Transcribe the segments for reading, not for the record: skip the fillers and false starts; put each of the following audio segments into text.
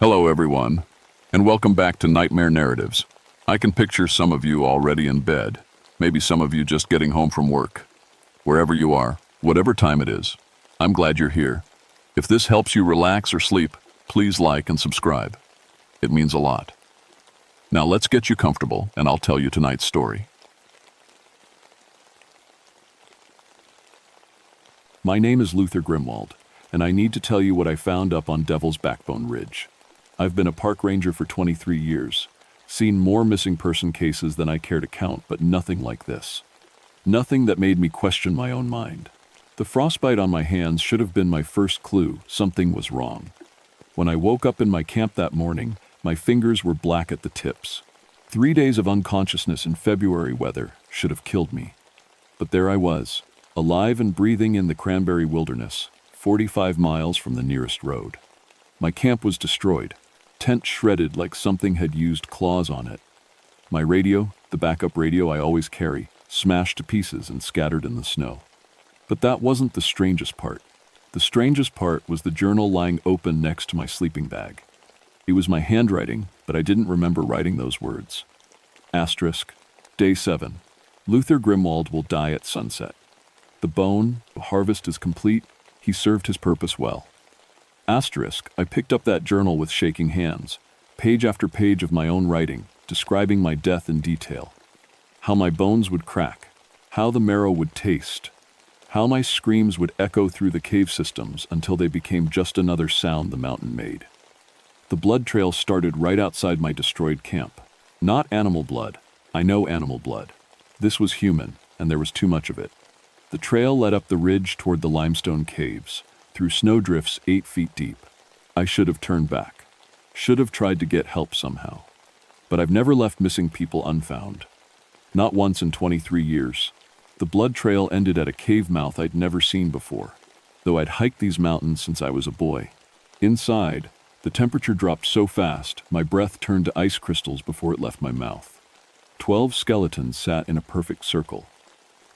Hello, everyone, and welcome back to Nightmare Narratives. I can picture some of you already in bed, maybe some of you just getting home from work. Wherever you are, whatever time it is, I'm glad you're here. If this helps you relax or sleep, please like and subscribe. It means a lot. Now let's get you comfortable, and I'll tell you tonight's story. My name is Luther Grimwald, and I need to tell you what I found up on Devil's Backbone Ridge. I've been a park ranger for 23 years, seen more missing person cases than I care to count, but nothing like this. Nothing that made me question my own mind. The frostbite on my hands should have been my first clue something was wrong. When I woke up in my camp that morning, my fingers were black at the tips. 3 days of unconsciousness in February weather should have killed me. But there I was, alive and breathing in the cranberry wilderness, 45 miles from the nearest road. My camp was destroyed, tent shredded like something had used claws on it. My radio, the backup radio I always carry, smashed to pieces and scattered in the snow. But that wasn't the strangest part. The strangest part was the journal lying open next to my sleeping bag. It was my handwriting, but I didn't remember writing those words. Asterisk, Day 7. Luther Grimwald will die at sunset. The bone, the harvest is complete, he served his purpose well. Asterisk, I picked up that journal with shaking hands, page after page of my own writing, describing my death in detail. How my bones would crack, how the marrow would taste, how my screams would echo through the cave systems until they became just another sound the mountain made. The blood trail started right outside my destroyed camp. Not animal blood. I know animal blood. This was human, and there was too much of it. The trail led up the ridge toward the limestone caves, through snowdrifts 8 feet deep. I should have turned back. Should have tried to get help somehow. But I've never left missing people unfound. Not once in 23 years. The blood trail ended at a cave mouth I'd never seen before, though I'd hiked these mountains since I was a boy. Inside, the temperature dropped so fast, my breath turned to ice crystals before it left my mouth. 12 skeletons sat in a perfect circle.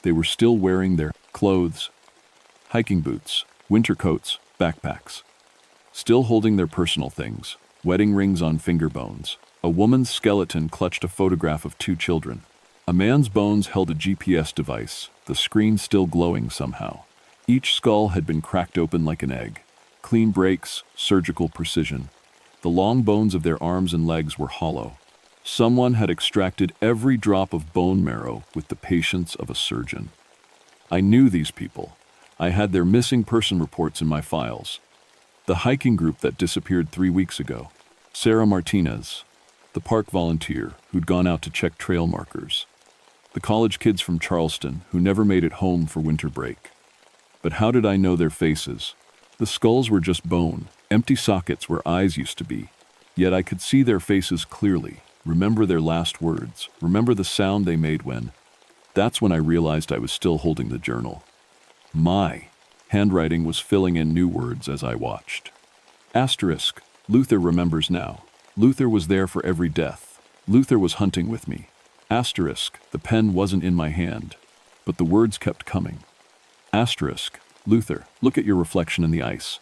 They were still wearing their clothes, hiking boots, winter coats, backpacks. Still holding their personal things, wedding rings on finger bones. A woman's skeleton clutched a photograph of 2 children. A man's bones held a GPS device, the screen still glowing somehow. Each skull had been cracked open like an egg. Clean breaks, surgical precision. The long bones of their arms and legs were hollow. Someone had extracted every drop of bone marrow with the patience of a surgeon. I knew these people. I had their missing person reports in my files. The hiking group that disappeared 3 weeks ago. Sarah Martinez, the park volunteer who'd gone out to check trail markers. The college kids from Charleston who never made it home for winter break. But how did I know their faces? The skulls were just bone, empty sockets where eyes used to be. Yet I could see their faces clearly, remember their last words, remember the sound they made when. That's when I realized I was still holding the journal. My handwriting was filling in new words as I watched. Asterisk, Luther remembers now. Luther was there for every death. Luther was hunting with me. Asterisk, the pen wasn't in my hand, but the words kept coming. Asterisk, Luther, look at your reflection in the ice.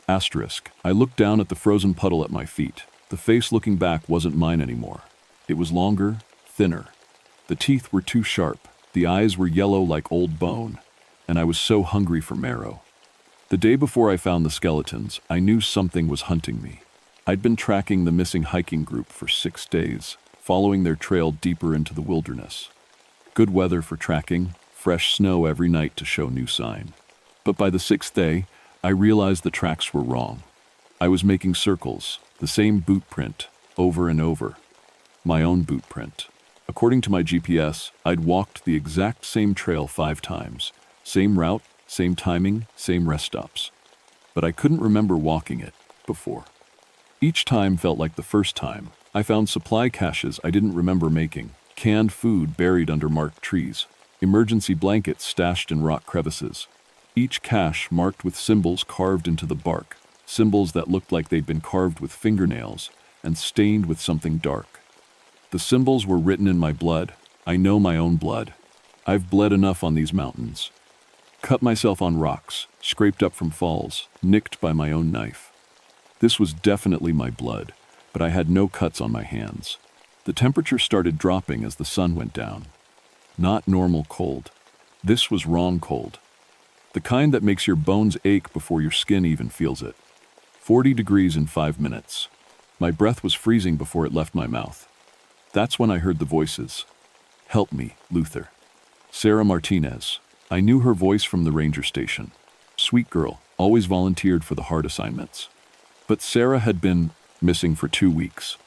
Asterisk, I looked down at the frozen puddle at my feet. The face looking back wasn't mine anymore. It was longer, thinner. The teeth were too sharp. The eyes were yellow like old bone, and I was so hungry for marrow. The day before I found the skeletons, I knew something was hunting me. I'd been tracking the missing hiking group for 6 days, following their trail deeper into the wilderness. Good weather for tracking, fresh snow every night to show new sign. But by the 6th day, I realized the tracks were wrong. I was making circles, the same boot print, over and over. My own boot print. According to my GPS, I'd walked the exact same trail 5 times. Same route, same timing, same rest stops. But I couldn't remember walking it before. Each time felt like the first time. I found supply caches I didn't remember making, canned food buried under marked trees, emergency blankets stashed in rock crevices. Each cache marked with symbols carved into the bark, symbols that looked like they'd been carved with fingernails and stained with something dark. The symbols were written in my blood. I know my own blood. I've bled enough on these mountains. Cut myself on rocks, scraped up from falls, nicked by my own knife. This was definitely my blood, but I had no cuts on my hands. The temperature started dropping as the sun went down. Not normal cold. This was wrong cold. The kind that makes your bones ache before your skin even feels it. 40 degrees in 5 minutes. My breath was freezing before it left my mouth. That's when I heard the voices. "Help me, Luther." Sarah Martinez. I knew her voice from the ranger station. Sweet girl, always volunteered for the hard assignments. But Sarah had been missing for 2 weeks.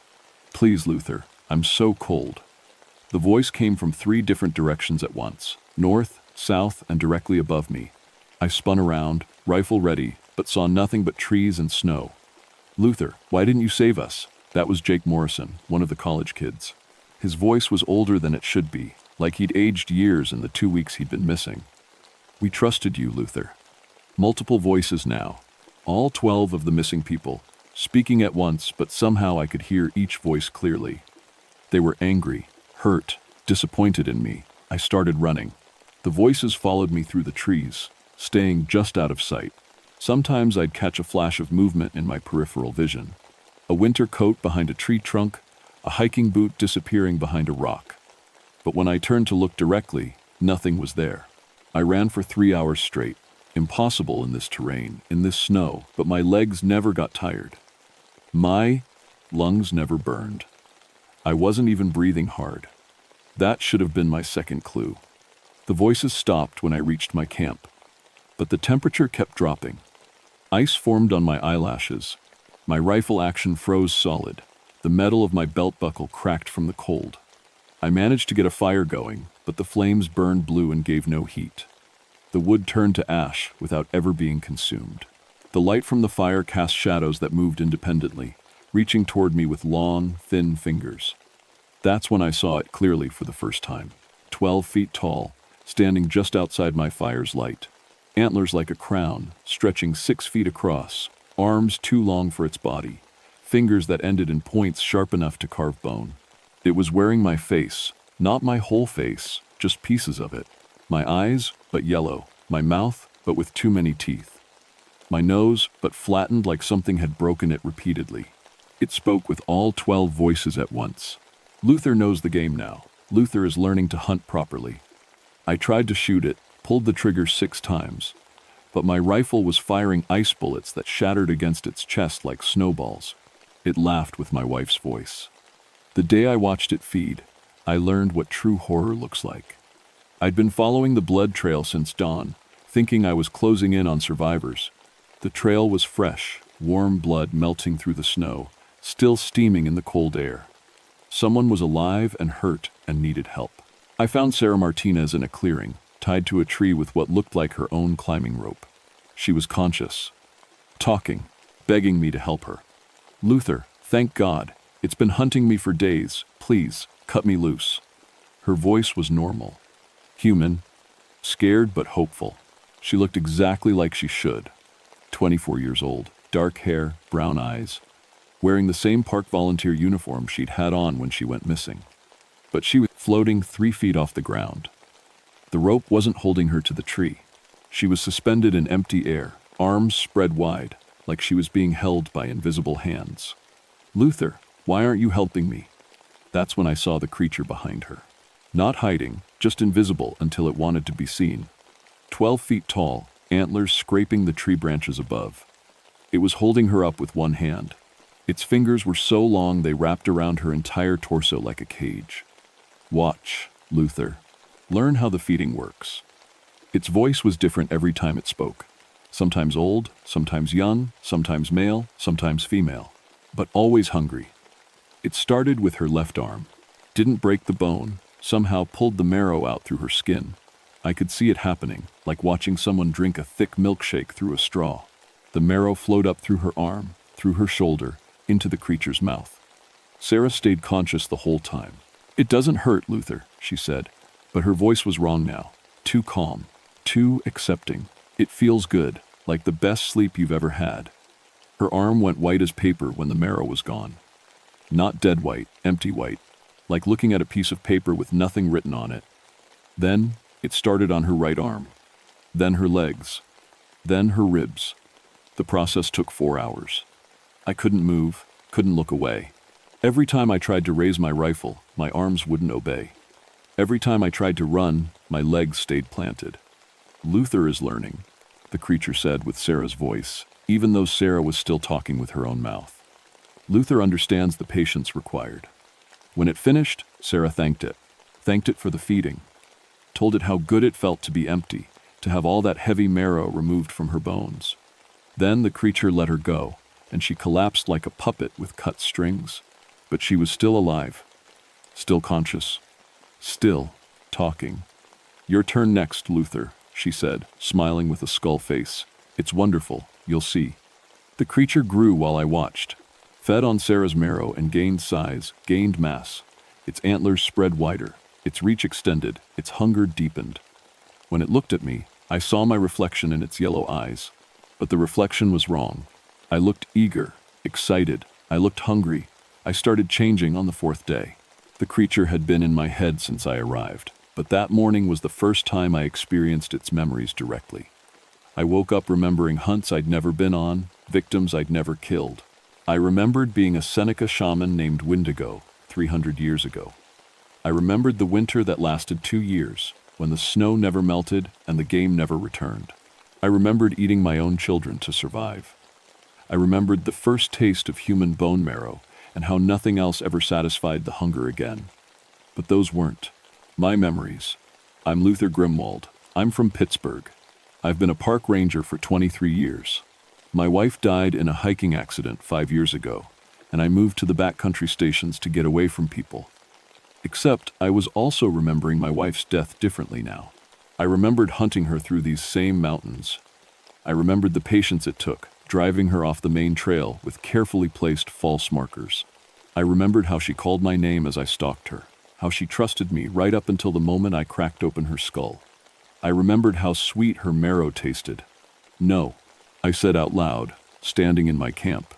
"Please, Luther, I'm so cold." The voice came from 3 different directions at once, north, south, and directly above me. I spun around, rifle ready, but saw nothing but trees and snow. "Luther, why didn't you save us?" That was Jake Morrison, one of the college kids. His voice was older than it should be, like he'd aged years in the 2 weeks he'd been missing. "We trusted you, Luther." Multiple voices now, all 12 of the missing people, speaking at once, but somehow I could hear each voice clearly. They were angry, hurt, disappointed in me. I started running. The voices followed me through the trees, staying just out of sight. Sometimes I'd catch a flash of movement in my peripheral vision. A winter coat behind a tree trunk, a hiking boot disappearing behind a rock. But when I turned to look directly, nothing was there. I ran for 3 hours straight. Impossible in this terrain, in this snow, but my legs never got tired. My lungs never burned. I wasn't even breathing hard. That should have been my second clue. The voices stopped when I reached my camp, but the temperature kept dropping. Ice formed on my eyelashes. My rifle action froze solid. The metal of my belt buckle cracked from the cold. I managed to get a fire going, but the flames burned blue and gave no heat. The wood turned to ash without ever being consumed. The light from the fire cast shadows that moved independently, reaching toward me with long, thin fingers. That's when I saw it clearly for the first time. 12 feet tall, standing just outside my fire's light. Antlers like a crown, stretching 6 feet across, arms too long for its body, fingers that ended in points sharp enough to carve bone. It was wearing my face, not my whole face, just pieces of it. My eyes, but yellow. My mouth, but with too many teeth. My nose, but flattened like something had broken it repeatedly. It spoke with all 12 voices at once. Luther knows the game now. Luther is learning to hunt properly. I tried to shoot it, pulled the trigger 6 times, but my rifle was firing ice bullets that shattered against its chest like snowballs. It laughed with my wife's voice. The day I watched it feed, I learned what true horror looks like. I'd been following the blood trail since dawn, thinking I was closing in on survivors. The trail was fresh, warm blood melting through the snow, still steaming in the cold air. Someone was alive and hurt and needed help. I found Sarah Martinez in a clearing, tied to a tree with what looked like her own climbing rope. She was conscious, talking, begging me to help her. "Luther, thank God. It's been hunting me for days. Please, cut me loose." Her voice was normal. Human, scared but hopeful. She looked exactly like she should. 24 years old, dark hair, brown eyes, wearing the same park volunteer uniform she'd had on when she went missing. But she was floating 3 feet off the ground. The rope wasn't holding her to the tree. She was suspended in empty air, arms spread wide, like she was being held by invisible hands. "Luther, why aren't you helping me?" That's when I saw the creature behind her. Not hiding, just invisible until it wanted to be seen. 12 feet tall, antlers scraping the tree branches above. It was holding her up with one hand. Its fingers were so long they wrapped around her entire torso like a cage. "Watch, Luther. Learn how the feeding works." Its voice was different every time it spoke. Sometimes old, sometimes young, sometimes male, sometimes female, but always hungry. It started with her left arm. Didn't break the bone, somehow pulled the marrow out through her skin. I could see it happening, like watching someone drink a thick milkshake through a straw. The marrow flowed up through her arm, through her shoulder, into the creature's mouth. Sarah stayed conscious the whole time. "It doesn't hurt, Luther," she said, but her voice was wrong now. Too calm, too accepting. "It feels good, like the best sleep you've ever had." Her arm went white as paper when the marrow was gone. Not dead white, empty white, like looking at a piece of paper with nothing written on it. Then it started on her right arm, then her legs, then her ribs. The process took 4 hours. I couldn't move, couldn't look away. Every time I tried to raise my rifle, my arms wouldn't obey. Every time I tried to run, my legs stayed planted. Luther is learning, the creature said with Sarah's voice, even though Sarah was still talking with her own mouth. Luther understands the patience required. When it finished, Sarah thanked it for the feeding, told it how good it felt to be empty, to have all that heavy marrow removed from her bones. Then the creature let her go, and she collapsed like a puppet with cut strings. But she was still alive, still conscious, still talking. Your turn next, Luther, she said, smiling with a skull face. It's wonderful, you'll see. The creature grew while I watched, fed on Sarah's marrow and gained size, gained mass. Its antlers spread wider, its reach extended, its hunger deepened. When it looked at me, I saw my reflection in its yellow eyes. But the reflection was wrong. I looked eager, excited. I looked hungry. I started changing on the fourth day. The creature had been in my head since I arrived, but that morning was the first time I experienced its memories directly. I woke up remembering hunts I'd never been on, victims I'd never killed. I remembered being a Seneca shaman named Wendigo 300 years ago. I remembered the winter that lasted 2 years, when the snow never melted and the game never returned. I remembered eating my own children to survive. I remembered the first taste of human bone marrow and how nothing else ever satisfied the hunger again. But those weren't my memories. I'm Luther Grimwald. I'm from Pittsburgh. I've been a park ranger for 23 years. My wife died in a hiking accident 5 years ago, and I moved to the backcountry stations to get away from people. Except I was also remembering my wife's death differently now. I remembered hunting her through these same mountains. I remembered the patience it took, driving her off the main trail with carefully placed false markers. I remembered how she called my name as I stalked her, how she trusted me right up until the moment I cracked open her skull. I remembered how sweet her marrow tasted. No, I said out loud, standing in my camp.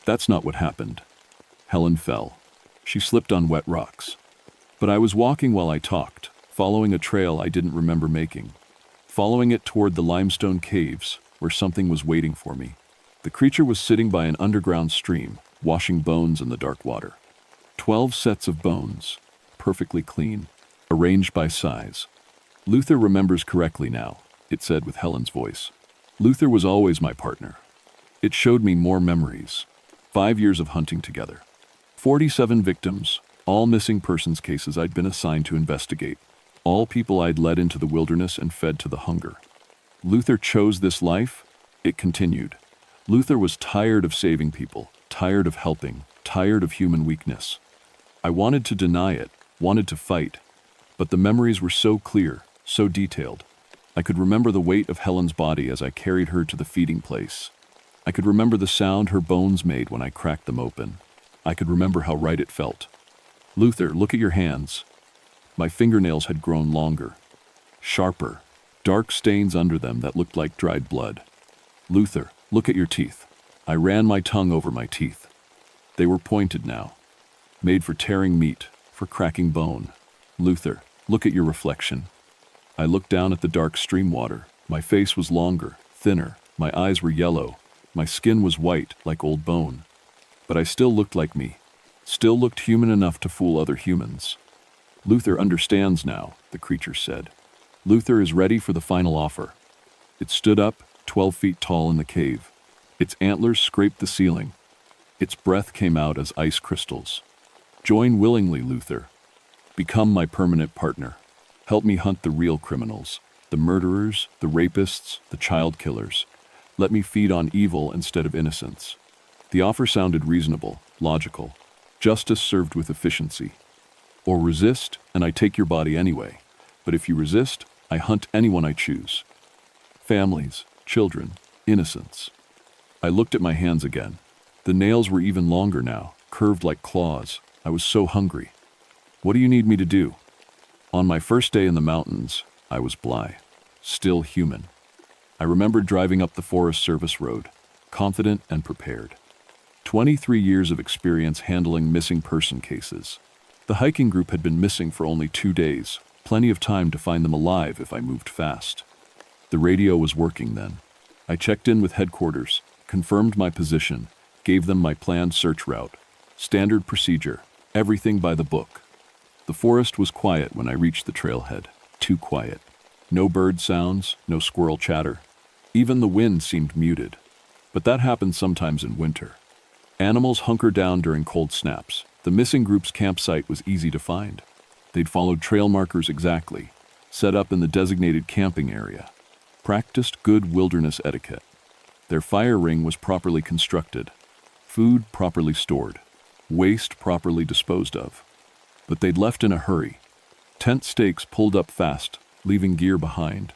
That's not what happened. Helen fell. She slipped on wet rocks. But I was walking while I talked, following a trail I didn't remember making, following it toward the limestone caves where something was waiting for me. The creature was sitting by an underground stream, washing bones in the dark water. 12 sets of bones, perfectly clean, arranged by size. Luther remembers correctly now, it said with Helen's voice. Luther was always my partner. It showed me more memories. 5 years of hunting together. 47 victims, all missing persons cases I'd been assigned to investigate. All people I'd led into the wilderness and fed to the hunger. Luther chose this life, it continued. Luther was tired of saving people, tired of helping, tired of human weakness. I wanted to deny it, wanted to fight, but the memories were so clear, so detailed. I could remember the weight of Helen's body as I carried her to the feeding place. I could remember the sound her bones made when I cracked them open. I could remember how right it felt. Luther, look at your hands. My fingernails had grown longer, sharper, dark stains under them that looked like dried blood. Luther, look at your teeth. I ran my tongue over my teeth. They were pointed now, made for tearing meat, for cracking bone. Luther, look at your reflection. I looked down at the dark stream water. My face was longer, thinner. My eyes were yellow. My skin was white, like old bone. But I still looked like me, still looked human enough to fool other humans. Luther understands now, the creature said. Luther is ready for the final offer. It stood up, 12 feet tall in the cave. Its antlers scraped the ceiling. Its breath came out as ice crystals. Join willingly, Luther. Become my permanent partner. Help me hunt the real criminals, the murderers, the rapists, the child killers. Let me feed on evil instead of innocence. The offer sounded reasonable, logical. Justice served with efficiency. Or resist, and I take your body anyway. But if you resist, I hunt anyone I choose. Families, children, innocents. I looked at my hands again. The nails were even longer now, curved like claws. I was so hungry. What do you need me to do? On my first day in the mountains, I was Bly, still human. I remembered driving up the Forest Service road, confident and prepared. 23 years of experience handling missing person cases. The hiking group had been missing for only 2 days, plenty of time to find them alive if I moved fast. The radio was working then. I checked in with headquarters, confirmed my position, gave them my planned search route. Standard procedure, everything by the book. The forest was quiet when I reached the trailhead. Too quiet. No bird sounds, no squirrel chatter. Even the wind seemed muted. But that happens sometimes in winter. Animals hunker down during cold snaps. The missing group's campsite was easy to find. They'd followed trail markers exactly, set up in the designated camping area, practiced good wilderness etiquette. Their fire ring was properly constructed, food properly stored, waste properly disposed of. But they'd left in a hurry. Tent stakes pulled up fast, leaving gear behind.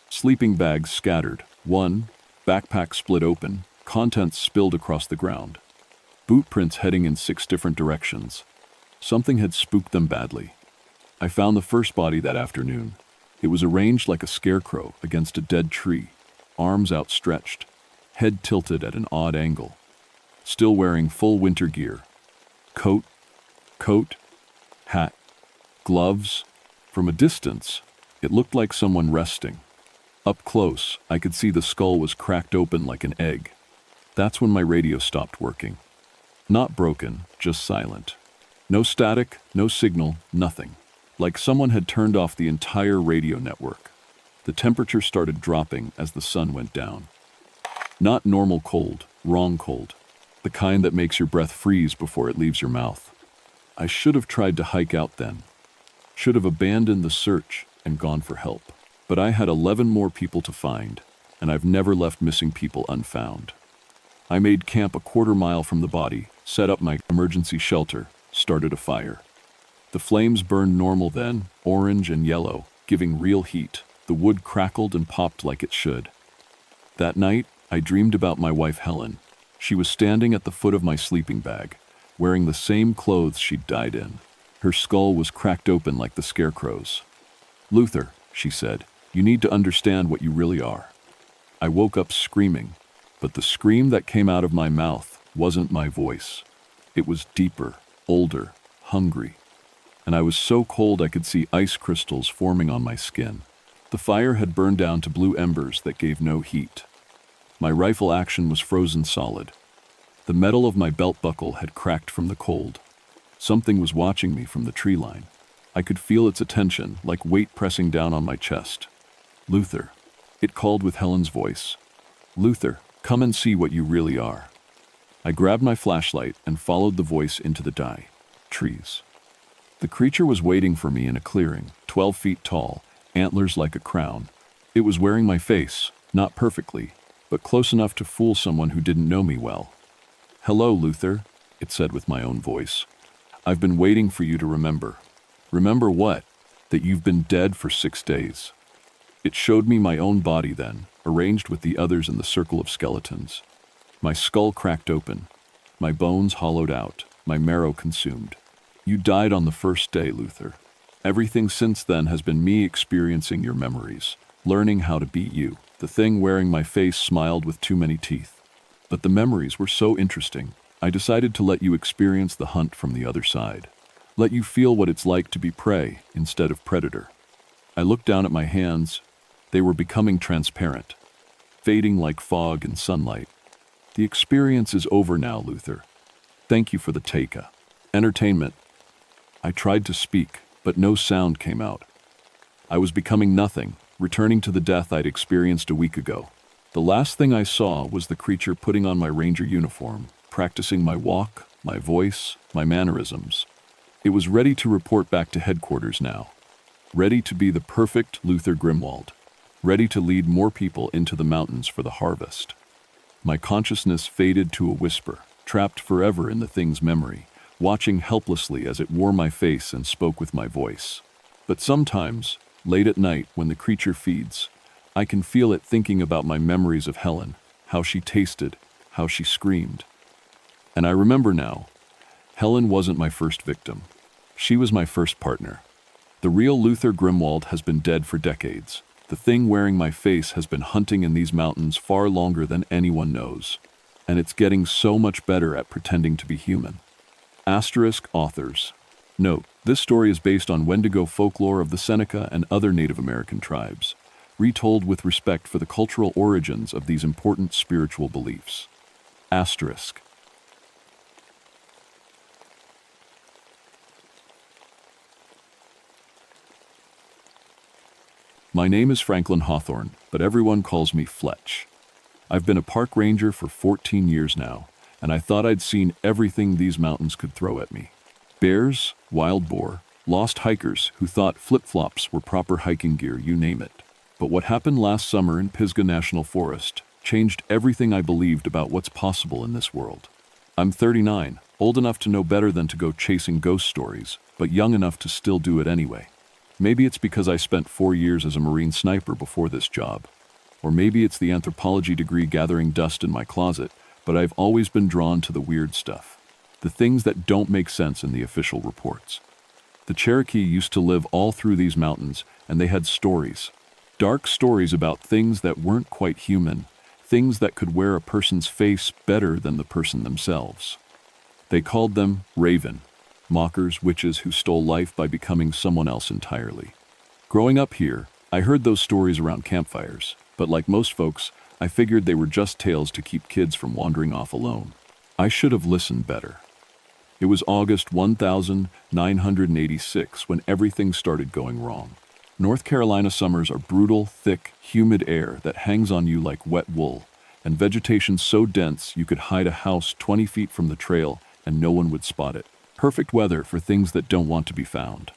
Sleeping bags scattered, one, backpack split open, contents spilled across the ground. Boot prints heading in 6 different directions. Something had spooked them badly. I found the first body that afternoon. It was arranged like a scarecrow against a dead tree, arms outstretched, head tilted at an odd angle. Still wearing full winter gear. Coat, hat, gloves. From a distance, it looked like someone resting. Up close, I could see the skull was cracked open like an egg. That's when my radio stopped working. Not broken, just silent. No static, no signal, nothing. Like someone had turned off the entire radio network. The temperature started dropping as the sun went down. Not normal cold, wrong cold. The kind that makes your breath freeze before it leaves your mouth. I should have tried to hike out then. Should have abandoned the search and gone for help. But I had 11 more people to find, and I've never left missing people unfound. I made camp a quarter mile from the body, set up my emergency shelter, started a fire. The flames burned normal then, orange and yellow, giving real heat. The wood crackled and popped like it should. That night, I dreamed about my wife Helen. She was standing at the foot of my sleeping bag, wearing the same clothes she'd died in. Her skull was cracked open like the scarecrow's. "Luther," she said, "you need to understand what you really are." I woke up screaming, but the scream that came out of my mouth wasn't my voice. It was deeper, older, hungry. And I was so cold I could see ice crystals forming on my skin. The fire had burned down to blue embers that gave no heat. My rifle action was frozen solid. The metal of my belt buckle had cracked from the cold. Something was watching me from the tree line. I could feel its attention, like weight pressing down on my chest. "Luther," it called with Helen's voice. "Luther, come and see what you really are." I grabbed my flashlight and followed the voice into the trees. The creature was waiting for me in a clearing, 12 feet tall, antlers like a crown. It was wearing my face, not perfectly, but close enough to fool someone who didn't know me well. "Hello, Luther," it said with my own voice. "I've been waiting for you to remember." "Remember what?" "That you've been dead for 6 days." It showed me my own body then, arranged with the others in the circle of skeletons. My skull cracked open, my bones hollowed out, my marrow consumed. "You died on the first day, Luther. Everything since then has been me experiencing your memories, learning how to be you." The thing wearing my face smiled with too many teeth. "But the memories were so interesting, I decided to let you experience the hunt from the other side. Let you feel what it's like to be prey instead of predator." I looked down at my hands. They were becoming transparent, fading like fog in sunlight. "The experience is over now, Luther. Thank you for the entertainment." I tried to speak, but no sound came out. I was becoming nothing, returning to the death I'd experienced a week ago. The last thing I saw was the creature putting on my ranger uniform, practicing my walk, my voice, my mannerisms. It was ready to report back to headquarters now. Ready to be the perfect Luther Grimwald. Ready to lead more people into the mountains for the harvest. My consciousness faded to a whisper, trapped forever in the thing's memory, watching helplessly as it wore my face and spoke with my voice. But sometimes, late at night when the creature feeds, I can feel it thinking about my memories of Helen, how she tasted, how she screamed. And I remember now, Helen wasn't my first victim. She was my first partner. The real Luther Grimwald has been dead for decades. The thing wearing my face has been hunting in these mountains far longer than anyone knows. And it's getting so much better at pretending to be human. Asterisk authors. Note, this story is based on Wendigo folklore of the Seneca and other Native American tribes, retold with respect for the cultural origins of these important spiritual beliefs. Asterisk. My name is Franklin Hawthorne, but everyone calls me Fletch. I've been a park ranger for 14 years now, and I thought I'd seen everything these mountains could throw at me. Bears, wild boar, lost hikers who thought flip-flops were proper hiking gear, you name it. But what happened last summer in Pisgah National Forest changed everything I believed about what's possible in this world. I'm 39, old enough to know better than to go chasing ghost stories, but young enough to still do it anyway. Maybe it's because I spent 4 years as a Marine sniper before this job. Or maybe it's the anthropology degree gathering dust in my closet, but I've always been drawn to the weird stuff. The things that don't make sense in the official reports. The Cherokee used to live all through these mountains, and they had stories. Dark stories about things that weren't quite human, things that could wear a person's face better than the person themselves. They called them Raven, mockers, witches who stole life by becoming someone else entirely. Growing up here, I heard those stories around campfires, but like most folks, I figured they were just tales to keep kids from wandering off alone. I should have listened better. It was August 1986 when everything started going wrong. North Carolina summers are brutal, thick, humid air that hangs on you like wet wool, and vegetation so dense you could hide a house 20 feet from the trail and no one would spot it. Perfect weather for things that don't want to be found.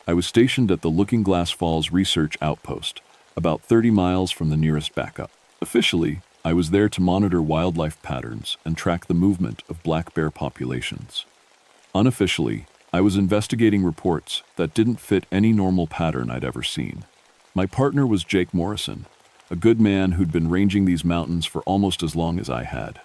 I was stationed at the Looking Glass Falls Research Outpost, about 30 miles from the nearest backup. Officially, I was there to monitor wildlife patterns and track the movement of black bear populations. Unofficially, I was investigating reports that didn't fit any normal pattern I'd ever seen. My partner was Jake Morrison, a good man who'd been ranging these mountains for almost as long as I had.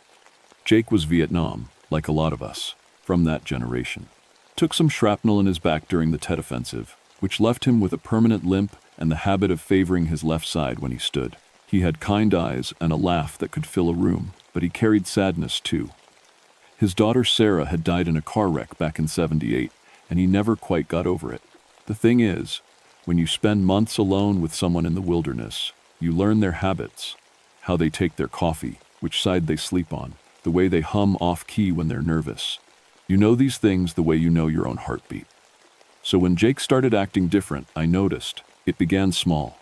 Jake was Vietnam, like a lot of us, from that generation. Took some shrapnel in his back during the Tet Offensive, which left him with a permanent limp and the habit of favoring his left side when he stood. He had kind eyes and a laugh that could fill a room, but he carried sadness too. His daughter Sarah had died in a car wreck back in '78, and he never quite got over it. The thing is, when you spend months alone with someone in the wilderness, you learn their habits, how they take their coffee, which side they sleep on, the way they hum off-key when they're nervous. You know these things the way you know your own heartbeat. So when Jake started acting different, I noticed. It began small.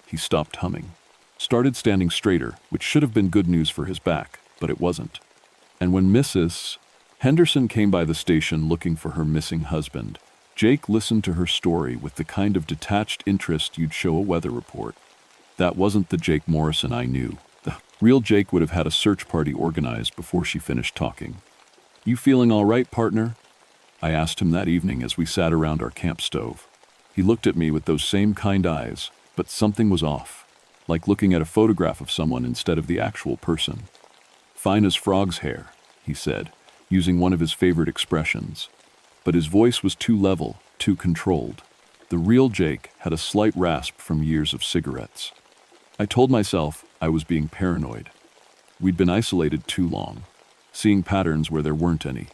He stopped humming. Started standing straighter, which should have been good news for his back, but it wasn't. And when Mrs. Henderson came by the station looking for her missing husband, Jake listened to her story with the kind of detached interest you'd show a weather report. That wasn't the Jake Morrison I knew. The real Jake would have had a search party organized before she finished talking. "You feeling all right, partner?" I asked him that evening as we sat around our camp stove. He looked at me with those same kind eyes, but something was off, like looking at a photograph of someone instead of the actual person. "Fine as frog's hair," he said, using one of his favorite expressions. But his voice was too level, too controlled. The real Jake had a slight rasp from years of cigarettes. I told myself I was being paranoid. We'd been isolated too long, seeing patterns where there weren't any.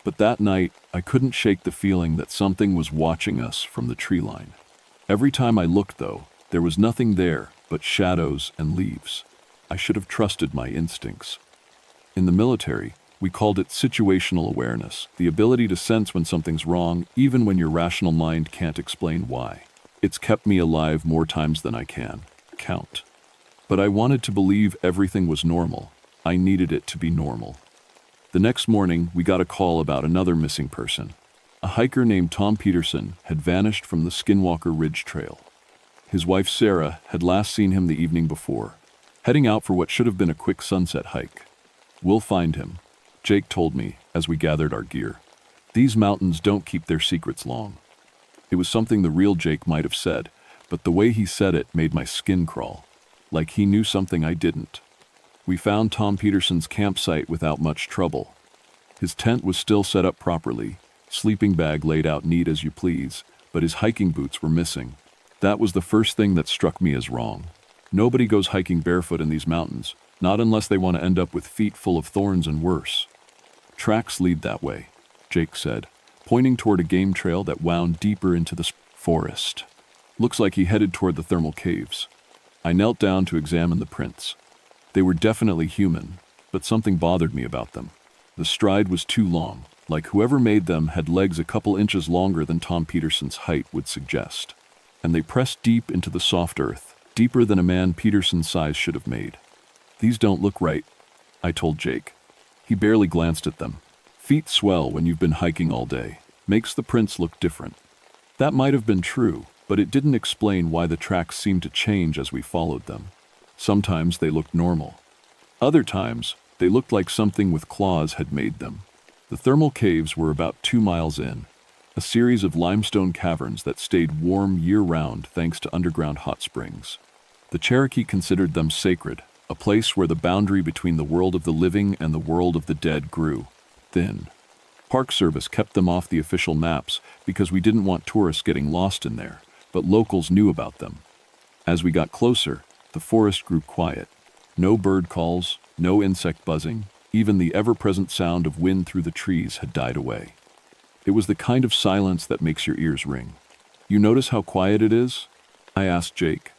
But that night, I couldn't shake the feeling that something was watching us from the tree line. Every time I looked, though, there was nothing there but shadows and leaves. I should have trusted my instincts. In the military, we called it situational awareness, the ability to sense when something's wrong, even when your rational mind can't explain why. It's kept me alive more times than I can count. But I wanted to believe everything was normal. I needed it to be normal. The next morning, we got a call about another missing person. A hiker named Tom Peterson had vanished from the Skinwalker Ridge Trail. His wife Sarah had last seen him the evening before, heading out for what should have been a quick sunset hike. "We'll find him," Jake told me as we gathered our gear. These mountains don't keep their secrets long. It was something the real Jake might have said, but the way he said it made my skin crawl, like he knew something I didn't. We found Tom Peterson's campsite without much trouble. His tent was still set up properly, sleeping bag laid out neat as you please, but his hiking boots were missing. That was the first thing that struck me as wrong. Nobody goes hiking barefoot in these mountains, not unless they want to end up with feet full of thorns and worse. "Tracks lead that way," Jake said, pointing toward a game trail that wound deeper into the forest. "Looks like he headed toward the thermal caves." I knelt down to examine the prints. They were definitely human, but something bothered me about them. The stride was too long, like whoever made them had legs a couple inches longer than Tom Peterson's height would suggest. and they pressed deep into the soft earth, deeper than a man Peterson's size should have made. "These don't look right," I told Jake. He barely glanced at them. "Feet swell when you've been hiking all day. Makes the prints look different." That might have been true, but it didn't explain why the tracks seemed to change as we followed them. Sometimes they looked normal. Other times, they looked like something with claws had made them. The thermal caves were about 2 miles in, a series of limestone caverns that stayed warm year-round thanks to underground hot springs. The Cherokee considered them sacred, a place where the boundary between the world of the living and the world of the dead grew thin. Park Service kept them off the official maps because we didn't want tourists getting lost in there, but locals knew about them. As we got closer, the forest grew quiet. No bird calls, no insect buzzing, even the ever-present sound of wind through the trees had died away. It was the kind of silence that makes your ears ring. "You notice how quiet it is?" I asked Jake.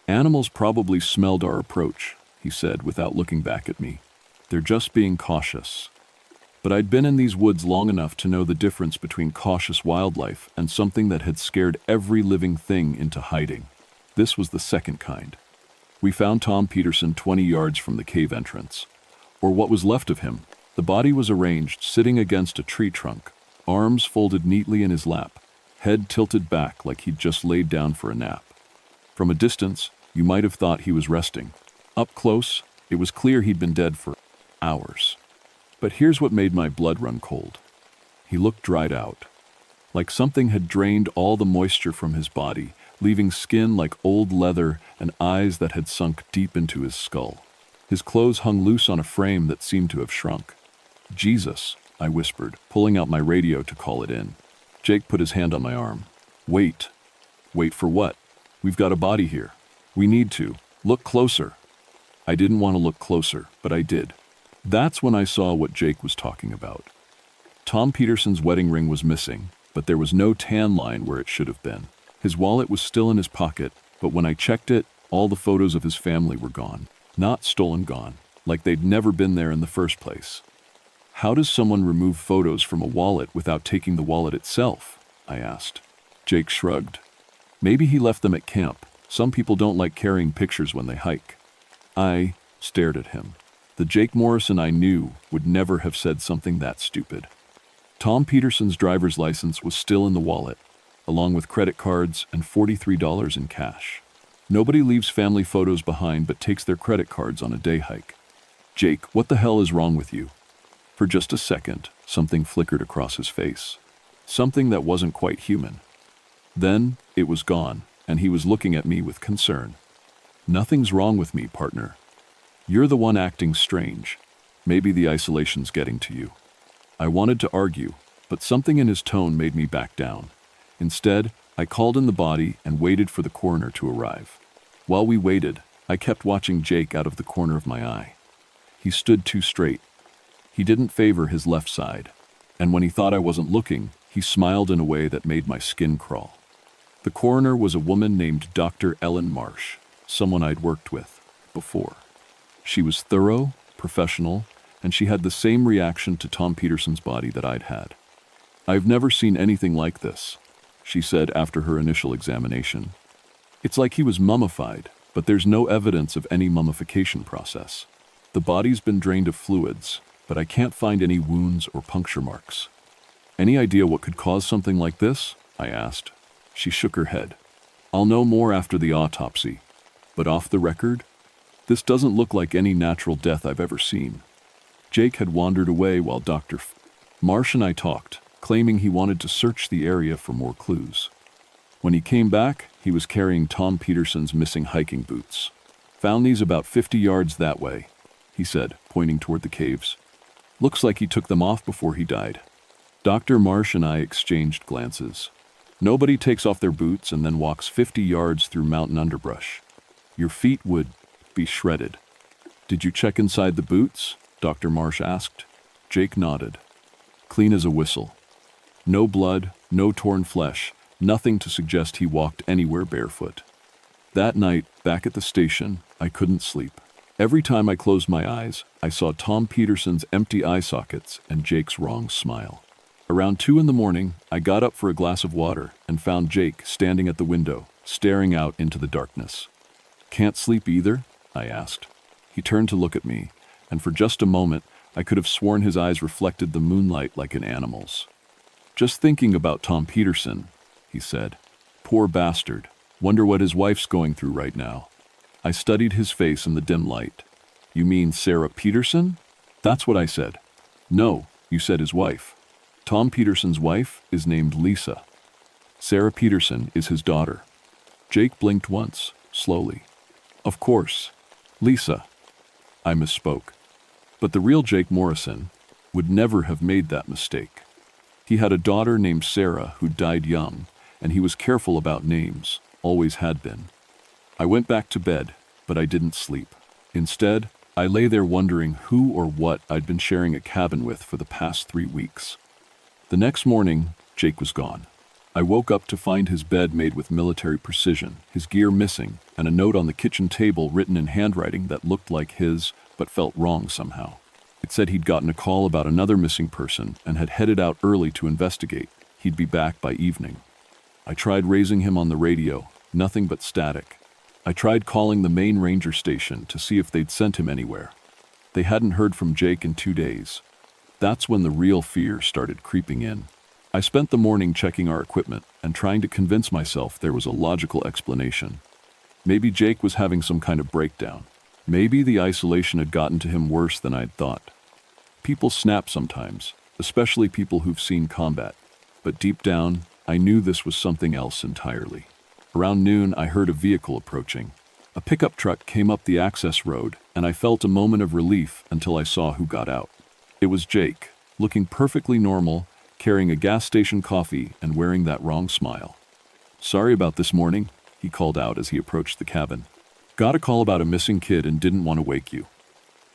"Animals probably smelled our approach," he said without looking back at me. "They're just being cautious." But I'd been in these woods long enough to know the difference between cautious wildlife and something that had scared every living thing into hiding. This was the second kind. We found Tom Peterson 20 yards from the cave entrance, or what was left of him. The body was arranged sitting against a tree trunk, arms folded neatly in his lap, head tilted back like he'd just laid down for a nap. From a distance, you might have thought he was resting. Up close, it was clear he'd been dead for hours. But here's what made my blood run cold. He looked dried out, like something had drained all the moisture from his body, leaving skin like old leather and eyes that had sunk deep into his skull. His clothes hung loose on a frame that seemed to have shrunk. "Jesus," I whispered, pulling out my radio to call it in. Jake put his hand on my arm. "Wait." "Wait for what?" "We've got a body here. We need to. Look closer." I didn't want to look closer, but I did. That's when I saw what Jake was talking about. Tom Peterson's wedding ring was missing, but there was no tan line where it should have been. His wallet was still in his pocket, but when I checked it, all the photos of his family were gone. Not stolen, gone, like they'd never been there in the first place. "How does someone remove photos from a wallet without taking the wallet itself?" I asked. Jake shrugged. "Maybe he left them at camp. Some people don't like carrying pictures when they hike." I stared at him. The Jake Morrison I knew would never have said something that stupid. Tom Peterson's driver's license was still in the wallet, along with credit cards and $43 in cash. Nobody leaves family photos behind but takes their credit cards on a day hike. "Jake, what the hell is wrong with you?" For just a second, something flickered across his face. Something that wasn't quite human. Then, it was gone, and he was looking at me with concern. "Nothing's wrong with me, partner. You're the one acting strange. Maybe the isolation's getting to you." I wanted to argue, but something in his tone made me back down. Instead, I called in the body and waited for the coroner to arrive. While we waited, I kept watching Jake out of the corner of my eye. He stood too straight. He didn't favor his left side, and when he thought I wasn't looking, he smiled in a way that made my skin crawl. The coroner was a woman named Dr. Ellen Marsh, someone I'd worked with before. She was thorough, professional, and she had the same reaction to Tom Peterson's body that I'd had. "I've never seen anything like this," she said after her initial examination. "It's like he was mummified, but there's no evidence of any mummification process. The body's been drained of fluids, but I can't find any wounds or puncture marks." "Any idea what could cause something like this?" I asked. She shook her head. "I'll know more after the autopsy. But off the record, this doesn't look like any natural death I've ever seen." Jake had wandered away while Dr. Marsh and I talked, claiming he wanted to search the area for more clues. When he came back, he was carrying Tom Peterson's missing hiking boots. "Found these about 50 yards that way," he said, pointing toward the caves. "Looks like he took them off before he died." Dr. Marsh and I exchanged glances. Nobody takes off their boots and then walks 50 yards through mountain underbrush. Your feet would be shredded. "Did you check inside the boots?" Dr. Marsh asked. Jake nodded. "Clean as a whistle. No blood, no torn flesh, nothing to suggest he walked anywhere barefoot." That night, back at the station, I couldn't sleep. Every time I closed my eyes, I saw Tom Peterson's empty eye sockets and Jake's wrong smile. Around 2 in the morning, I got up for a glass of water and found Jake standing at the window, staring out into the darkness. "Can't sleep either?" I asked. He turned to look at me, and for just a moment, I could have sworn his eyes reflected the moonlight like an animal's. "Just thinking about Tom Peterson," he said. "Poor bastard. Wonder what his wife's going through right now." I studied his face in the dim light. "You mean Sarah Peterson?" "That's what I said." "No, you said his wife. Tom Peterson's wife is named Lisa. Sarah Peterson is his daughter." Jake blinked once, slowly. "Of course. Lisa." I misspoke. But the real Jake Morrison would never have made that mistake. He had a daughter named Sarah who died young, and he was careful about names, always had been. I went back to bed, but I didn't sleep. Instead, I lay there wondering who or what I'd been sharing a cabin with for the past 3 weeks. The next morning, Jake was gone. I woke up to find his bed made with military precision, his gear missing, and a note on the kitchen table written in handwriting that looked like his, but felt wrong somehow. It said he'd gotten a call about another missing person and had headed out early to investigate. He'd be back by evening. I tried raising him on the radio, nothing but static. I tried calling the main ranger station to see if they'd sent him anywhere. They hadn't heard from Jake in 2 days. That's when the real fear started creeping in. I spent the morning checking our equipment and trying to convince myself there was a logical explanation. Maybe Jake was having some kind of breakdown. Maybe the isolation had gotten to him worse than I'd thought. People snap sometimes, especially people who've seen combat. But deep down, I knew this was something else entirely. Around noon, I heard a vehicle approaching. A pickup truck came up the access road, and I felt a moment of relief until I saw who got out. It was Jake, looking perfectly normal, carrying a gas station coffee and wearing that wrong smile. "Sorry about this morning," he called out as he approached the cabin. "Got a call about a missing kid and didn't want to wake you."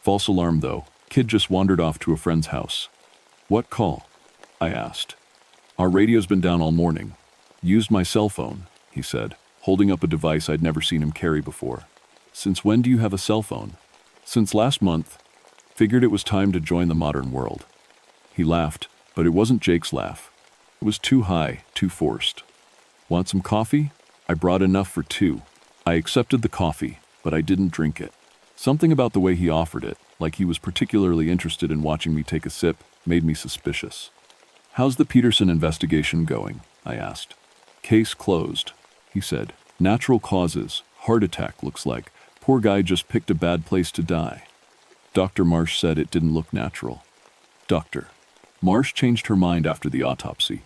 "False alarm, though. Kid just wandered off to a friend's house." "What call?" I asked. "Our radio's been down all morning. Used my cell phone," he said, holding up a device I'd never seen him carry before. "Since when do you have a cell phone?" "Since last month. Figured it was time to join the modern world." He laughed, but it wasn't Jake's laugh. It was too high, too forced. "Want some coffee?" I brought enough for 2. I accepted the coffee, but I didn't drink it. Something about the way he offered it, like he was particularly interested in watching me take a sip, made me suspicious. "How's the Peterson investigation going?" I asked. "Case closed," he said. "Natural causes, heart attack looks like. Poor guy just picked a bad place to die." Dr. Marsh said it didn't look natural. Dr. Marsh changed her mind after the autopsy.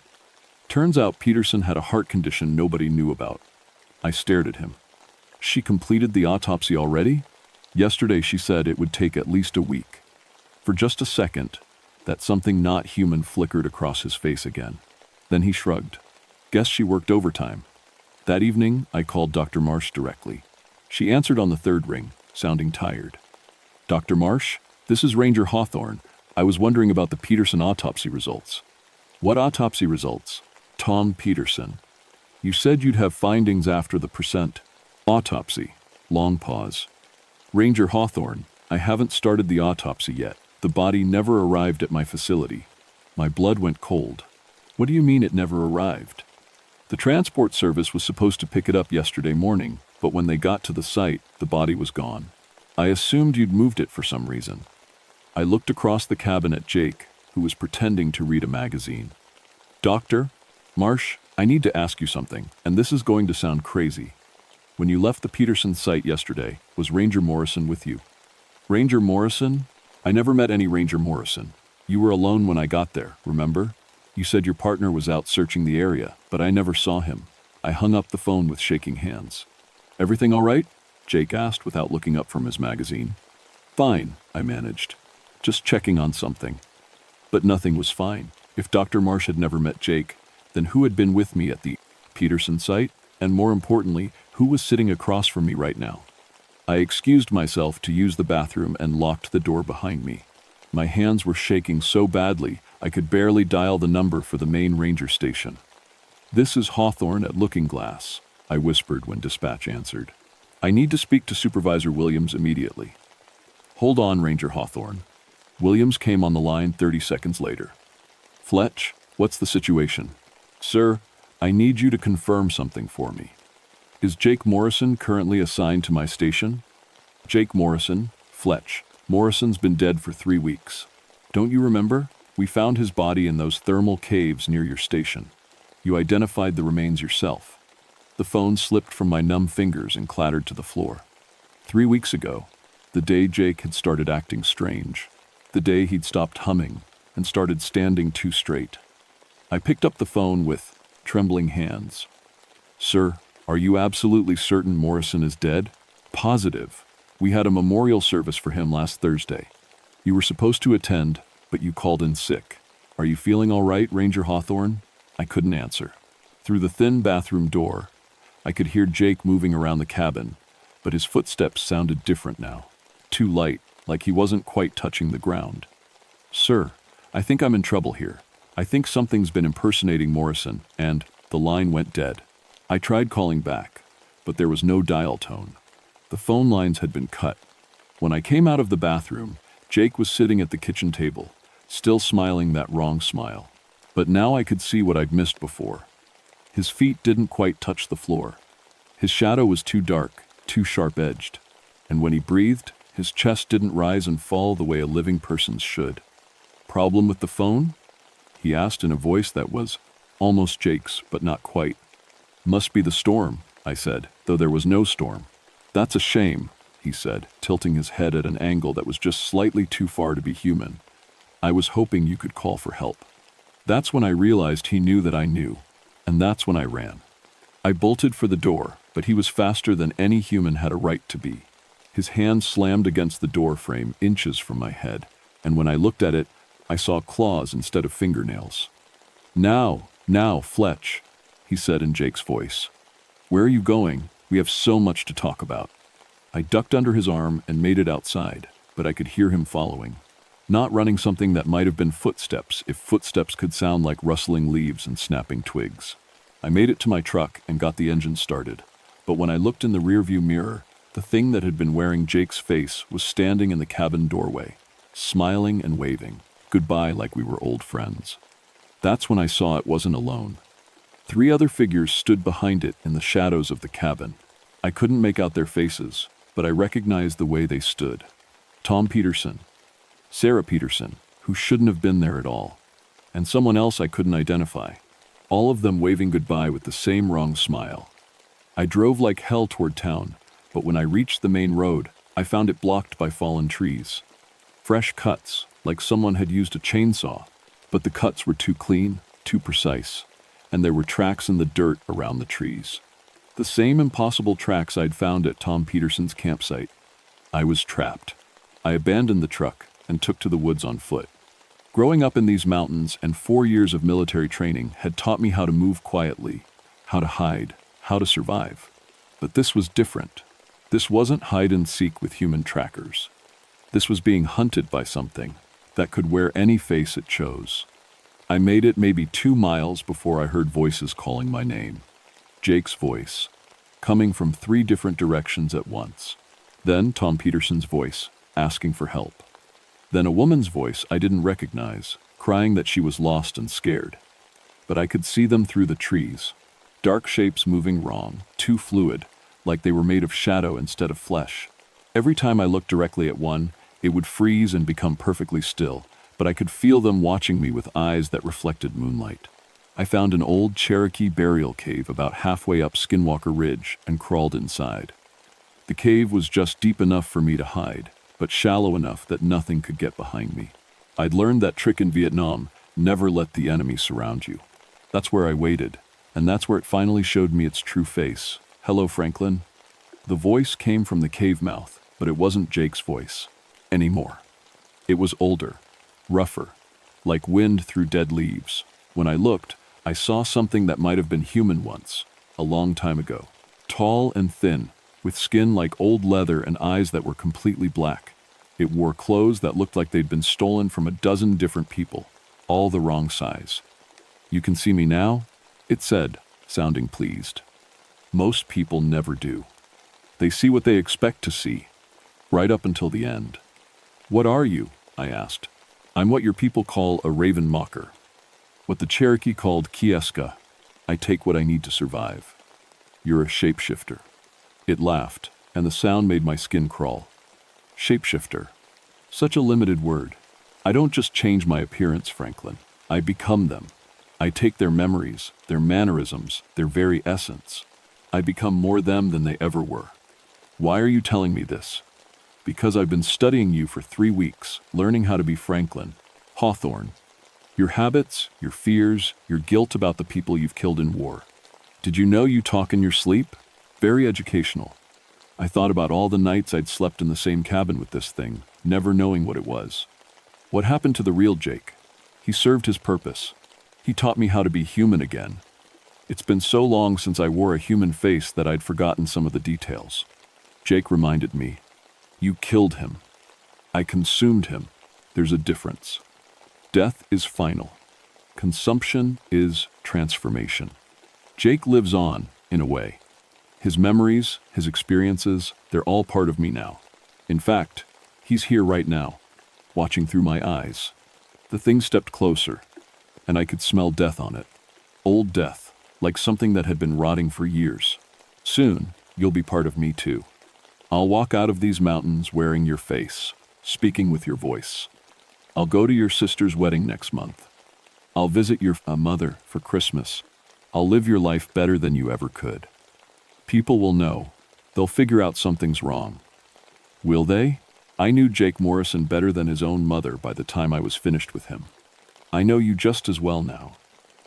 Turns out Peterson had a heart condition nobody knew about. I stared at him. "She completed the autopsy already?" "Yesterday she said it would take at least a week." For just a second, that something not human flickered across his face again. Then he shrugged. "Guess she worked overtime." That evening, I called Dr. Marsh directly. She answered on the 3rd ring, sounding tired. "Dr. Marsh, this is Ranger Hawthorne. I was wondering about the Peterson autopsy results." "What autopsy results?" "Tom Peterson. You said you'd have findings after the percent." "Autopsy." Long pause. "Ranger Hawthorne, I haven't started the autopsy yet. The body never arrived at my facility." My blood went cold. "What do you mean it never arrived?" "The transport service was supposed to pick it up yesterday morning, but when they got to the site, the body was gone. I assumed you'd moved it for some reason." I looked across the cabin at Jake, who was pretending to read a magazine. "Dr. Marsh, I need to ask you something, and this is going to sound crazy. When you left the Peterson site yesterday, was Ranger Morrison with you?" "Ranger Morrison? I never met any Ranger Morrison. You were alone when I got there, remember? You said your partner was out searching the area, but I never saw him." I hung up the phone with shaking hands. "Everything all right?" Jake asked without looking up from his magazine. "Fine," I managed. "Just checking on something." But nothing was fine. If Dr. Marsh had never met Jake, then who had been with me at the Peterson site? And more importantly, who was sitting across from me right now? I excused myself to use the bathroom and locked the door behind me. My hands were shaking so badly, I could barely dial the number for the main ranger station. "This is Hawthorne at Looking Glass," I whispered when dispatch answered. "I need to speak to Supervisor Williams immediately." "Hold on, Ranger Hawthorne." Williams came on the line 30 seconds later. "Fletch, what's the situation?" "Sir, I need you to confirm something for me." Is Jake Morrison currently assigned to my station? Jake Morrison, Fletch. Morrison's been dead for 3 weeks. Don't you remember? We found his body in those thermal caves near your station. You identified the remains yourself. The phone slipped from my numb fingers and clattered to the floor. 3 weeks ago, the day Jake had started acting strange, the day he'd stopped humming and started standing too straight. I picked up the phone with trembling hands. Sir, are you absolutely certain Morrison is dead? Positive. We had a memorial service for him last Thursday. You were supposed to attend, but you called in sick. Are you feeling all right, Ranger Hawthorne? I couldn't answer. Through the thin bathroom door, I could hear Jake moving around the cabin, but his footsteps sounded different now. Too light, like he wasn't quite touching the ground. Sir, I think I'm in trouble here. I think something's been impersonating Morrison, and the line went dead. I tried calling back, but there was no dial tone. The phone lines had been cut. When I came out of the bathroom, Jake was sitting at the kitchen table, still smiling that wrong smile. But now I could see what I'd missed before. His feet didn't quite touch the floor. His shadow was too dark, too sharp-edged. And when he breathed, his chest didn't rise and fall the way a living person's should. Problem with the phone? He asked in a voice that was almost Jake's, but not quite. Must be the storm, I said, though there was no storm. That's a shame, he said, tilting his head at an angle that was just slightly too far to be human. I was hoping you could call for help. That's when I realized he knew that I knew, and that's when I ran. I bolted for the door, but he was faster than any human had a right to be. His hand slammed against the door frame inches from my head, and when I looked at it, I saw claws instead of fingernails. Now, Fletch, he said in Jake's voice. Where are you going? We have so much to talk about. I ducked under his arm and made it outside, but I could hear him following. Not running something that might have been footsteps, if footsteps could sound like rustling leaves and snapping twigs. I made it to my truck and got the engine started, but when I looked in the rearview mirror, the thing that had been wearing Jake's face was standing in the cabin doorway, smiling and waving, goodbye like we were old friends. That's when I saw it wasn't alone. 3 other figures stood behind it in the shadows of the cabin. I couldn't make out their faces, but I recognized the way they stood. Tom Peterson, Sarah Peterson, who shouldn't have been there at all, and someone else I couldn't identify, all of them waving goodbye with the same wrong smile. I drove like hell toward town, but when I reached the main road, I found it blocked by fallen trees. Fresh cuts, like someone had used a chainsaw, but the cuts were too clean, too precise, and there were tracks in the dirt around the trees. The same impossible tracks I'd found at Tom Peterson's campsite. I was trapped. I abandoned the truck and took to the woods on foot. Growing up in these mountains and 4 years of military training had taught me how to move quietly, how to hide, how to survive. But this was different. This wasn't hide and seek with human trackers. This was being hunted by something that could wear any face it chose. I made it maybe 2 miles before I heard voices calling my name. Jake's voice, coming from 3 different directions at once. Then Tom Peterson's voice, asking for help. Then a woman's voice I didn't recognize, crying that she was lost and scared. But I could see them through the trees. Dark shapes moving wrong, too fluid, like they were made of shadow instead of flesh. Every time I looked directly at one, it would freeze and become perfectly still, but I could feel them watching me with eyes that reflected moonlight. I found an old Cherokee burial cave about halfway up Skinwalker Ridge and crawled inside. The cave was just deep enough for me to hide, but shallow enough that nothing could get behind me. I'd learned that trick in Vietnam, never let the enemy surround you. That's where I waited, and that's where it finally showed me its true face. Hello, Franklin. The voice came from the cave mouth, but it wasn't Jake's voice anymore. It was older, rougher, like wind through dead leaves. When I looked, I saw something that might have been human once, a long time ago. Tall and thin, with skin like old leather and eyes that were completely black. It wore clothes that looked like they'd been stolen from a dozen different people, all the wrong size. You can see me now? It said, sounding pleased. Most people never do. They see what they expect to see, right up until the end. What are you? I asked. I'm what your people call a raven mocker. What the Cherokee called Kieska. I take what I need to survive. You're a shapeshifter." It laughed, and the sound made my skin crawl. Shapeshifter. Such a limited word. I don't just change my appearance, Franklin. I become them. I take their memories, their mannerisms, their very essence. I become more them than they ever were. Why are you telling me this? Because I've been studying you for 3 weeks, learning how to be Franklin, Hawthorne. Your habits, your fears, your guilt about the people you've killed in war. Did you know you talk in your sleep? Very educational. I thought about all the nights I'd slept in the same cabin with this thing, never knowing what it was. What happened to the real Jake? He served his purpose. He taught me how to be human again. It's been so long since I wore a human face that I'd forgotten some of the details. Jake reminded me, "You killed him. I consumed him. There's a difference. Death is final. Consumption is transformation." Jake lives on, in a way. His memories, his experiences, they're all part of me now. In fact, he's here right now, watching through my eyes. The thing stepped closer, and I could smell death on it. Old death, like something that had been rotting for years. Soon, you'll be part of me too. I'll walk out of these mountains wearing your face, speaking with your voice. I'll go to your sister's wedding next month. I'll visit your mother for Christmas. I'll live your life better than you ever could. People will know. They'll figure out something's wrong. Will they? I knew Jake Morrison better than his own mother by the time I was finished with him. I know you just as well now.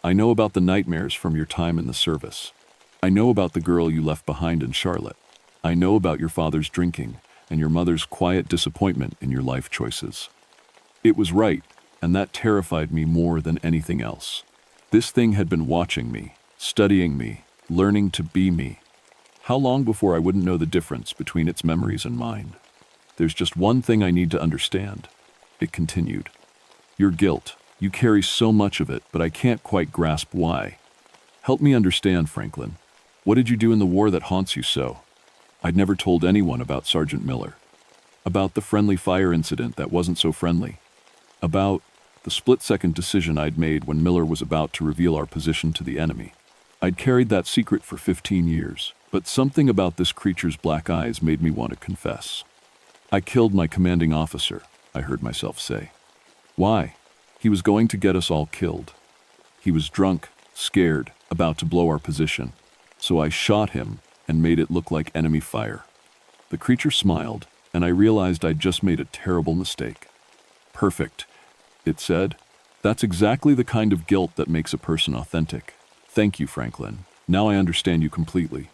I know about the nightmares from your time in the service. I know about the girl you left behind in Charlotte. I know about your father's drinking and your mother's quiet disappointment in your life choices. It was right, and that terrified me more than anything else. This thing had been watching me, studying me, learning to be me. How long before I wouldn't know the difference between its memories and mine? There's just one thing I need to understand. It continued. Your guilt. You carry so much of it, but I can't quite grasp why. Help me understand, Franklin. What did you do in the war that haunts you so? I'd never told anyone about Sergeant Miller. About the friendly fire incident that wasn't so friendly. About the split-second decision I'd made when Miller was about to reveal our position to the enemy. I'd carried that secret for 15 years, but something about this creature's black eyes made me want to confess. I killed my commanding officer, I heard myself say. Why? He was going to get us all killed. He was drunk, scared, about to blow our position. So I shot him and made it look like enemy fire. The creature smiled, and I realized I'd just made a terrible mistake. Perfect, it said. That's exactly the kind of guilt that makes a person authentic. Thank you, Franklin. Now I understand you completely.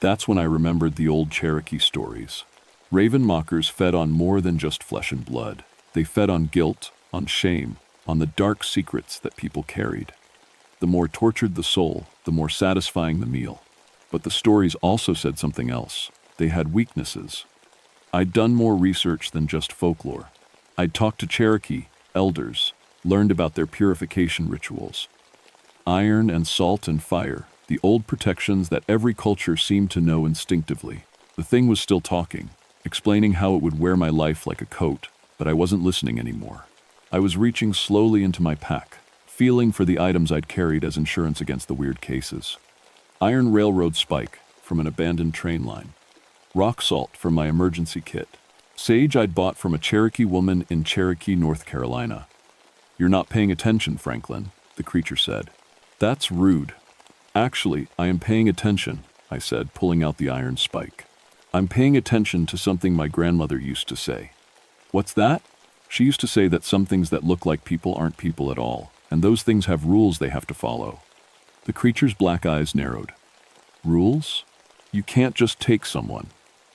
That's when I remembered the old Cherokee stories. Raven mockers fed on more than just flesh and blood. They fed on guilt, on shame, on the dark secrets that people carried. The more tortured the soul, the more satisfying the meal. But the stories also said something else. They had weaknesses. I'd done more research than just folklore. I'd talked to Cherokee elders, learned about their purification rituals. Iron and salt and fire, the old protections that every culture seemed to know instinctively. The thing was still talking, explaining how it would wear my life like a coat, but I wasn't listening anymore. I was reaching slowly into my pack, feeling for the items I'd carried as insurance against the weird cases. Iron railroad spike from an abandoned train line. Rock salt from my emergency kit. Sage I'd bought from a Cherokee woman in Cherokee, North Carolina. You're not paying attention, Franklin, the creature said. That's rude. Actually, I am paying attention, I said, pulling out the iron spike. I'm paying attention to something my grandmother used to say. What's that? She used to say that some things that look like people aren't people at all, and those things have rules they have to follow. The creature's black eyes narrowed. Rules? You can't just take someone.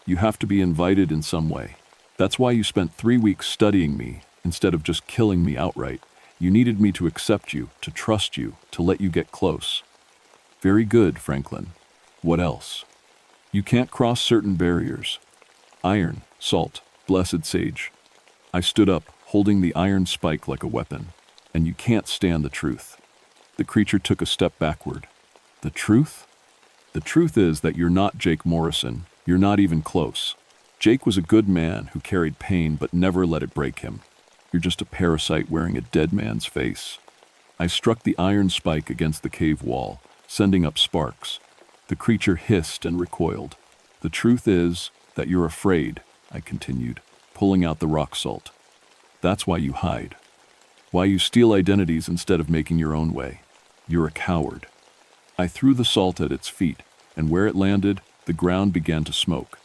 You have to be invited in some way. That's why you spent 3 weeks studying me instead of just killing me outright. You needed me to accept you, to trust you, to let you get close. Very good, Franklin. What else? You can't cross certain barriers. Iron, salt, blessed sage. I stood up, holding the iron spike like a weapon. And you can't stand the truth. The creature took a step backward. The truth? The truth is that you're not Jake Morrison. You're not even close. Jake was a good man who carried pain but never let it break him. You're just a parasite wearing a dead man's face. I struck the iron spike against the cave wall, sending up sparks. The creature hissed and recoiled. "The truth is that you're afraid," I continued, pulling out the rock salt. "That's why you hide. Why you steal identities instead of making your own way. You're a coward." I threw the salt at its feet, and where it landed, the ground began to smoke.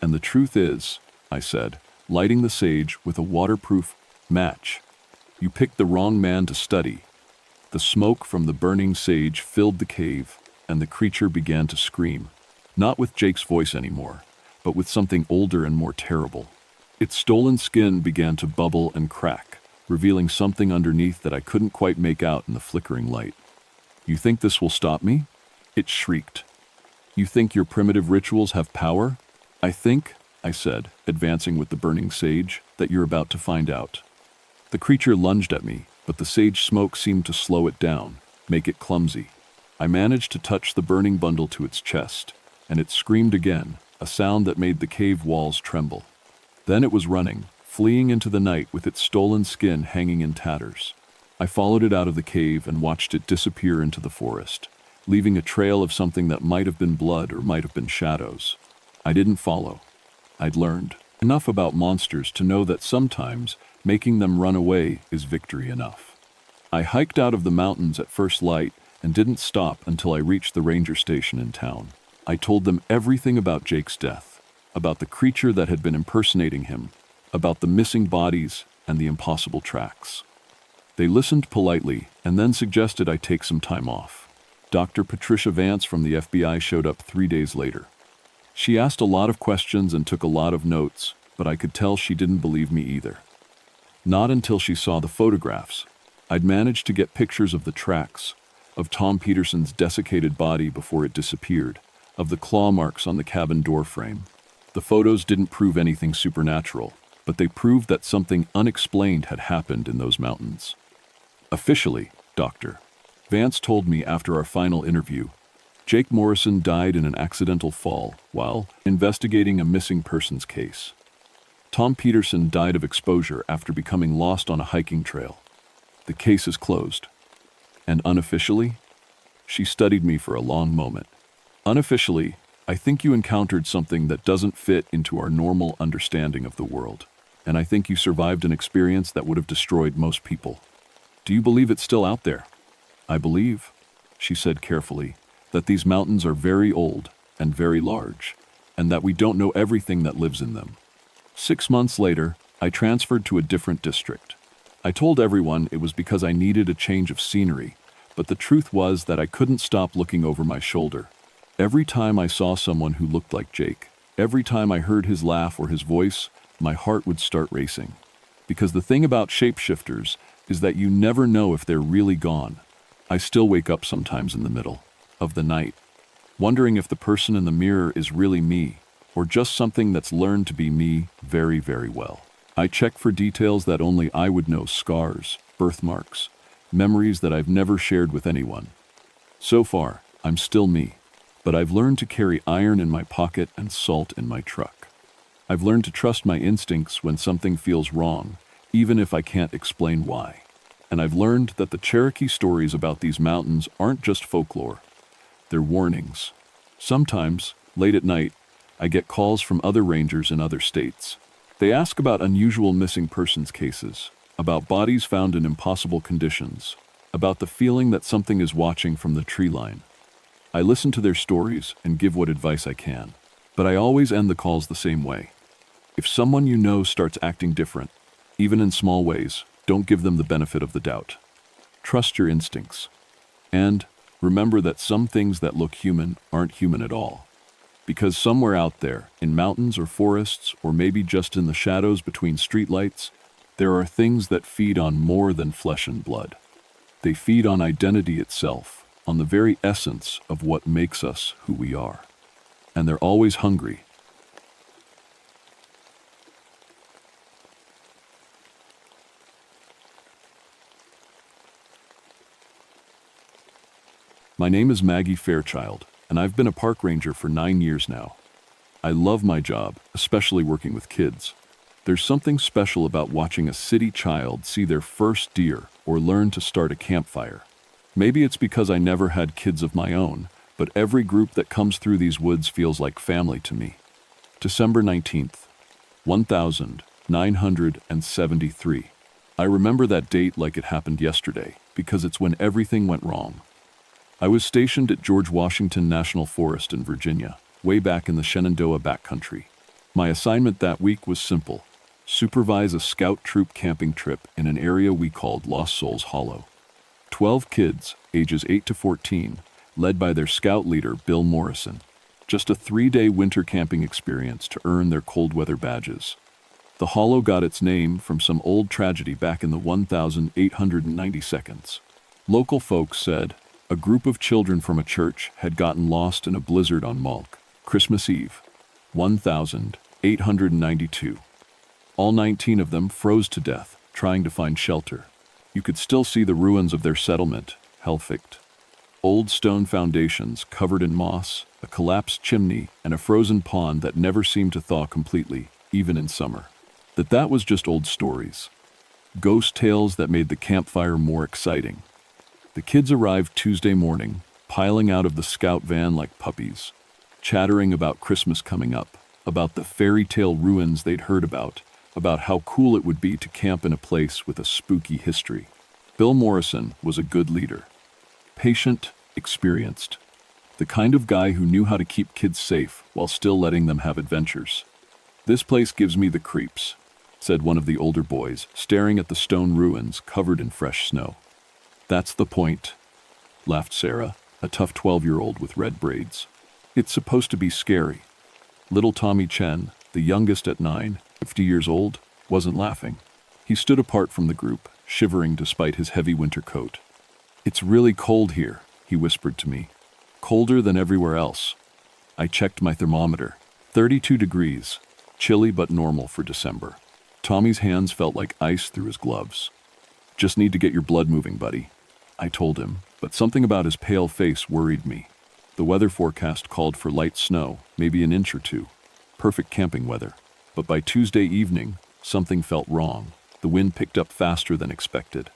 "And the truth is," I said, lighting the sage with a waterproof match, "you picked the wrong man to study." The smoke from the burning sage filled the cave, and the creature began to scream, not with Jake's voice anymore, but with something older and more terrible. Its stolen skin began to bubble and crack, revealing something underneath that I couldn't quite make out in the flickering light. "You think this will stop me?" it shrieked. "You think your primitive rituals have power?" "I think," I said, advancing with the burning sage, "that you're about to find out." The creature lunged at me, but the sage smoke seemed to slow it down, make it clumsy. I managed to touch the burning bundle to its chest, and it screamed again, a sound that made the cave walls tremble. Then it was running, fleeing into the night with its stolen skin hanging in tatters. I followed it out of the cave and watched it disappear into the forest, leaving a trail of something that might have been blood or might have been shadows. I didn't follow. I'd learned enough about monsters to know that sometimes making them run away is victory enough. I hiked out of the mountains at first light and didn't stop until I reached the ranger station in town. I told them everything about Jake's death, about the creature that had been impersonating him, about the missing bodies and the impossible tracks. They listened politely and then suggested I take some time off. Dr. Patricia Vance from the FBI showed up 3 days later. She asked a lot of questions and took a lot of notes, but I could tell she didn't believe me either. Not until she saw the photographs. I'd managed to get pictures of the tracks, of Tom Peterson's desiccated body before it disappeared, of the claw marks on the cabin door frame. The photos didn't prove anything supernatural, but they proved that something unexplained had happened in those mountains. Officially, Dr. Vance told me after our final interview, Jake Morrison died in an accidental fall while investigating a missing persons case. Tom Peterson died of exposure after becoming lost on a hiking trail. The case is closed. And unofficially? She studied me for a long moment. Unofficially, I think you encountered something that doesn't fit into our normal understanding of the world, and I think you survived an experience that would have destroyed most people. Do you believe it's still out there? I believe, she said carefully, that these mountains are very old and very large, and that we don't know everything that lives in them. 6 months later, I transferred to a different district. I told everyone it was because I needed a change of scenery, but the truth was that I couldn't stop looking over my shoulder. Every time I saw someone who looked like Jake, every time I heard his laugh or his voice, my heart would start racing. Because the thing about shapeshifters is that you never know if they're really gone. I still wake up sometimes in the middle of the night, wondering if the person in the mirror is really me, or just something that's learned to be me very, very well. I check for details that only I would know: scars, birthmarks, memories that I've never shared with anyone. So far, I'm still me, but I've learned to carry iron in my pocket and salt in my truck. I've learned to trust my instincts when something feels wrong, even if I can't explain why. And I've learned that the Cherokee stories about these mountains aren't just folklore. They're warnings. Sometimes, late at night, I get calls from other rangers in other states. They ask about unusual missing persons cases, about bodies found in impossible conditions, about the feeling that something is watching from the tree line. I listen to their stories and give what advice I can, but I always end the calls the same way. If someone you know starts acting different, even in small ways, don't give them the benefit of the doubt. Trust your instincts. And remember that some things that look human aren't human at all. Because somewhere out there, in mountains or forests, or maybe just in the shadows between streetlights, there are things that feed on more than flesh and blood. They feed on identity itself, on the very essence of what makes us who we are. And they're always hungry. My name is Maggie Fairchild, and I've been a park ranger for 9 years now. I love my job, especially working with kids. There's something special about watching a city child see their first deer or learn to start a campfire. Maybe it's because I never had kids of my own, but every group that comes through these woods feels like family to me. December 19th, 1973. I remember that date like it happened yesterday because it's when everything went wrong. I was stationed at George Washington National Forest in Virginia, way back in the Shenandoah backcountry. My assignment that week was simple: supervise a scout troop camping trip in an area we called Lost Souls Hollow. 12 kids, ages 8 to 14, led by their scout leader, Bill Morrison. Just a 3-day winter camping experience to earn their cold weather badges. The hollow got its name from some old tragedy back in the 1892. Local folks said a group of children from a church had gotten lost in a blizzard on Malk, Christmas Eve, 1892. All 19 of them froze to death, trying to find shelter. You could still see the ruins of their settlement, Helficht. Old stone foundations covered in moss, a collapsed chimney, and a frozen pond that never seemed to thaw completely, even in summer. That was just old stories. Ghost tales that made the campfire more exciting. The kids arrived Tuesday morning, piling out of the scout van like puppies, chattering about Christmas coming up, about the fairy tale ruins they'd heard about how cool it would be to camp in a place with a spooky history. Bill Morrison was a good leader. Patient, experienced. The kind of guy who knew how to keep kids safe while still letting them have adventures. "This place gives me the creeps," said one of the older boys, staring at the stone ruins covered in fresh snow. "That's the point," laughed Sarah, a tough 12-year-old with red braids. "It's supposed to be scary." Little Tommy Chen, the youngest at 9, 50 years old, wasn't laughing. He stood apart from the group, shivering despite his heavy winter coat. "It's really cold here," he whispered to me. "Colder than everywhere else." I checked my thermometer. 32 degrees, chilly but normal for December. Tommy's hands felt like ice through his gloves. "Just need to get your blood moving, buddy," I told him, but something about his pale face worried me. The weather forecast called for light snow, maybe an inch or two. Perfect camping weather. But by Tuesday evening, something felt wrong. The wind picked up faster than expected.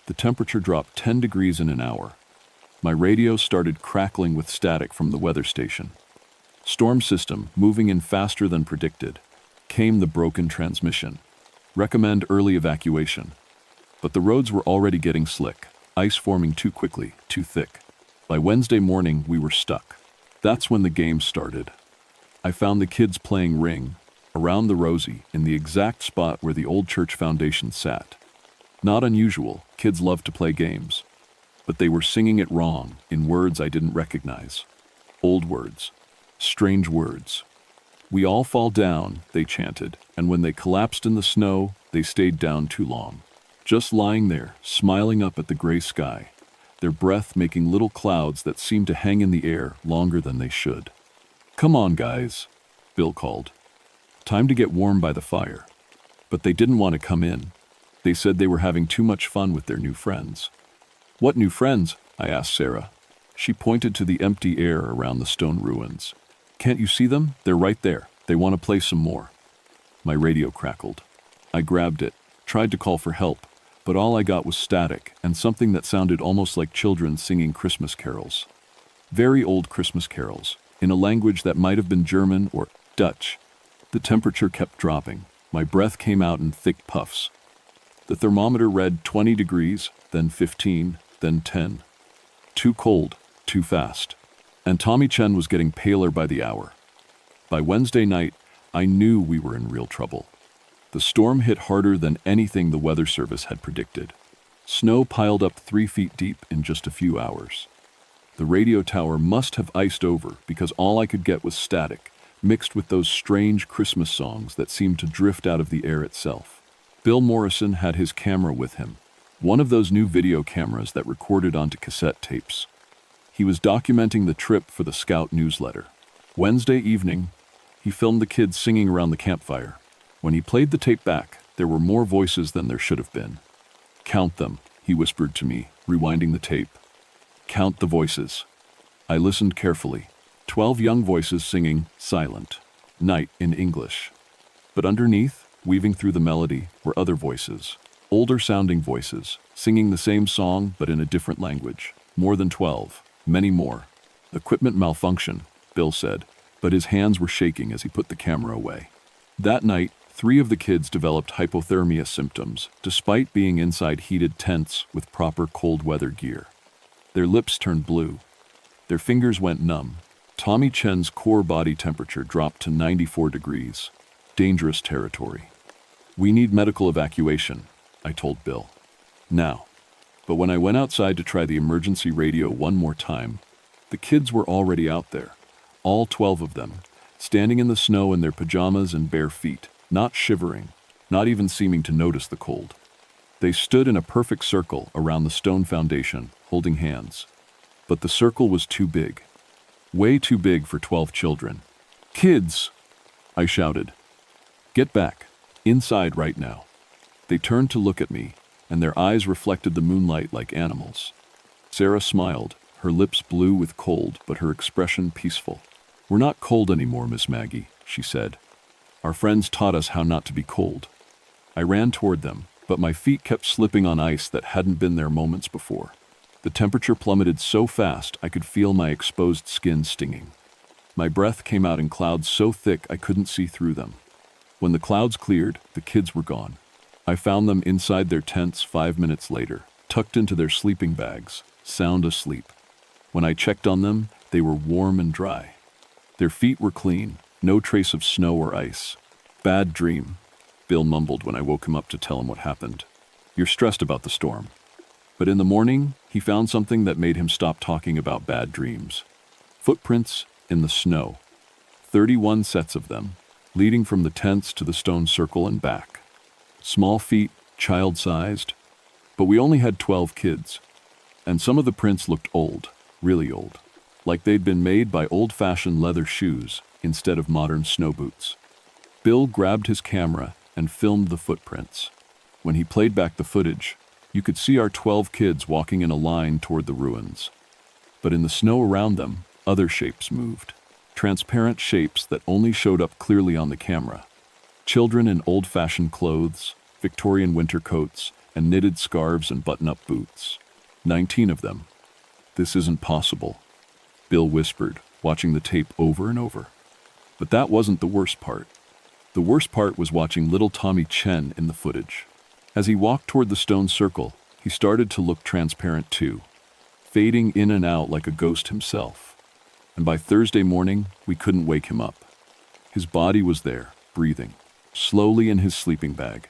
The temperature dropped 10 degrees in an hour. My radio started crackling with static from the weather station. Storm system moving in faster than predicted. Came the broken transmission. Recommend early evacuation. But the roads were already getting slick, ice forming too quickly, too thick. By Wednesday morning, we were stuck. That's when the game started. I found the kids playing Ring, around the Rosie, in the exact spot where the old church foundation sat. Not unusual, kids love to play games. But they were singing it wrong, in words I didn't recognize. Old words. Strange words. "We all fall down," they chanted, and when they collapsed in the snow, they stayed down too long. Just lying there, smiling up at the gray sky, their breath making little clouds that seemed to hang in the air longer than they should. "Come on, guys," Bill called. Time to get warm by the fire. But they didn't want to come in. They said they were having too much fun with their new friends. "What new friends?" I asked Sarah. She pointed to the empty air around the stone ruins. "Can't you see them? They're right there. They want to play some more." My radio crackled. I grabbed it, tried to call for help, but all I got was static and something that sounded almost like children singing Christmas carols. Very old Christmas carols, in a language that might have been German or Dutch. The temperature kept dropping. My breath came out in thick puffs. The thermometer read 20 degrees, then 15, then 10. Too cold, too fast. And Tommy Chen was getting paler by the hour. By Wednesday night, I knew we were in real trouble. The storm hit harder than anything the weather service had predicted. Snow piled up 3 feet deep in just a few hours. The radio tower must have iced over because all I could get was static, mixed with those strange Christmas songs that seemed to drift out of the air itself. Bill Morrison had his camera with him, one of those new video cameras that recorded onto cassette tapes. He was documenting the trip for the Scout newsletter. Wednesday evening, he filmed the kids singing around the campfire. When he played the tape back, there were more voices than there should have been. "Count them," he whispered to me, rewinding the tape. "Count the voices." I listened carefully. 12 young voices singing Silent Night in English. But underneath, weaving through the melody, were other voices. Older-sounding voices, singing the same song but in a different language. More than 12. Many more. Equipment malfunction, Bill said, but his hands were shaking as he put the camera away. That night, 3 of the kids developed hypothermia symptoms, despite being inside heated tents with proper cold weather gear. Their lips turned blue. Their fingers went numb. Tommy Chen's core body temperature dropped to 94 degrees. Dangerous territory. "We need medical evacuation," I told Bill. "Now." But when I went outside to try the emergency radio one more time, the kids were already out there, all 12 of them, standing in the snow in their pajamas and bare feet, not shivering, not even seeming to notice the cold. They stood in a perfect circle around the stone foundation, holding hands. But the circle was too big. Way too big for 12 children. "Kids!" I shouted. "Get back. Inside right now." They turned to look at me, and their eyes reflected the moonlight like animals. Sarah smiled, her lips blue with cold, but her expression peaceful. "We're not cold anymore, Miss Maggie," she said. "Our friends taught us how not to be cold." I ran toward them, but my feet kept slipping on ice that hadn't been there moments before. The temperature plummeted so fast I could feel my exposed skin stinging. My breath came out in clouds so thick I couldn't see through them. When the clouds cleared, the kids were gone. I found them inside their tents 5 minutes later, tucked into their sleeping bags, sound asleep. When I checked on them, they were warm and dry. Their feet were clean, no trace of snow or ice. "Bad dream," Bill mumbled when I woke him up to tell him what happened. "You're stressed about the storm." But in the morning, he found something that made him stop talking about bad dreams. Footprints in the snow. 31 sets of them, leading from the tents to the stone circle and back. Small feet, child-sized. But we only had 12 kids. And some of the prints looked old, really old. Like they'd been made by old-fashioned leather shoes instead of modern snow boots. Bill grabbed his camera and filmed the footprints. When he played back the footage, you could see our 12 kids walking in a line toward the ruins. But in the snow around them, other shapes moved. Transparent shapes that only showed up clearly on the camera. Children in old-fashioned clothes, Victorian winter coats, and knitted scarves and button-up boots. 19 of them. "This isn't possible," Bill whispered, watching the tape over and over. But that wasn't the worst part. The worst part was watching little Tommy Chen in the footage. As he walked toward the stone circle, he started to look transparent too, fading in and out like a ghost himself. And by Thursday morning, we couldn't wake him up. His body was there, breathing, slowly in his sleeping bag,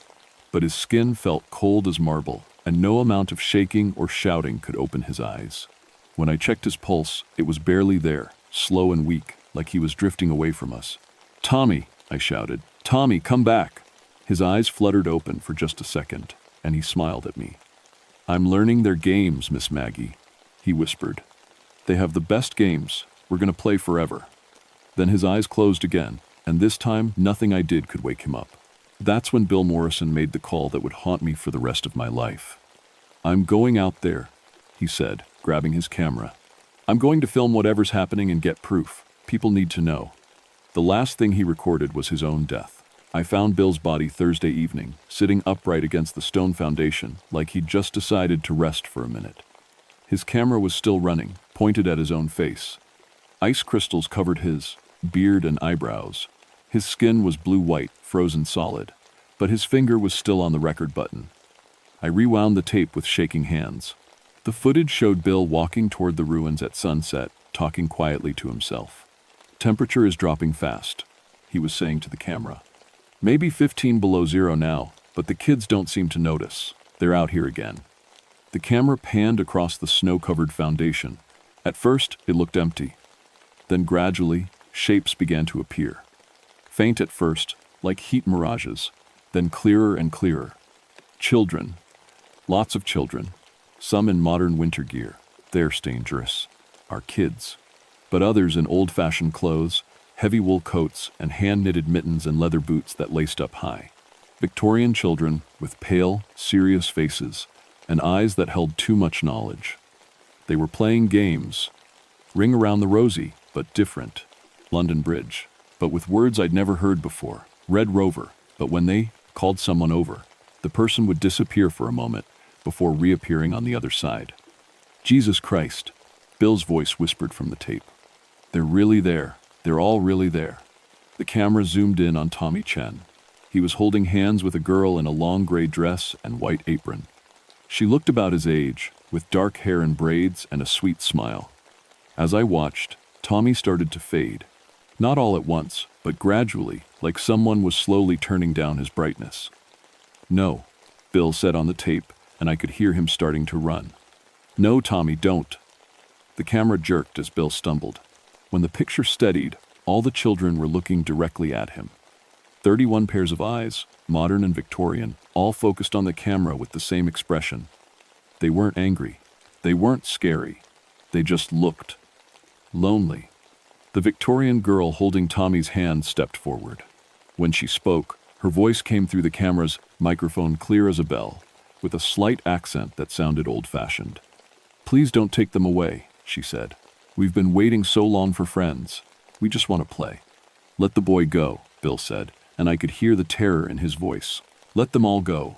but his skin felt cold as marble, and no amount of shaking or shouting could open his eyes. When I checked his pulse, it was barely there, slow and weak, like he was drifting away from us. "Tommy," I shouted. "Tommy, come back!" His eyes fluttered open for just a second, and he smiled at me. "I'm learning their games, Miss Maggie," he whispered. "They have the best games. We're going to play forever." Then his eyes closed again, and this time nothing I did could wake him up. That's when Bill Morrison made the call that would haunt me for the rest of my life. "I'm going out there," he said, grabbing his camera. "I'm going to film whatever's happening and get proof. People need to know." The last thing he recorded was his own death. I found Bill's body Thursday evening, sitting upright against the stone foundation, like he'd just decided to rest for a minute. His camera was still running, pointed at his own face. Ice crystals covered his beard and eyebrows. His skin was blue-white, frozen solid, but his finger was still on the record button. I rewound the tape with shaking hands. The footage showed Bill walking toward the ruins at sunset, talking quietly to himself. "Temperature is dropping fast," he was saying to the camera. "Maybe 15 below zero now, but the kids don't seem to notice. They're out here again." The camera panned across the snow-covered foundation. At first, it looked empty. Then gradually, shapes began to appear. Faint at first, like heat mirages, then clearer and clearer. Children. Lots of children. Some in modern winter gear. They're dangerous. Our kids. But others in old-fashioned clothes, heavy wool coats, and hand-knitted mittens and leather boots that laced up high. Victorian children with pale, serious faces and eyes that held too much knowledge. They were playing games. Ring Around the Rosie, but different. London Bridge, but with words I'd never heard before. Red Rover, but when they called someone over, the person would disappear for a moment before reappearing on the other side. "Jesus Christ," Bill's voice whispered from the tape. They're really there. They're all really there. The camera zoomed in on Tommy Chen. He was holding hands with a girl in a long gray dress and white apron. She looked about his age, with dark hair and braids and a sweet smile. As I watched, Tommy started to fade. Not all at once, but gradually, like someone was slowly turning down his brightness. "No," Bill said on the tape, and I could hear him starting to run. "No, Tommy, don't." The camera jerked as Bill stumbled. When the picture steadied, all the children were looking directly at him. 31 pairs of eyes, modern and Victorian, all focused on the camera with the same expression. They weren't angry. They weren't scary. They just looked lonely. The Victorian girl holding Tommy's hand stepped forward. When she spoke, her voice came through the camera's microphone clear as a bell, with a slight accent that sounded old-fashioned. "Please don't take them away," she said. "We've been waiting so long for friends. We just want to play." "Let the boy go," Bill said, and I could hear the terror in his voice. "Let them all go."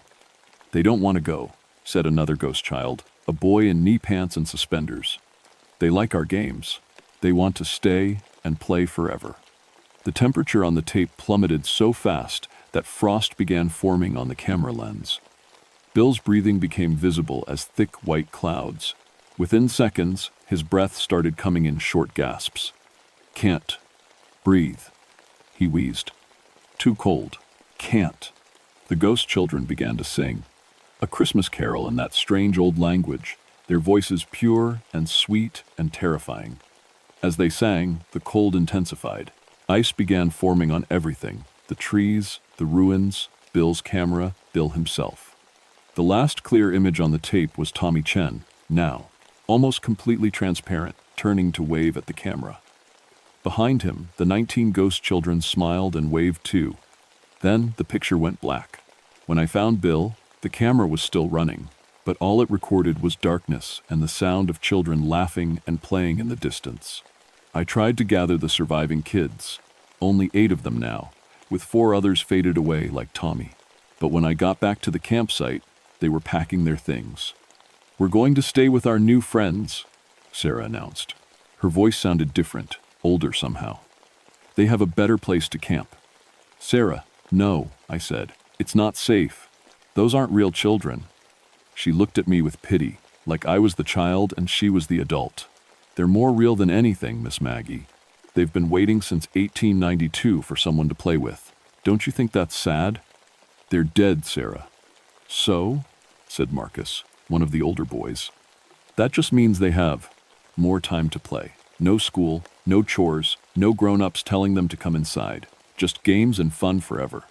"They don't want to go," said another ghost child, a boy in knee pants and suspenders. "They like our games. They want to stay and play forever." The temperature on the tape plummeted so fast that frost began forming on the camera lens. Bill's breathing became visible as thick white clouds. Within seconds, his breath started coming in short gasps. "Can't breathe," he wheezed. "Too cold. Can't." The ghost children began to sing. A Christmas carol in that strange old language, their voices pure and sweet and terrifying. As they sang, the cold intensified. Ice began forming on everything: the trees, the ruins, Bill's camera, Bill himself. The last clear image on the tape was Tommy Chen, now, almost completely transparent, turning to wave at the camera. Behind him, the 19 ghost children smiled and waved too. Then the picture went black. When I found Bill, the camera was still running, but all it recorded was darkness and the sound of children laughing and playing in the distance. I tried to gather the surviving kids, only 8 of them now, with 4 others faded away like Tommy. But when I got back to the campsite, they were packing their things. "We're going to stay with our new friends," Sarah announced. Her voice sounded different, older somehow. "They have a better place to camp." "Sarah, no," I said. "It's not safe. Those aren't real children." She looked at me with pity, like I was the child and she was the adult. "They're more real than anything, Miss Maggie. They've been waiting since 1892 for someone to play with. Don't you think that's sad?" "They're dead, Sarah." "So?" said Marcus, one of the older boys. "That just means they have more time to play. No school, no chores, no grown-ups telling them to come inside. Just games and fun forever."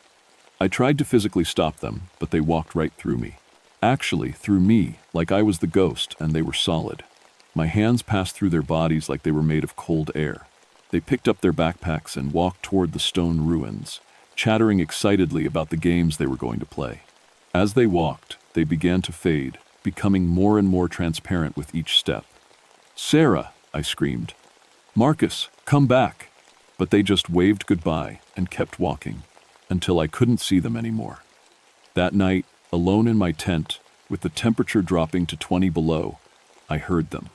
I tried to physically stop them, but they walked right through me. Actually, through me, like I was the ghost and they were solid. My hands passed through their bodies like they were made of cold air. They picked up their backpacks and walked toward the stone ruins, chattering excitedly about the games they were going to play. As they walked, they began to fade, becoming more and more transparent with each step. "Sarah!" I screamed. "Marcus, come back!" But they just waved goodbye and kept walking, until I couldn't see them anymore. That night, alone in my tent, with the temperature dropping to 20 below, I heard them.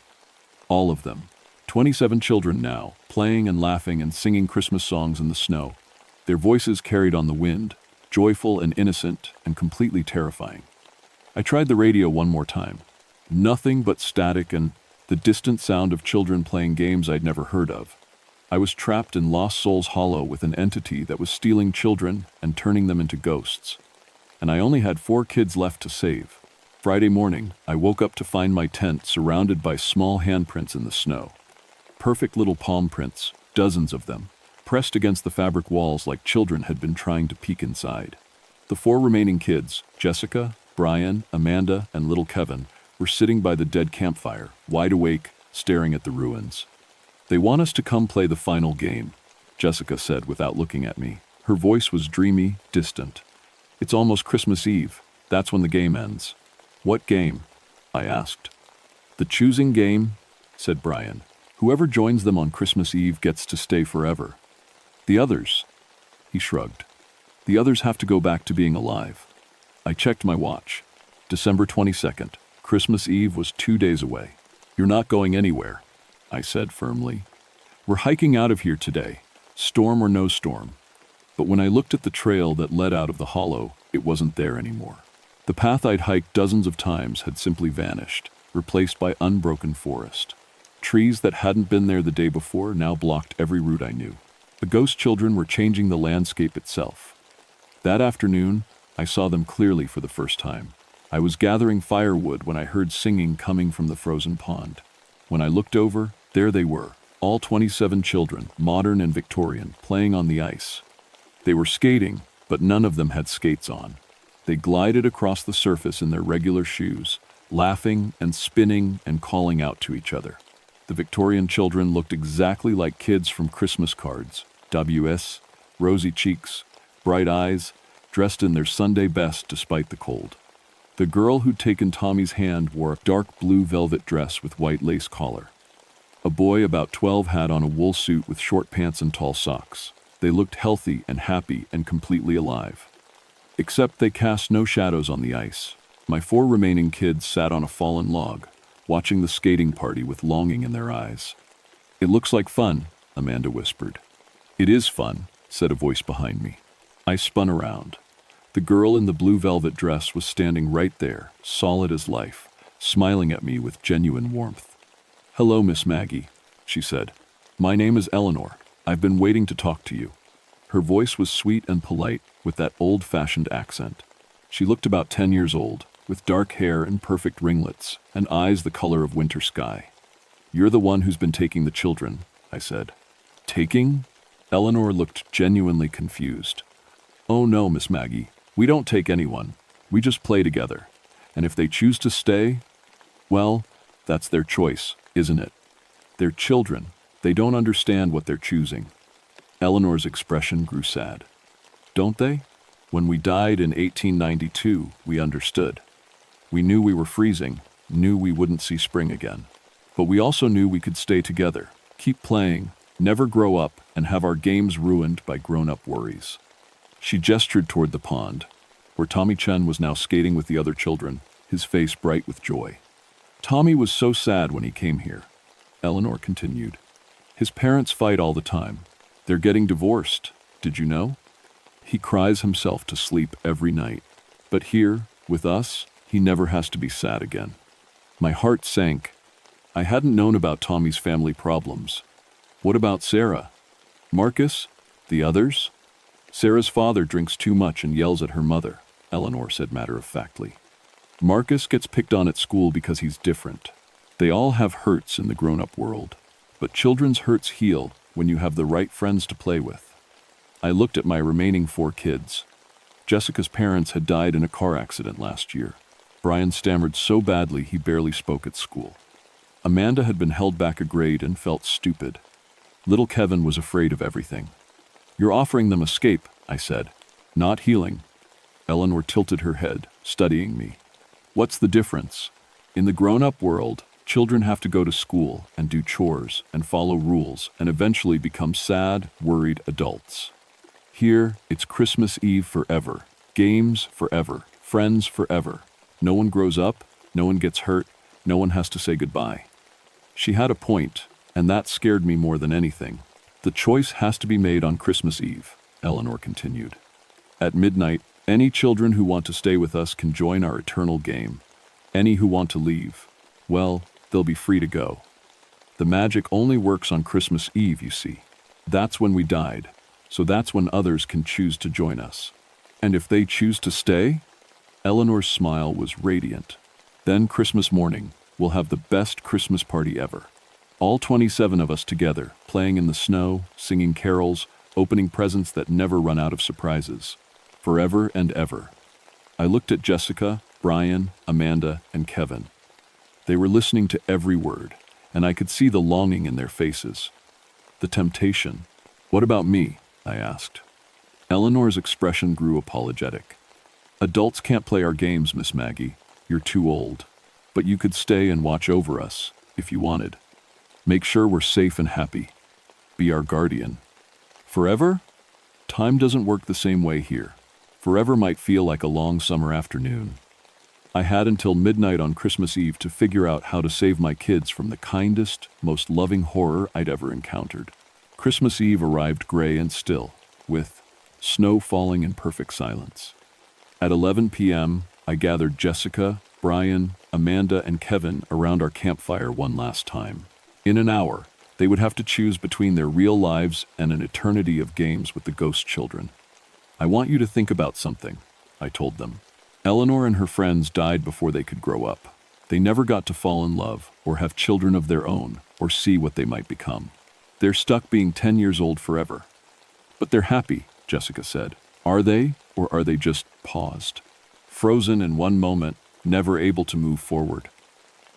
All of them. 27 children now, playing and laughing and singing Christmas songs in the snow. Their voices carried on the wind, joyful and innocent and completely terrifying. I tried the radio one more time. Nothing but static and the distant sound of children playing games I'd never heard of. I was trapped in Lost Souls Hollow with an entity that was stealing children and turning them into ghosts. And I only had 4 kids left to save. Friday morning, I woke up to find my tent surrounded by small handprints in the snow. Perfect little palm prints, dozens of them, pressed against the fabric walls like children had been trying to peek inside. The 4 remaining kids, Jessica, Brian, Amanda, and little Kevin, were sitting by the dead campfire, wide awake, staring at the ruins. "They want us to come play the final game," Jessica said without looking at me. Her voice was dreamy, distant. "It's almost Christmas Eve. That's when the game ends." "What game?" I asked. "The choosing game," said Brian. "Whoever joins them on Christmas Eve gets to stay forever. The others," he shrugged, "the others have to go back to being alive." I checked my watch. December 22nd. Christmas Eve was 2 days away. "You're not going anywhere," I said firmly. We're hiking out of here today, storm or no storm. But when I looked at the trail that led out of the hollow, it wasn't there anymore. The path I'd hiked dozens of times had simply vanished, replaced by unbroken forest. Trees that hadn't been there the day before now blocked every route I knew. The ghost children were changing the landscape itself. That afternoon, I saw them clearly for the first time. I was gathering firewood when I heard singing coming from the frozen pond. When I looked over, there they were, all 27 children, modern and Victorian, playing on the ice. They were skating, but none of them had skates on. They glided across the surface in their regular shoes, laughing and spinning and calling out to each other. The Victorian children looked exactly like kids from Christmas cards. WS, rosy cheeks, bright eyes, dressed in their Sunday best despite the cold. The girl who'd taken Tommy's hand wore a dark blue velvet dress with white lace collar. A boy about 12 had on a wool suit with short pants and tall socks. They looked healthy and happy and completely alive. Except they cast no shadows on the ice. My 4 remaining kids sat on a fallen log, watching the skating party with longing in their eyes. "It looks like fun," Amanda whispered. "It is fun," said a voice behind me. I spun around. The girl in the blue velvet dress was standing right there, solid as life, smiling at me with genuine warmth. "Hello, Miss Maggie," she said. "My name is Eleanor. I've been waiting to talk to you." Her voice was sweet and polite, with that old-fashioned accent. She looked about 10 years old, with dark hair and perfect ringlets, and eyes the color of winter sky. "You're the one who's been taking the children," I said. "Taking?" Eleanor looked genuinely confused. "Oh no, Miss Maggie. We don't take anyone. We just play together. And if they choose to stay, well, that's their choice, isn't it? They're children. They don't understand what they're choosing." Eleanor's expression grew sad. "Don't they? When we died in 1892, we understood. We knew we were freezing, knew we wouldn't see spring again. But we also knew we could stay together, keep playing, never grow up, and have our games ruined by grown-up worries." She gestured toward the pond, where Tommy Chen was now skating with the other children, his face bright with joy. "Tommy was so sad when he came here," Eleanor continued. "His parents fight all the time. They're getting divorced, did you know? He cries himself to sleep every night. But here, with us, he never has to be sad again." My heart sank. I hadn't known about Tommy's family problems. What about Sarah? Marcus? The others? "Sarah's father drinks too much and yells at her mother," Eleanor said matter-of-factly. "Marcus gets picked on at school because he's different. They all have hurts in the grown-up world. But children's hurts heal when you have the right friends to play with." I looked at my remaining 4 kids. Jessica's parents had died in a car accident last year. Brian stammered so badly he barely spoke at school. Amanda had been held back a grade and felt stupid. Little Kevin was afraid of everything. "You're offering them escape," I said, "not healing." Eleanor tilted her head, studying me. "What's the difference? In the grown-up world, children have to go to school and do chores and follow rules and eventually become sad, worried adults. Here, it's Christmas Eve forever, games forever, friends forever. No one grows up, no one gets hurt, no one has to say goodbye." She had a point, and that scared me more than anything. "The choice has to be made on Christmas Eve," Eleanor continued. "At midnight, any children who want to stay with us can join our eternal game. Any who want to leave, well, they'll be free to go. The magic only works on Christmas Eve, you see. That's when we died, so that's when others can choose to join us. And if they choose to stay?" Eleanor's smile was radiant. "Then Christmas morning, we'll have the best Christmas party ever. All 27 of us together, playing in the snow, singing carols, opening presents that never run out of surprises. Forever and ever." I looked at Jessica, Brian, Amanda, and Kevin. They were listening to every word, and I could see the longing in their faces. The temptation. "What about me?" I asked. Eleanor's expression grew apologetic. "Adults can't play our games, Miss Maggie. You're too old. But you could stay and watch over us, if you wanted. Make sure we're safe and happy. Be our guardian. Forever? Time doesn't work the same way here. Forever might feel like a long summer afternoon." I had until midnight on Christmas Eve to figure out how to save my kids from the kindest, most loving horror I'd ever encountered. Christmas Eve arrived gray and still, with snow falling in perfect silence. At 11 p.m., I gathered Jessica, Brian, Amanda, and Kevin around our campfire one last time. In an hour, they would have to choose between their real lives and an eternity of games with the ghost children. I want you to think about something, I told them. Eleanor and her friends died before they could grow up. They never got to fall in love or have children of their own or see what they might become. They're stuck being 10 years old forever. But they're happy, Jessica said. Are they, or are they just paused? Frozen in one moment, never able to move forward.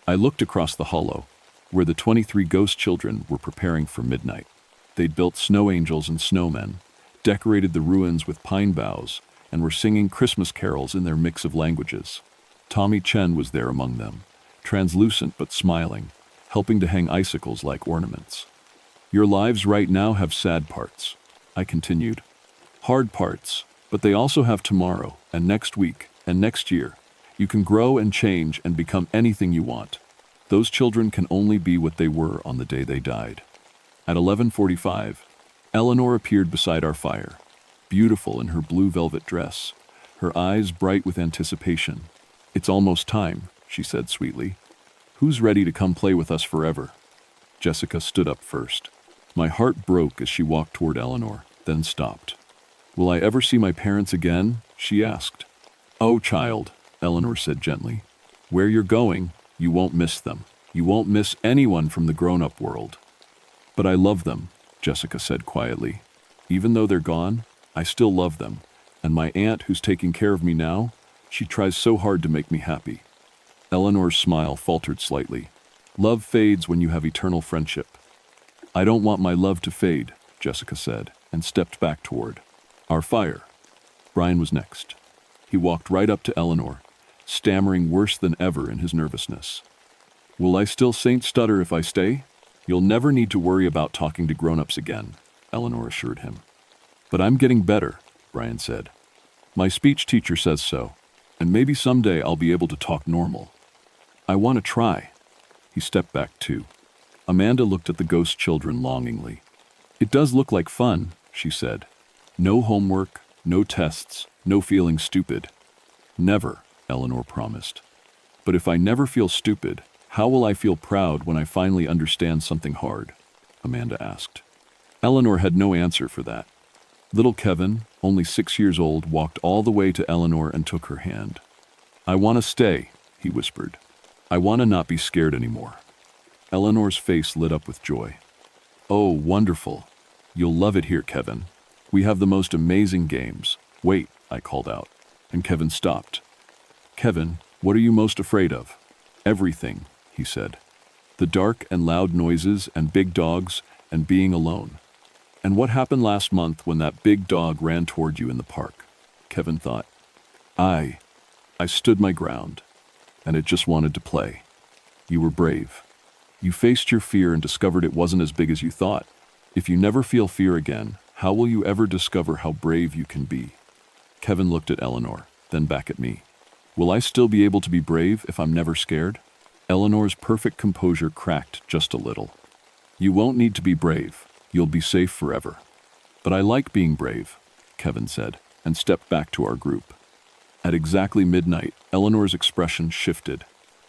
I looked across the hollow, where the 23 ghost children were preparing for midnight. They'd built snow angels and snowmen, decorated the ruins with pine boughs, and were singing Christmas carols in their mix of languages. Tommy Chen was there among them, translucent but smiling, helping to hang icicles like ornaments. Your lives right now have sad parts, I continued. Hard parts, but they also have tomorrow, and next week, and next year. You can grow and change and become anything you want. Those children can only be what they were on the day they died. At 11:45, Eleanor appeared beside our fire, beautiful in her blue velvet dress, her eyes bright with anticipation. It's almost time, she said sweetly. Who's ready to come play with us forever? Jessica stood up first. My heart broke as she walked toward Eleanor, then stopped. Will I ever see my parents again? She asked. Oh, child, Eleanor said gently. Where you're going, you won't miss them. You won't miss anyone from the grown-up world. But I love them, Jessica said quietly. Even though they're gone, I still love them. And my aunt, who's taking care of me now, she tries so hard to make me happy. Eleanor's smile faltered slightly. Love fades when you have eternal friendship. I don't want my love to fade, Jessica said, and stepped back toward our fire. Brian was next. He walked right up to Eleanor, stammering worse than ever in his nervousness. Will I still Saint stutter if I stay? You'll never need to worry about talking to grown-ups again, Eleanor assured him. But I'm getting better, Brian said. My speech teacher says so, and maybe someday I'll be able to talk normal. I want to try. He stepped back too. Amanda looked at the ghost children longingly. It does look like fun, she said. No homework, no tests, no feeling stupid. Never, Eleanor promised. But if I never feel stupid, how will I feel proud when I finally understand something hard? Amanda asked. Eleanor had no answer for that. Little Kevin, only 6 years old, walked all the way to Eleanor and took her hand. I want to stay, he whispered. I want to not be scared anymore. Eleanor's face lit up with joy. Oh, wonderful. You'll love it here, Kevin. We have the most amazing games. Wait, I called out, and Kevin stopped. Kevin, what are you most afraid of? Everything, he said. The dark and loud noises and big dogs and being alone. And what happened last month when that big dog ran toward you in the park? Kevin thought. I stood my ground, and it just wanted to play. You were brave. You faced your fear and discovered it wasn't as big as you thought. If you never feel fear again, how will you ever discover how brave you can be? Kevin looked at Eleanor, then back at me. Will I still be able to be brave if I'm never scared? Eleanor's perfect composure cracked just a little. You won't need to be brave. You'll be safe forever. But I like being brave, Kevin said, and stepped back to our group. At exactly midnight, Eleanor's expression shifted.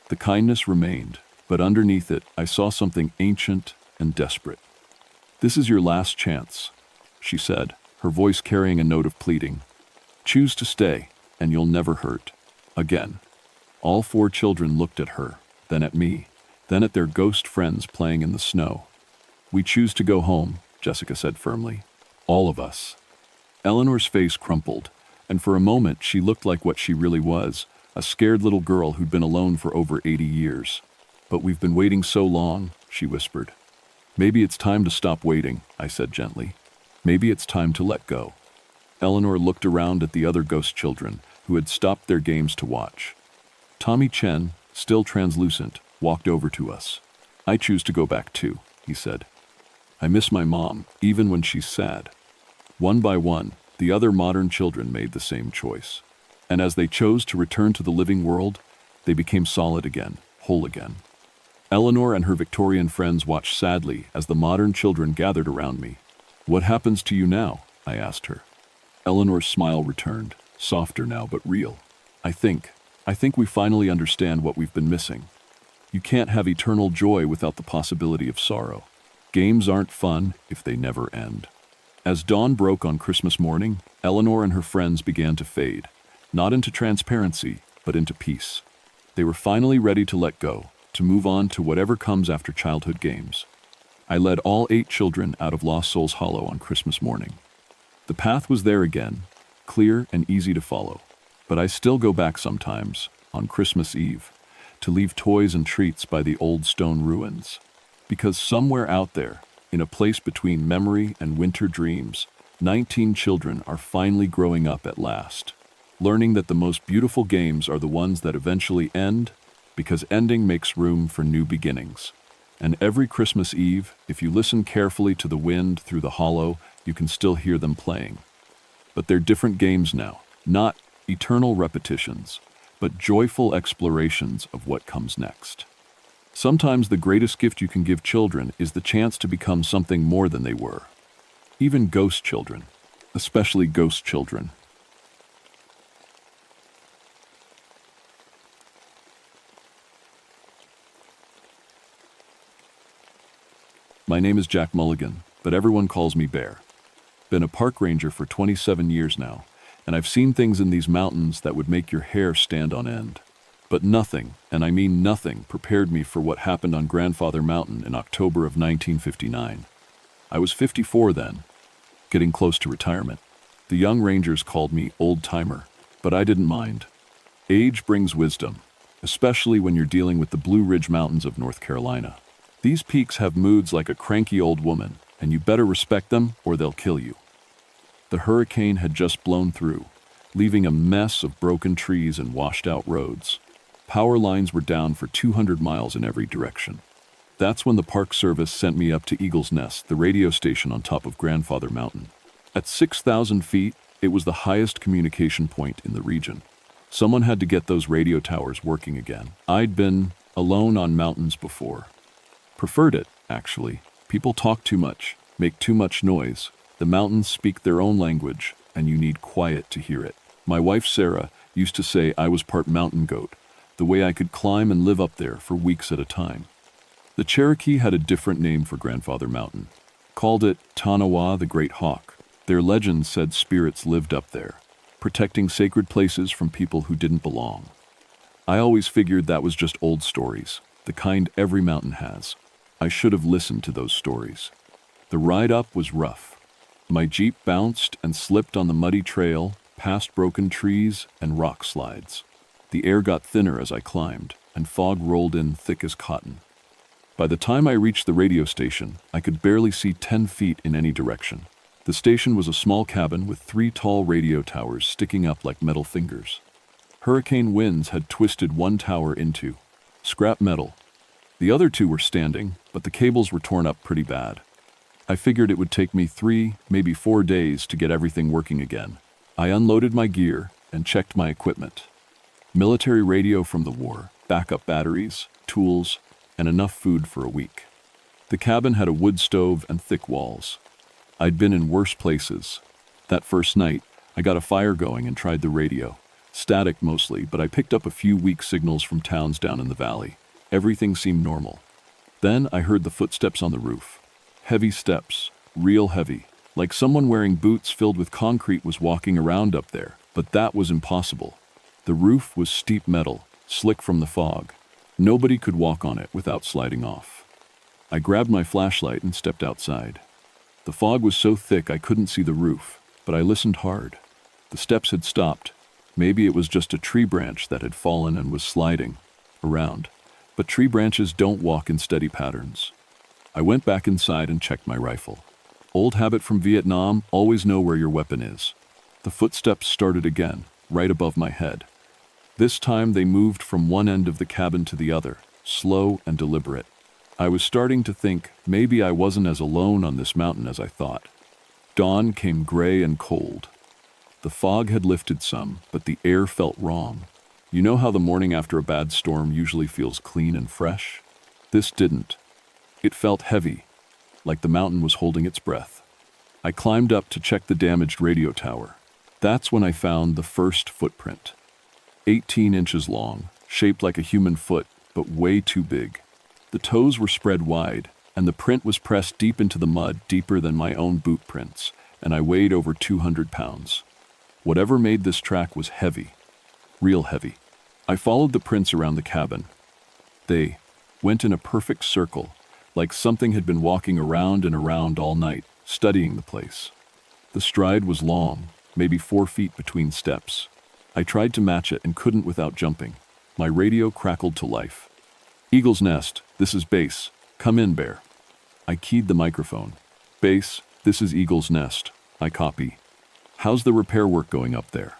The kindness remained, but underneath it, I saw something ancient and desperate. This is your last chance, she said, her voice carrying a note of pleading. Choose to stay, and you'll never hurt. Again. All 4 children looked at her, then at me, then at their ghost friends playing in the snow. We choose to go home, Jessica said firmly. All of us. Eleanor's face crumpled, and for a moment she looked like what she really was, a scared little girl who'd been alone for over 80 years. But we've been waiting so long, she whispered. Maybe it's time to stop waiting, I said gently. Maybe it's time to let go. Eleanor looked around at the other ghost children, who had stopped their games to watch. Tommy Chen, still translucent, walked over to us. I choose to go back too, he said. I miss my mom, even when she's sad. One by one, the other modern children made the same choice. And as they chose to return to the living world, they became solid again, whole again. Eleanor and her Victorian friends watched sadly as the modern children gathered around me, "What happens to you now?" I asked her. Eleanor's smile returned, softer now but real. I think we finally understand what we've been missing. You can't have eternal joy without the possibility of sorrow. Games aren't fun if they never end." As dawn broke on Christmas morning, Eleanor and her friends began to fade, not into transparency, but into peace. They were finally ready to let go, to move on to whatever comes after childhood games. I led all 8 children out of Lost Souls Hollow on Christmas morning. The path was there again, clear and easy to follow. But I still go back sometimes, on Christmas Eve, to leave toys and treats by the old stone ruins. Because somewhere out there, in a place between memory and winter dreams, 19 children are finally growing up at last, learning that the most beautiful games are the ones that eventually end, because ending makes room for new beginnings. And every Christmas Eve, if you listen carefully to the wind through the hollow, you can still hear them playing. But they're different games now, not eternal repetitions, but joyful explorations of what comes next. Sometimes the greatest gift you can give children is the chance to become something more than they were. Even ghost children, especially ghost children. My name is Jack Mulligan, but everyone calls me Bear. Been a park ranger for 27 years now, and I've seen things in these mountains that would make your hair stand on end. But nothing, and I mean nothing, prepared me for what happened on Grandfather Mountain in October of 1959. I was 54 then, getting close to retirement. The young rangers called me old-timer, but I didn't mind. Age brings wisdom, especially when you're dealing with the Blue Ridge Mountains of North Carolina. These peaks have moods like a cranky old woman, and you better respect them or they'll kill you. The hurricane had just blown through, leaving a mess of broken trees and washed-out roads. Power lines were down for 200 miles in every direction. That's when the Park Service sent me up to Eagle's Nest, the radio station on top of Grandfather Mountain. At 6,000 feet, it was the highest communication point in the region. Someone had to get those radio towers working again. I'd been alone on mountains before. Preferred it, actually. People talk too much, make too much noise. The mountains speak their own language, and you need quiet to hear it. My wife, Sarah, used to say I was part mountain goat, the way I could climb and live up there for weeks at a time. The Cherokee had a different name for Grandfather Mountain, called it Tanawa the Great Hawk. Their legend said spirits lived up there, protecting sacred places from people who didn't belong. I always figured that was just old stories, the kind every mountain has. I should have listened to those stories. The ride up was rough. My Jeep bounced and slipped on the muddy trail, past broken trees and rock slides. The air got thinner as I climbed, and fog rolled in thick as cotton. By the time I reached the radio station, I could barely see 10 feet in any direction. The station was a small cabin with 3 tall radio towers sticking up like metal fingers. Hurricane winds had twisted one tower into scrap metal. The other 2 were standing, but the cables were torn up pretty bad. I figured it would take me 3, maybe 4 days to get everything working again. I unloaded my gear and checked my equipment. Military radio from the war, backup batteries, tools, and enough food for a week. The cabin had a wood stove and thick walls. I'd been in worse places. That first night, I got a fire going and tried the radio. Static mostly, but I picked up a few weak signals from towns down in the valley. Everything seemed normal. Then I heard the footsteps on the roof. Heavy steps, real heavy, like someone wearing boots filled with concrete was walking around up there, but that was impossible. The roof was steep metal, slick from the fog. Nobody could walk on it without sliding off. I grabbed my flashlight and stepped outside. The fog was so thick I couldn't see the roof, but I listened hard. The steps had stopped. Maybe it was just a tree branch that had fallen and was sliding around. But tree branches don't walk in steady patterns. I went back inside and checked my rifle. Old habit from Vietnam, always know where your weapon is. The footsteps started again, right above my head. This time they moved from one end of the cabin to the other, slow and deliberate. I was starting to think maybe I wasn't as alone on this mountain as I thought. Dawn came gray and cold. The fog had lifted some, but the air felt wrong. You know how the morning after a bad storm usually feels clean and fresh? This didn't. It felt heavy, like the mountain was holding its breath. I climbed up to check the damaged radio tower. That's when I found the first footprint. 18 inches long, shaped like a human foot, but way too big. The toes were spread wide, and the print was pressed deep into the mud, deeper than my own boot prints, and I weighed over 200 pounds. Whatever made this track was heavy. Real heavy. I followed the prints around the cabin. They went in a perfect circle, like something had been walking around and around all night, studying the place. The stride was long, maybe 4 feet between steps. I tried to match it and couldn't without jumping. My radio crackled to life. "Eagle's Nest, this is Base. Come in, Bear." I keyed the microphone. "Base, this is Eagle's Nest." I copy. "How's the repair work going up there?"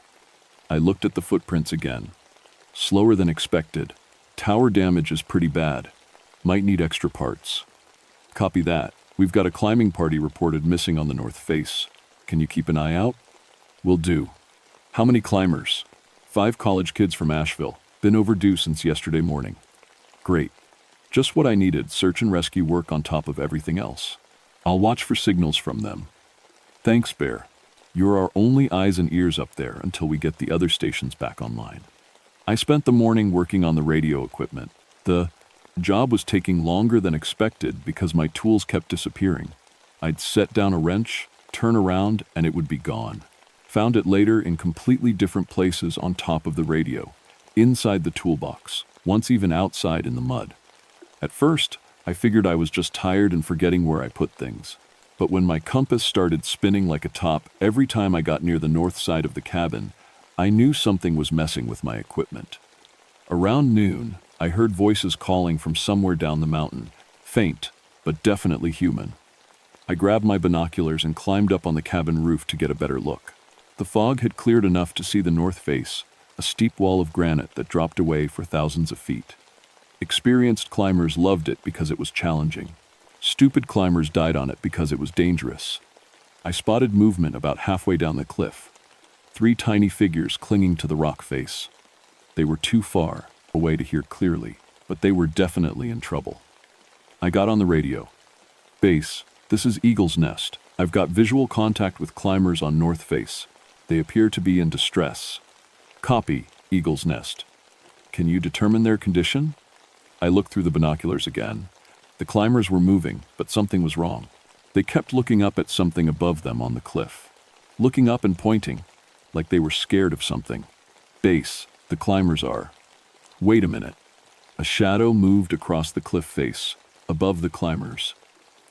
I looked at the footprints again. Slower than expected. Tower damage is pretty bad. Might need extra parts. Copy that. We've got a climbing party reported missing on the north face. Can you keep an eye out? Will do. How many climbers? 5 college kids from Asheville. Been overdue since yesterday morning. Great. Just what I needed, search and rescue work on top of everything else. I'll watch for signals from them. Thanks, Bear. You're our only eyes and ears up there until we get the other stations back online. I spent the morning working on the radio equipment. The job was taking longer than expected because my tools kept disappearing. I'd set down a wrench, turn around, and it would be gone. Found it later in completely different places on top of the radio, inside the toolbox, once even outside in the mud. At first, I figured I was just tired and forgetting where I put things. But when my compass started spinning like a top every time I got near the north side of the cabin, I knew something was messing with my equipment. Around noon, I heard voices calling from somewhere down the mountain, faint, but definitely human. I grabbed my binoculars and climbed up on the cabin roof to get a better look. The fog had cleared enough to see the north face, a steep wall of granite that dropped away for thousands of feet. Experienced climbers loved it because it was challenging. Stupid climbers died on it because it was dangerous. I spotted movement about halfway down the cliff. 3 tiny figures clinging to the rock face. They were too far away to hear clearly, but they were definitely in trouble. I got on the radio. "Base, this is Eagle's Nest. I've got visual contact with climbers on north face. They appear to be in distress." Copy, Eagle's Nest. "Can you determine their condition?" I looked through the binoculars again. The climbers were moving, but something was wrong. They kept looking up at something above them on the cliff. Looking up and pointing, like they were scared of something. "Base, the climbers are." Wait a minute. A shadow moved across the cliff face, above the climbers.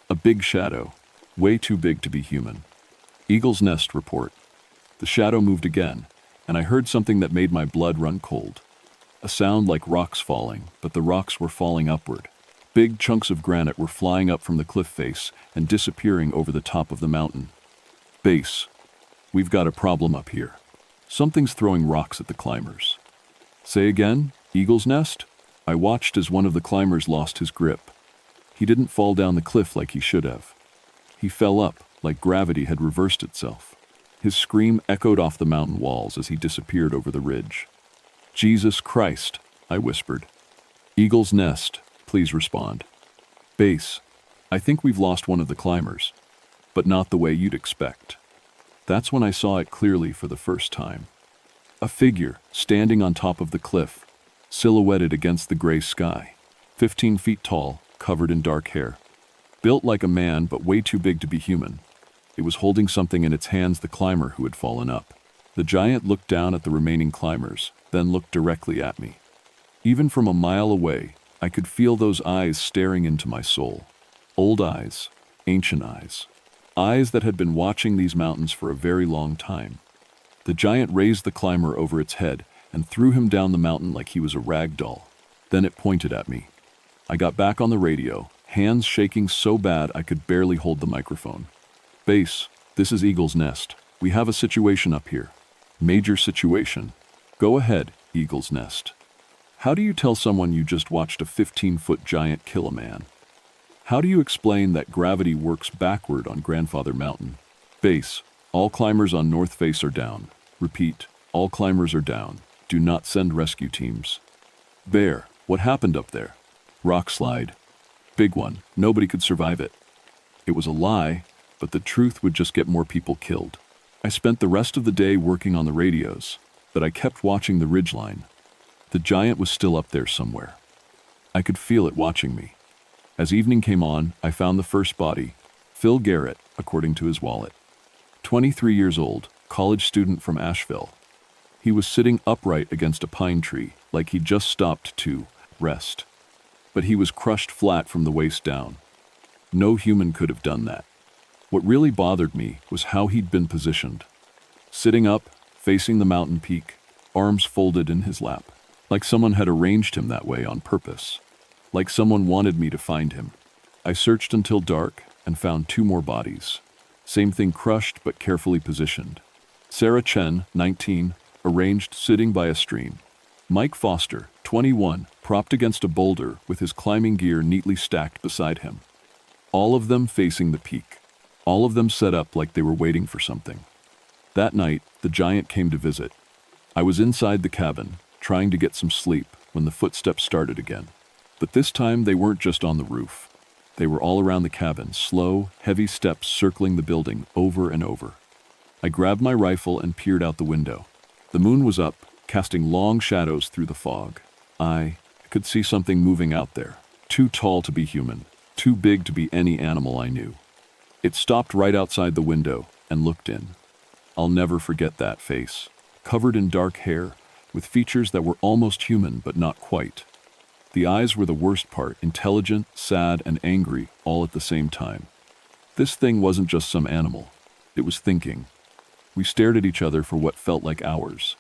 A big shadow, way too big to be human. Eagle's Nest report. The shadow moved again, and I heard something that made my blood run cold. A sound like rocks falling, but the rocks were falling upward. Big chunks of granite were flying up from the cliff face and disappearing over the top of the mountain. "Base, we've got a problem up here. Something's throwing rocks at the climbers." Say again, Eagle's Nest? I watched as one of the climbers lost his grip. He didn't fall down the cliff like he should have. He fell up, like gravity had reversed itself. His scream echoed off the mountain walls as he disappeared over the ridge. "Jesus Christ," I whispered. "Eagle's Nest, please respond." "Base, I think we've lost one of the climbers, but not the way you'd expect." That's when I saw it clearly for the first time. A figure standing on top of the cliff, silhouetted against the gray sky, 15 feet tall, covered in dark hair. Built like a man, but way too big to be human. It was holding something in its hands, the climber who had fallen up. The giant looked down at the remaining climbers, then looked directly at me. Even from a mile away, I could feel those eyes staring into my soul. Old eyes, ancient eyes. Eyes that had been watching these mountains for a very long time. The giant raised the climber over its head and threw him down the mountain like he was a rag doll. Then it pointed at me. I got back on the radio, hands shaking so bad I could barely hold the microphone. "Base, this is Eagle's Nest. We have a situation up here. Major situation. Go ahead, Eagle's Nest." How do you tell someone you just watched a 15-foot giant kill a man? How do you explain that gravity works backward on Grandfather Mountain? "Base, all climbers on North Face are down. Repeat, all climbers are down. Do not send rescue teams." "Bear, what happened up there?" "Rock slide. Big one. Nobody could survive it." It was a lie, but the truth would just get more people killed. I spent the rest of the day working on the radios, but I kept watching the ridgeline. The giant was still up there somewhere. I could feel it watching me. As evening came on, I found the first body, Phil Garrett, according to his wallet. 23 years old, college student from Asheville. He was sitting upright against a pine tree, like he'd just stopped to rest. But he was crushed flat from the waist down. No human could have done that. What really bothered me was how he'd been positioned. Sitting up, facing the mountain peak, arms folded in his lap, like someone had arranged him that way on purpose. Like someone wanted me to find him. I searched until dark and found 2 more bodies. Same thing, crushed but carefully positioned. Sarah Chen, 19, arranged sitting by a stream. Mike Foster, 21, propped against a boulder with his climbing gear neatly stacked beside him. All of them facing the peak. All of them set up like they were waiting for something. That night, the giant came to visit. I was inside the cabin, trying to get some sleep, when the footsteps started again. But this time they weren't just on the roof. They were all around the cabin, slow, heavy steps circling the building over and over. I grabbed my rifle and peered out the window. The moon was up, casting long shadows through the fog. I could see something moving out there, too tall to be human, too big to be any animal I knew. It stopped right outside the window and looked in. I'll never forget that face, covered in dark hair, with features that were almost human but not quite. The eyes were the worst part, intelligent, sad, and angry, all at the same time. This thing wasn't just some animal. It was thinking. We stared at each other for what felt like hours.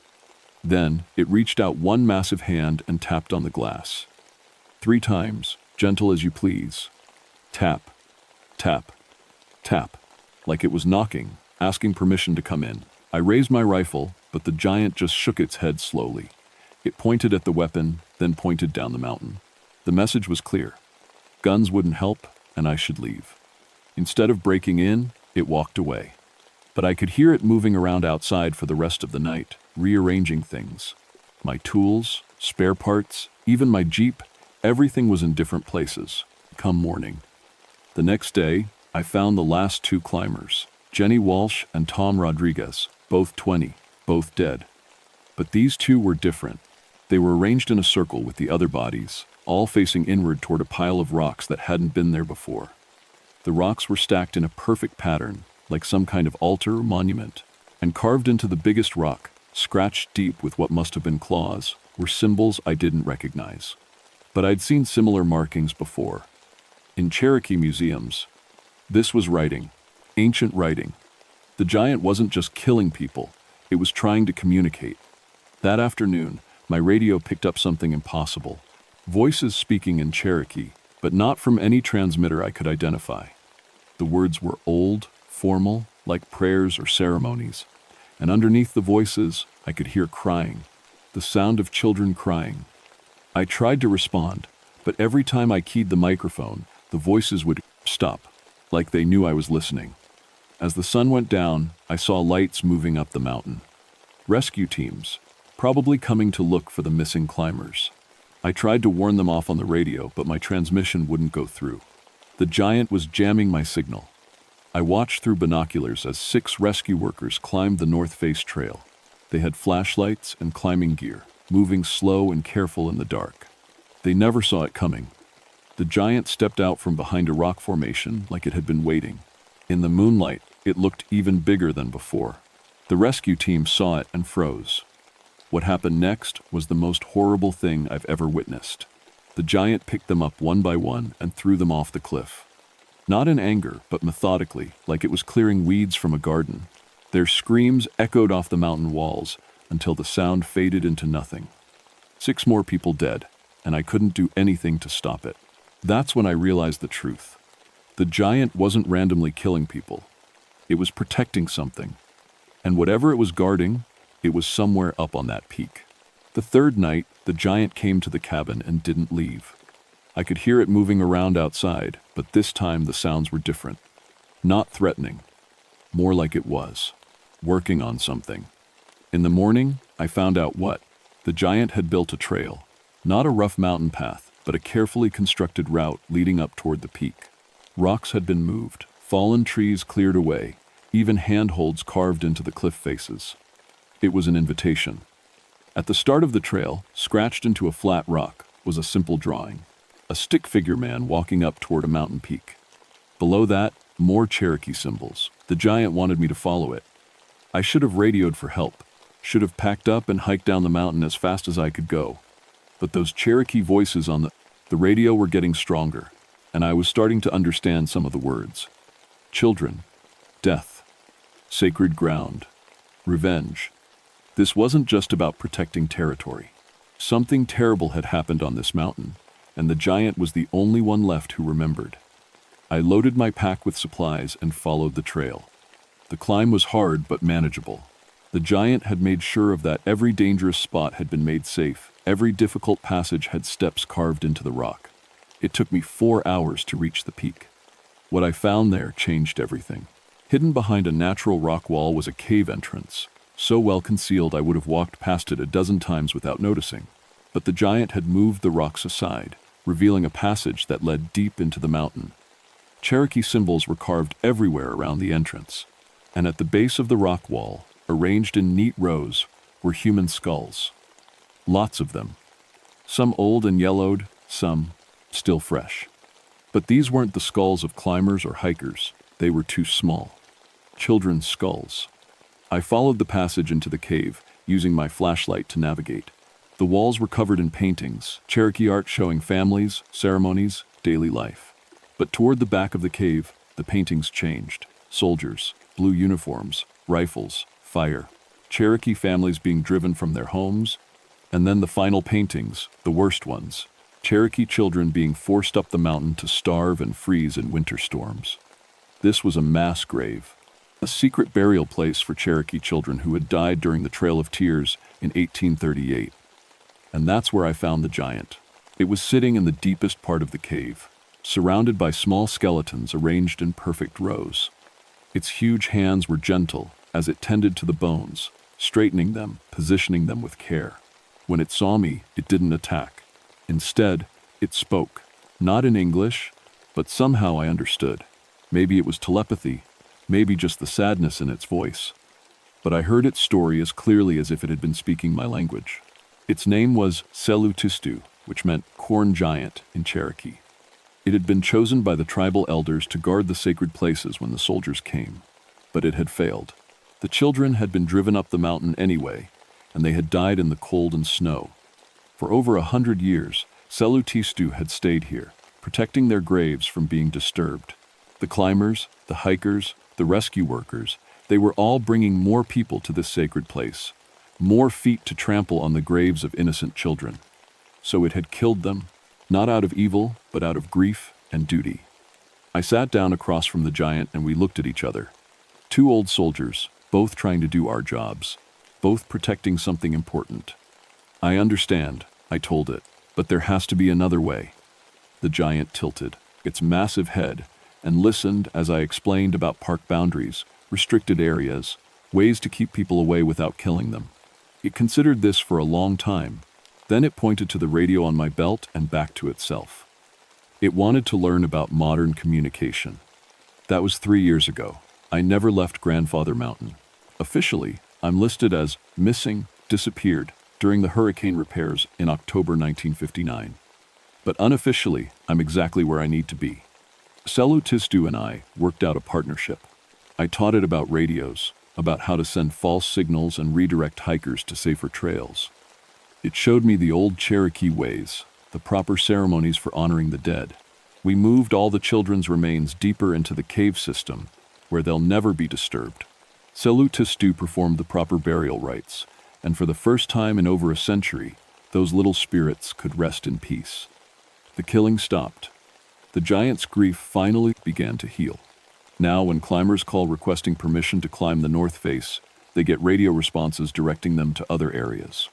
Then, it reached out one massive hand and tapped on the glass. 3 times, gentle as you please. Tap, tap, tap, like it was knocking, asking permission to come in. I raised my rifle, but the giant just shook its head slowly. It pointed at the weapon, then pointed down the mountain. The message was clear. Guns wouldn't help, and I should leave. Instead of breaking in, it walked away. But I could hear it moving around outside for the rest of the night, rearranging things. My tools, spare parts, even my Jeep, everything was in different places, come morning. The next day, I found the last 2 climbers, Jenny Walsh and Tom Rodriguez, both 20, both dead. But these 2 were different. They were arranged in a circle with the other bodies, all facing inward toward a pile of rocks that hadn't been there before. The rocks were stacked in a perfect pattern, like some kind of altar or monument, and carved into the biggest rock, scratched deep with what must have been claws, were symbols I didn't recognize. But I'd seen similar markings before. In Cherokee museums, this was writing, ancient writing. The giant wasn't just killing people, it was trying to communicate. That afternoon, my radio picked up something impossible. Voices speaking in Cherokee, but not from any transmitter I could identify. The words were old, formal, like prayers or ceremonies, and underneath the voices, I could hear crying, the sound of children crying. I tried to respond, but every time I keyed the microphone, the voices would stop, like they knew I was listening. As the sun went down, I saw lights moving up the mountain. Rescue teams, probably coming to look for the missing climbers. I tried to warn them off on the radio, but my transmission wouldn't go through. The giant was jamming my signal. I watched through binoculars as 6 rescue workers climbed the North Face Trail. They had flashlights and climbing gear, moving slow and careful in the dark. They never saw it coming. The giant stepped out from behind a rock formation like it had been waiting. In the moonlight, it looked even bigger than before. The rescue team saw it and froze. What happened next was the most horrible thing I've ever witnessed. The giant picked them up one by one and threw them off the cliff. Not in anger, but methodically, like it was clearing weeds from a garden. Their screams echoed off the mountain walls until the sound faded into nothing. 6 more people dead, and I couldn't do anything to stop it. That's when I realized the truth. The giant wasn't randomly killing people. It was protecting something. And whatever it was guarding, it was somewhere up on that peak. The 3rd night, the giant came to the cabin and didn't leave. I could hear it moving around outside, but this time the sounds were different. Not threatening. More like it was. Working on something. In the morning, I found out what. The giant had built a trail. Not a rough mountain path, but a carefully constructed route leading up toward the peak. Rocks had been moved, Fallen trees cleared away, even handholds carved into the cliff faces. It was an invitation. At the start of the trail, scratched into a flat rock, was a simple drawing. A stick figure man walking up toward a mountain peak. Below that, more Cherokee symbols. The giant wanted me to follow it. I should have radioed for help, should have packed up and hiked down the mountain as fast as I could go. But those Cherokee voices on the radio were getting stronger, and I was starting to understand some of the words. Children, death, sacred ground, revenge. This wasn't just about protecting territory. Something terrible had happened on this mountain, and the giant was the only one left who remembered. I loaded my pack with supplies and followed the trail. The climb was hard but manageable. The giant had made sure of that every dangerous spot had been made safe. Every difficult passage had steps carved into the rock. It took me 4 hours to reach the peak. What I found there changed everything. Hidden behind a natural rock wall was a cave entrance, so well concealed I would have walked past it a dozen times without noticing. But the giant had moved the rocks aside, revealing a passage that led deep into the mountain. Cherokee symbols were carved everywhere around the entrance, and at the base of the rock wall, arranged in neat rows, were human skulls. Lots of them. Some old and yellowed, some still fresh. But these weren't the skulls of climbers or hikers. They were too small. Children's skulls. I followed the passage into the cave, using my flashlight to navigate. The walls were covered in paintings, Cherokee art showing families, ceremonies, daily life. But toward the back of the cave, the paintings changed. Soldiers, blue uniforms, rifles, fire. Cherokee families being driven from their homes. And then the final paintings, the worst ones. Cherokee children being forced up the mountain to starve and freeze in winter storms. This was a mass grave, a secret burial place for Cherokee children who had died during the Trail of Tears in 1838. And that's where I found the giant. It was sitting in the deepest part of the cave, surrounded by small skeletons arranged in perfect rows. Its huge hands were gentle as it tended to the bones, straightening them, positioning them with care. When it saw me, it didn't attack. Instead, it spoke, not in English, but somehow I understood. Maybe it was telepathy, maybe just the sadness in its voice. But I heard its story as clearly as if it had been speaking my language. Its name was Selutistu, which meant corn giant in Cherokee. It had been chosen by the tribal elders to guard the sacred places when the soldiers came, but it had failed. The children had been driven up the mountain anyway, and they had died in the cold and snow. For over 100 years, Selutistu had stayed here, protecting their graves from being disturbed. The climbers, the hikers, the rescue workers, they were all bringing more people to this sacred place, more feet to trample on the graves of innocent children. So it had killed them, not out of evil, but out of grief and duty. I sat down across from the giant and we looked at each other. Two old soldiers, both trying to do our jobs, both protecting something important. I understand, I told it, but there has to be another way. The giant tilted its massive head and listened as I explained about park boundaries, restricted areas, ways to keep people away without killing them. It considered this for a long time. Then it pointed to the radio on my belt and back to itself. It wanted to learn about modern communication. That was 3 years ago. I never left Grandfather Mountain. Officially, I'm listed as missing, disappeared, during the hurricane repairs in October 1959. But unofficially, I'm exactly where I need to be. Selutistu and I worked out a partnership. I taught it about radios, about how to send false signals and redirect hikers to safer trails. It showed me the old Cherokee ways, the proper ceremonies for honoring the dead. We moved all the children's remains deeper into the cave system, where they'll never be disturbed. Selutistu performed the proper burial rites, and for the first time in over a century, those little spirits could rest in peace. The killing stopped. The giant's grief finally began to heal. Now, when climbers call requesting permission to climb the north face, they get radio responses directing them to other areas.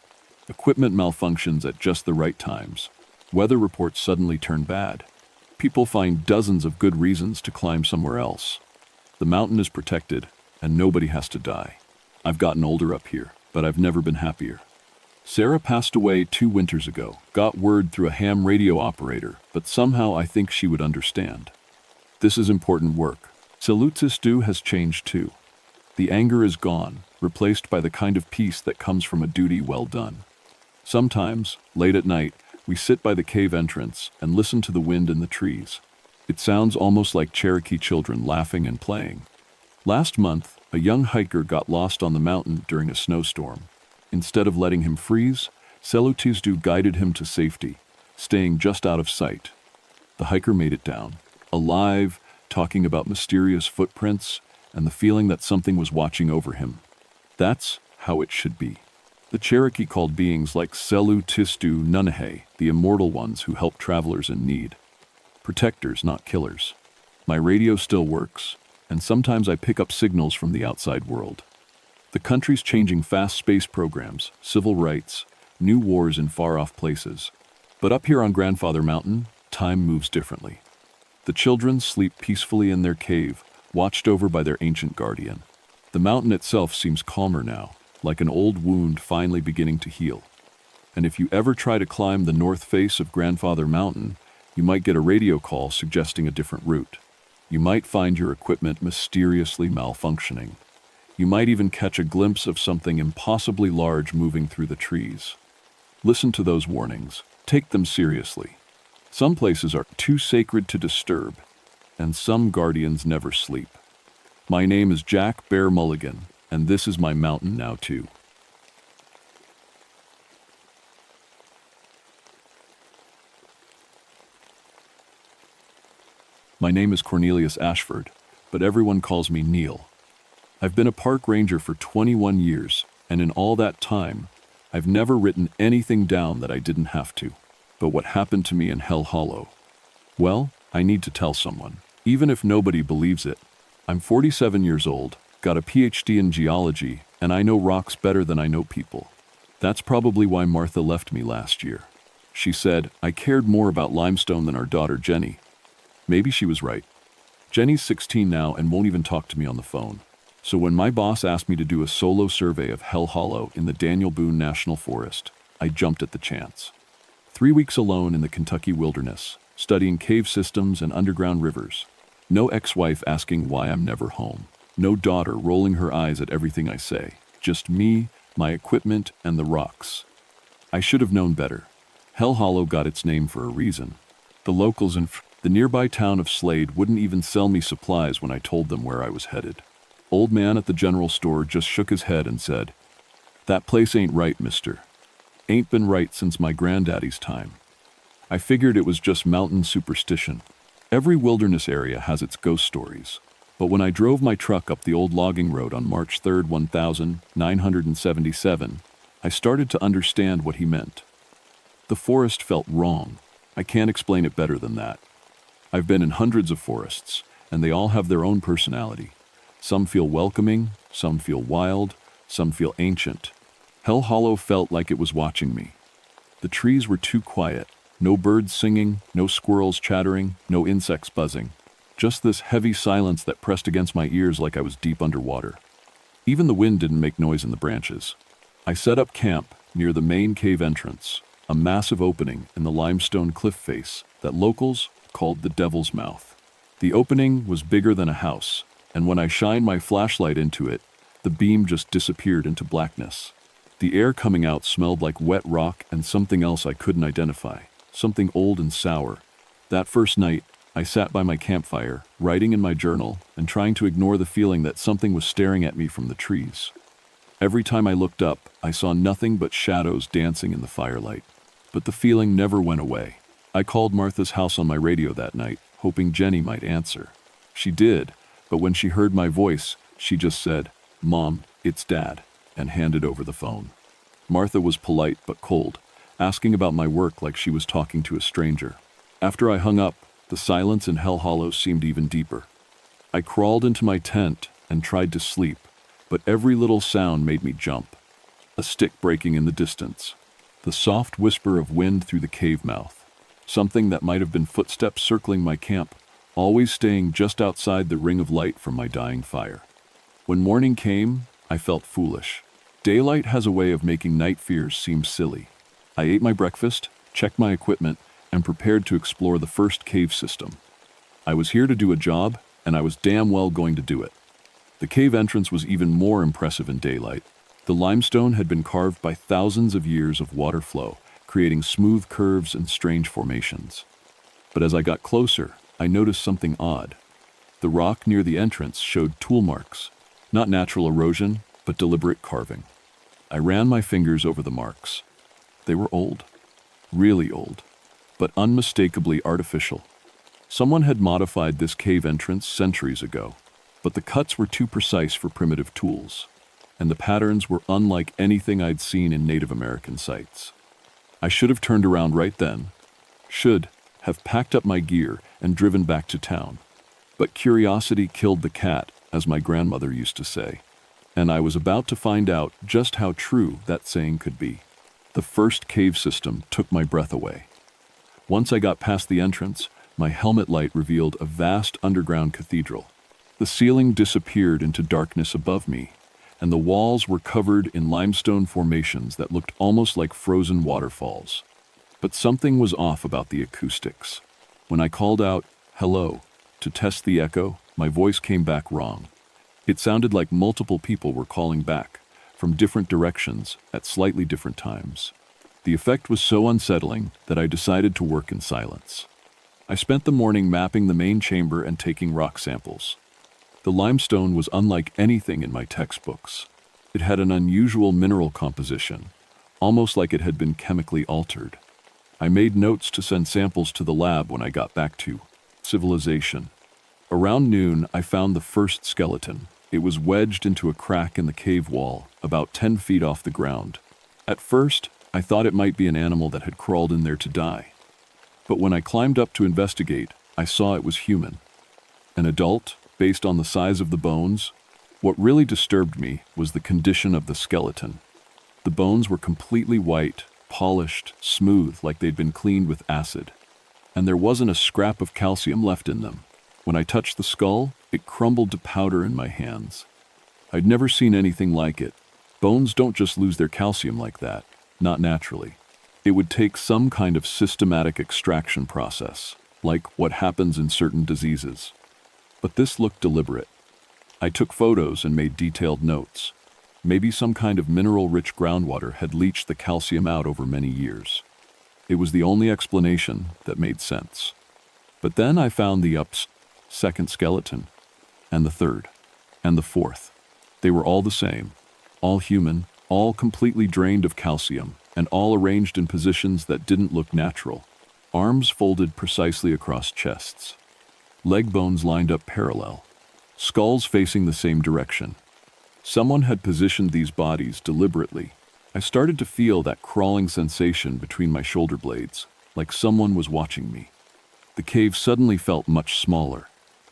Equipment malfunctions at just the right times. Weather reports suddenly turn bad. People find dozens of good reasons to climb somewhere else. The mountain is protected, and nobody has to die. I've gotten older up here, but I've never been happier. Sarah passed away 2 winters ago, got word through a ham radio operator, but somehow I think she would understand. This is important work. Salutsis has changed too. The anger is gone, replaced by the kind of peace that comes from a duty well done. Sometimes, late at night, we sit by the cave entrance and listen to the wind in the trees. It sounds almost like Cherokee children laughing and playing. Last month, a young hiker got lost on the mountain during a snowstorm. Instead of letting him freeze, Salutsis guided him to safety, staying just out of sight. The hiker made it down, alive, talking about mysterious footprints and the feeling that something was watching over him. That's how it should be. The Cherokee called beings like Salutsis Nunahe the immortal ones who help travelers in need. Protectors, not killers. My radio still works, and sometimes I pick up signals from the outside world. The country's changing fast space programs, civil rights, new wars in far-off places. But up here on Grandfather Mountain, time moves differently. The children sleep peacefully in their cave, watched over by their ancient guardian. The mountain itself seems calmer now, like an old wound finally beginning to heal. And if you ever try to climb the north face of Grandfather Mountain, you might get a radio call suggesting a different route. You might find your equipment mysteriously malfunctioning. You might even catch a glimpse of something impossibly large moving through the trees. Listen to those warnings. Take them seriously. Some places are too sacred to disturb, and some guardians never sleep. My name is Jack Bear Mulligan, and this is my mountain now too. My name is Cornelius Ashford, but everyone calls me Neil. I've been a park ranger for 21 years, and in all that time, I've never written anything down that I didn't have to. But what happened to me in Hell Hollow? Well, I need to tell someone, even if nobody believes it. I'm 47 years old, got a PhD in geology, and I know rocks better than I know people. That's probably why Martha left me last year. She said I cared more about limestone than our daughter Jenny. Maybe she was right. Jenny's 16 now and won't even talk to me on the phone. So when my boss asked me to do a solo survey of Hell Hollow in the Daniel Boone National Forest, I jumped at the chance. 3 weeks alone in the Kentucky wilderness, studying cave systems and underground rivers. No ex-wife asking why I'm never home. No daughter rolling her eyes at everything I say. Just me, my equipment, and the rocks. I should have known better. Hell Hollow got its name for a reason. The locals in the nearby town of Slade wouldn't even sell me supplies when I told them where I was headed. Old man at the general store just shook his head and said, "That place ain't right, mister. Ain't been right since my granddaddy's time." I figured it was just mountain superstition. Every wilderness area has its ghost stories. But when I drove my truck up the old logging road on March 3rd, 1977, I started to understand what he meant. The forest felt wrong. I can't explain it better than that. I've been in hundreds of forests, and they all have their own personality. Some feel welcoming, some feel wild, some feel ancient. Hell Hollow felt like it was watching me. The trees were too quiet. No birds singing, no squirrels chattering, no insects buzzing. Just this heavy silence that pressed against my ears like I was deep underwater. Even the wind didn't make noise in the branches. I set up camp near the main cave entrance, a massive opening in the limestone cliff face that locals called the Devil's Mouth. The opening was bigger than a house, and when I shined my flashlight into it, the beam just disappeared into blackness. The air coming out smelled like wet rock and something else I couldn't identify, something old and sour. That first night, I sat by my campfire, writing in my journal and trying to ignore the feeling that something was staring at me from the trees. Every time I looked up, I saw nothing but shadows dancing in the firelight. But the feeling never went away. I called Martha's house on my radio that night, hoping Jenny might answer. She did, but when she heard my voice, she just said, "Mom, it's Dad," and handed over the phone. Martha was polite but cold, asking about my work like she was talking to a stranger. After I hung up, the silence in Hell Hollow seemed even deeper. I crawled into my tent and tried to sleep, but every little sound made me jump. A stick breaking in the distance, the soft whisper of wind through the cave mouth, something that might have been footsteps circling my camp, always staying just outside the ring of light from my dying fire. When morning came, I felt foolish. Daylight has a way of making night fears seem silly. I ate my breakfast, checked my equipment, and prepared to explore the first cave system. I was here to do a job, and I was damn well going to do it. The cave entrance was even more impressive in daylight. The limestone had been carved by thousands of years of water flow, creating smooth curves and strange formations. But as I got closer, I noticed something odd. The rock near the entrance showed tool marks, not natural erosion, but deliberate carving. I ran my fingers over the marks. They were old, really old, but unmistakably artificial. Someone had modified this cave entrance centuries ago, but the cuts were too precise for primitive tools, and the patterns were unlike anything I'd seen in Native American sites. I should have turned around right then, should have packed up my gear and driven back to town. But curiosity killed the cat, as my grandmother used to say, and I was about to find out just how true that saying could be. The first cave system took my breath away. Once I got past the entrance, my helmet light revealed a vast underground cathedral. The ceiling disappeared into darkness above me, and the walls were covered in limestone formations that looked almost like frozen waterfalls. But something was off about the acoustics. When I called out, "Hello," to test the echo, my voice came back wrong. It sounded like multiple people were calling back, from different directions, at slightly different times. The effect was so unsettling that I decided to work in silence. I spent the morning mapping the main chamber and taking rock samples. The limestone was unlike anything in my textbooks. It had an unusual mineral composition, almost like it had been chemically altered. I made notes to send samples to the lab when I got back to civilization. Around noon, I found the first skeleton. It was wedged into a crack in the cave wall, about 10 feet off the ground. At first, I thought it might be an animal that had crawled in there to die. But when I climbed up to investigate, I saw it was human. An adult, based on the size of the bones. What really disturbed me was the condition of the skeleton. The bones were completely white, polished, smooth, like they'd been cleaned with acid. And there wasn't a scrap of calcium left in them. When I touched the skull, it crumbled to powder in my hands. I'd never seen anything like it. Bones don't just lose their calcium like that, not naturally. It would take some kind of systematic extraction process, like what happens in certain diseases. But this looked deliberate. I took photos and made detailed notes. Maybe some kind of mineral-rich groundwater had leached the calcium out over many years. It was the only explanation that made sense. But then I found the second skeleton, and the third, and the fourth. They were all the same, all human, all completely drained of calcium, and all arranged in positions that didn't look natural. Arms folded precisely across chests. Leg bones lined up parallel. Skulls facing the same direction. Someone had positioned these bodies deliberately. I started to feel that crawling sensation between my shoulder blades, like someone was watching me. The cave suddenly felt much smaller,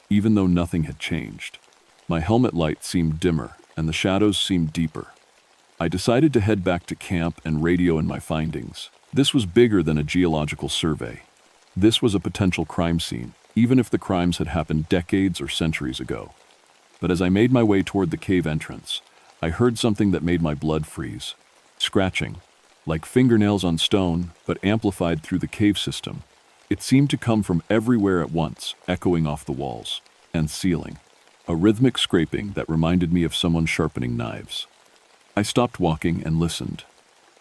even though nothing had changed. My helmet light seemed dimmer, and the shadows seemed deeper. I decided to head back to camp and radio in my findings. This was bigger than a geological survey. This was a potential crime scene, even if the crimes had happened decades or centuries ago. But as I made my way toward the cave entrance, I heard something that made my blood freeze. Scratching, like fingernails on stone, but amplified through the cave system. It seemed to come from everywhere at once, echoing off the walls and ceiling. A rhythmic scraping that reminded me of someone sharpening knives. I stopped walking and listened.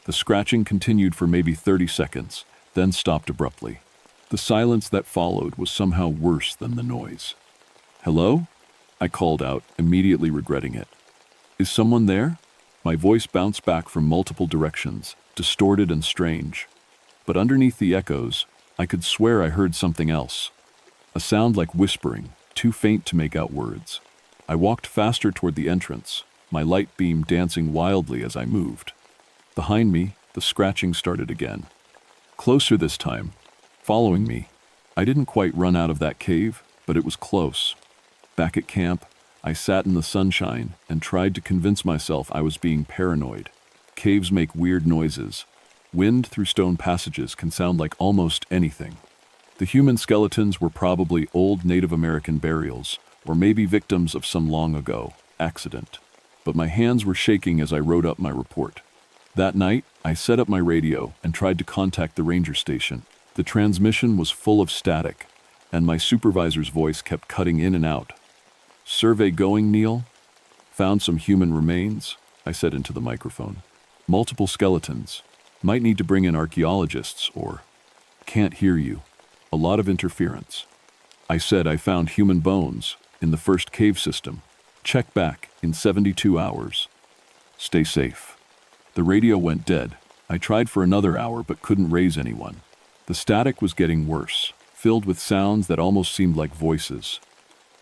The scratching continued for maybe 30 seconds, then stopped abruptly. The silence that followed was somehow worse than the noise. "Hello?" I called out, immediately regretting it. "Is someone there?" My voice bounced back from multiple directions, distorted and strange. But underneath the echoes, I could swear I heard something else. A sound like whispering, too faint to make out words. I walked faster toward the entrance, my light beam dancing wildly as I moved. Behind me, the scratching started again. Closer this time, following me. I didn't quite run out of that cave, but it was close. Back at camp, I sat in the sunshine and tried to convince myself I was being paranoid. Caves make weird noises. Wind through stone passages can sound like almost anything. The human skeletons were probably old Native American burials, or maybe victims of some long ago accident. But my hands were shaking as I wrote up my report. That night, I set up my radio and tried to contact the ranger station. The transmission was full of static, and my supervisor's voice kept cutting in and out, Survey going, Neil? Found some human remains, I said into the microphone. Multiple skeletons. Might need to bring in archaeologists or... Can't hear you. A lot of interference. I said I found human bones in the first cave system. Check back in 72 hours. Stay safe. The radio went dead. I tried for another hour but couldn't raise anyone. The static was getting worse, filled with sounds that almost seemed like voices.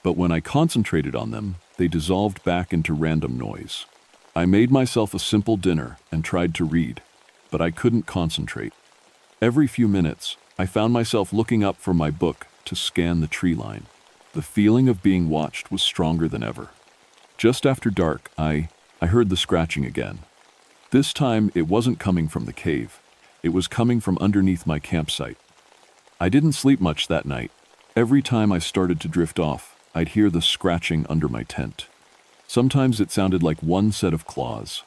But when I concentrated on them, they dissolved back into random noise. I made myself a simple dinner and tried to read, but I couldn't concentrate. Every few minutes, I found myself looking up from my book to scan the tree line. The feeling of being watched was stronger than ever. Just after dark, I heard the scratching again. This time, it wasn't coming from the cave. It was coming from underneath my campsite. I didn't sleep much that night. Every time I started to drift off, I'd hear the scratching under my tent. Sometimes it sounded like one set of claws.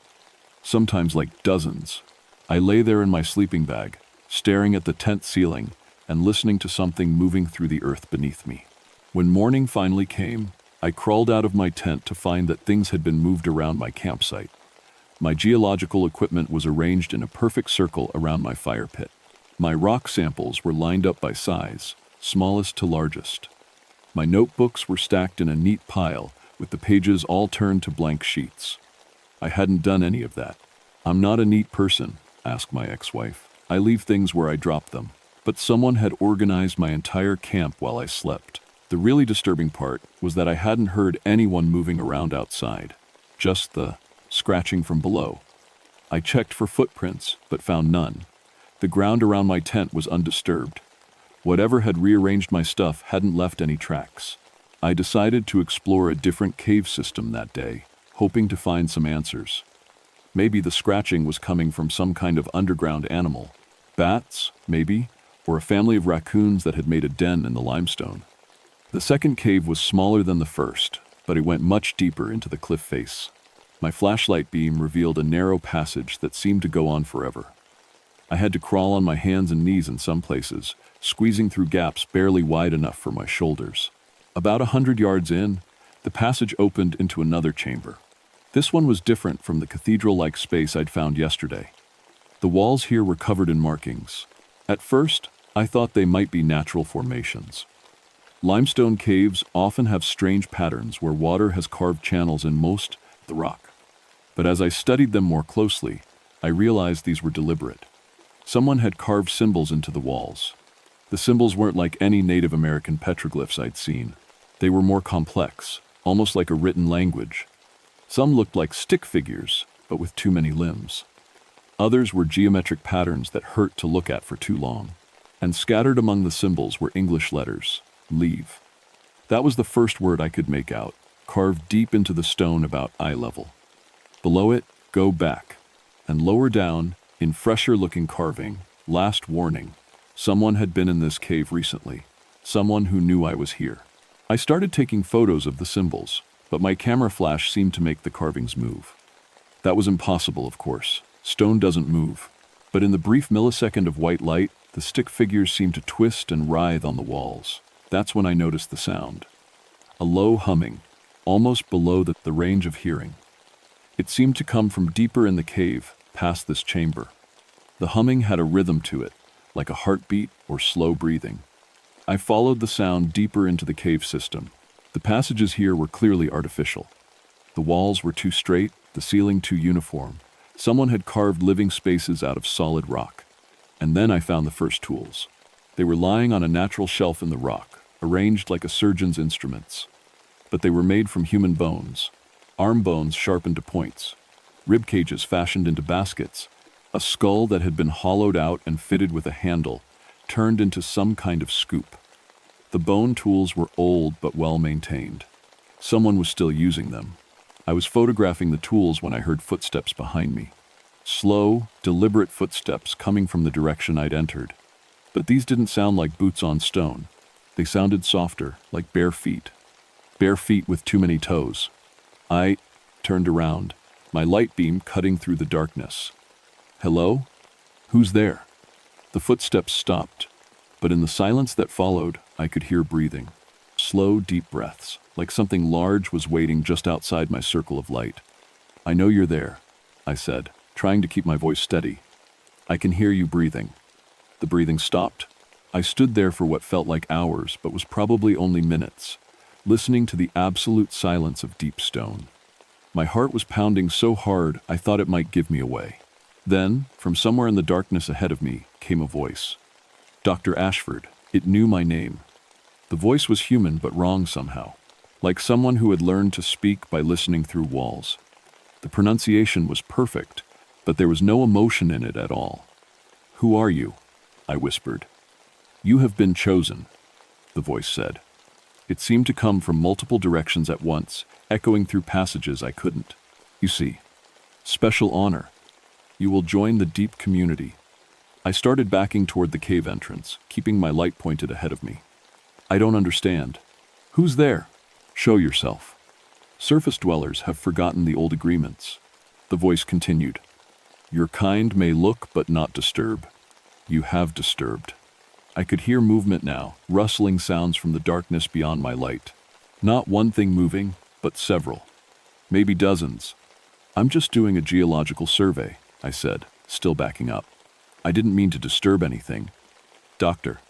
Sometimes like dozens. I lay there in my sleeping bag, staring at the tent ceiling and listening to something moving through the earth beneath me. When morning finally came, I crawled out of my tent to find that things had been moved around my campsite. My geological equipment was arranged in a perfect circle around my fire pit. My rock samples were lined up by size, smallest to largest. My notebooks were stacked in a neat pile, with the pages all turned to blank sheets. I hadn't done any of that. I'm not a neat person, asked my ex-wife. I leave things where I drop them. But someone had organized my entire camp while I slept. The really disturbing part was that I hadn't heard anyone moving around outside, just the scratching from below. I checked for footprints, but found none. The ground around my tent was undisturbed. Whatever had rearranged my stuff hadn't left any tracks. I decided to explore a different cave system that day, hoping to find some answers. Maybe the scratching was coming from some kind of underground animal. Bats, maybe, or a family of raccoons that had made a den in the limestone. The second cave was smaller than the first, but it went much deeper into the cliff face. My flashlight beam revealed a narrow passage that seemed to go on forever. I had to crawl on my hands and knees in some places, squeezing through gaps barely wide enough for my shoulders. About 100 yards in, the passage opened into another chamber. This one was different from the cathedral-like space I'd found yesterday. The walls here were covered in markings. At first, I thought they might be natural formations. Limestone caves often have strange patterns where water has carved channels in most of the rock. But as I studied them more closely, I realized these were deliberate. Someone had carved symbols into the walls. The symbols weren't like any Native American petroglyphs I'd seen. They were more complex, almost like a written language. Some looked like stick figures, but with too many limbs. Others were geometric patterns that hurt to look at for too long. And scattered among the symbols were English letters. Leave. That was the first word I could make out, carved deep into the stone about eye level. Below it, go back. And lower down, in fresher-looking carving, last warning. Someone had been in this cave recently. Someone who knew I was here. I started taking photos of the symbols, but my camera flash seemed to make the carvings move. That was impossible, of course. Stone doesn't move. But in the brief millisecond of white light, the stick figures seemed to twist and writhe on the walls. That's when I noticed the sound. A low humming, almost below the range of hearing. It seemed to come from deeper in the cave, past this chamber. The humming had a rhythm to it, like a heartbeat or slow breathing. I followed the sound deeper into the cave system. The passages here were clearly artificial. The walls were too straight, the ceiling too uniform. Someone had carved living spaces out of solid rock. And then I found the first tools. They were lying on a natural shelf in the rock, arranged like a surgeon's instruments. But they were made from human bones, arm bones sharpened to points, rib cages fashioned into baskets, a skull that had been hollowed out and fitted with a handle, turned into some kind of scoop. The bone tools were old but well maintained. Someone was still using them. I was photographing the tools when I heard footsteps behind me. Slow, deliberate footsteps coming from the direction I'd entered. But these didn't sound like boots on stone. They sounded softer, like bare feet. Bare feet with too many toes. I turned around, my light beam cutting through the darkness. Hello? Who's there? The footsteps stopped, but in the silence that followed, I could hear breathing. Slow, deep breaths, like something large was waiting just outside my circle of light. "I know you're there," I said, trying to keep my voice steady. "I can hear you breathing." The breathing stopped. I stood there for what felt like hours, but was probably only minutes, listening to the absolute silence of deep stone. My heart was pounding so hard I thought it might give me away. Then, from somewhere in the darkness ahead of me, came a voice. Dr. Ashford. It knew my name. The voice was human but wrong somehow, like someone who had learned to speak by listening through walls. The pronunciation was perfect, but there was no emotion in it at all. "Who are you?" I whispered. "You have been chosen," the voice said. It seemed to come from multiple directions at once, echoing through passages I couldn't. "You see, special honor. You will join the deep community." I started backing toward the cave entrance, keeping my light pointed ahead of me. "I don't understand." "Who's there?" "Show yourself." "Surface dwellers have forgotten the old agreements." The voice continued. "Your kind may look but not disturb. You have disturbed." I could hear movement now, rustling sounds from the darkness beyond my light. Not one thing moving, but several. Maybe dozens. "I'm just doing a geological survey," I said, still backing up. "I didn't mean to disturb anything." "Dr.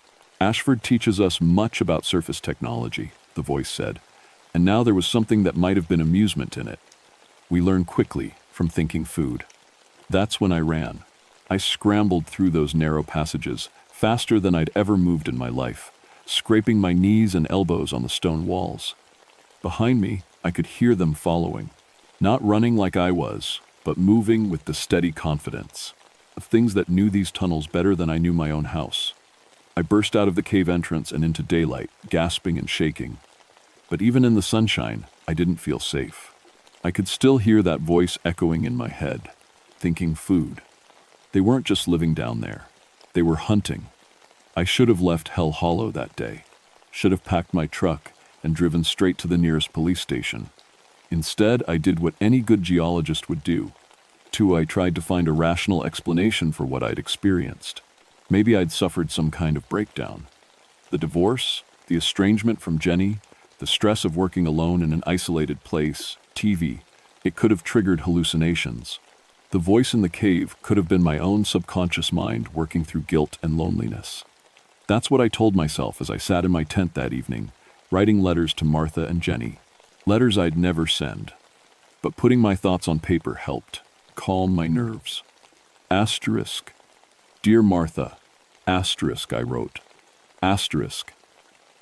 Ashford teaches us much about surface technology," the voice said, and now there was something that might have been amusement in it. "We learn quickly from thinking food." That's when I ran. I scrambled through those narrow passages, faster than I'd ever moved in my life, scraping my knees and elbows on the stone walls. Behind me, I could hear them following, not running like I was, but moving with the steady confidence of things that knew these tunnels better than I knew my own house. I burst out of the cave entrance and into daylight, gasping and shaking. But even in the sunshine, I didn't feel safe. I could still hear that voice echoing in my head, thinking food. They weren't just living down there. They were hunting. I should have left Hell Hollow that day. Should have packed my truck and driven straight to the nearest police station. Instead, I did what any good geologist would do. I tried to find a rational explanation for what I'd experienced. Maybe I'd suffered some kind of breakdown. The divorce, the estrangement from Jenny, the stress of working alone in an isolated place, TV, it could have triggered hallucinations. The voice in the cave could have been my own subconscious mind working through guilt and loneliness. That's what I told myself as I sat in my tent that evening, writing letters to Martha and Jenny. Letters I'd never send. But putting my thoughts on paper helped calm my nerves. Asterisk. Dear Martha, asterisk, I wrote. Asterisk.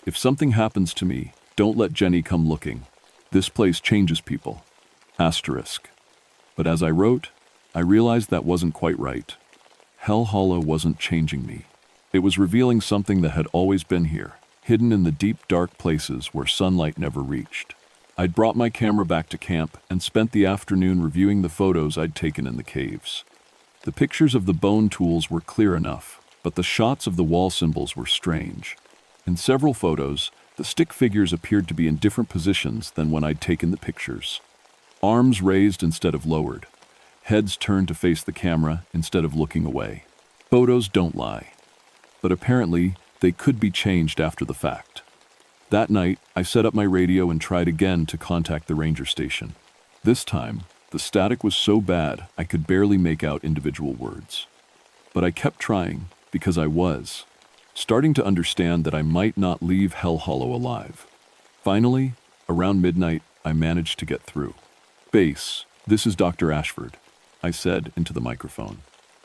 If something happens to me, don't let Jenny come looking. This place changes people. Asterisk. But as I wrote, I realized that wasn't quite right. Hell Hollow wasn't changing me. It was revealing something that had always been here, hidden in the deep, dark places where sunlight never reached. I'd brought my camera back to camp and spent the afternoon reviewing the photos I'd taken in the caves. The pictures of the bone tools were clear enough, but the shots of the wall symbols were strange. In several photos, the stick figures appeared to be in different positions than when I'd taken the pictures. Arms raised instead of lowered. Heads turned to face the camera instead of looking away. Photos don't lie. But apparently, they could be changed after the fact. That night, I set up my radio and tried again to contact the ranger station. This time, the static was so bad I could barely make out individual words. But I kept trying because I was starting to understand that I might not leave Hell Hollow alive. Finally, around midnight, I managed to get through. "Base, this is Dr. Ashford," I said into the microphone.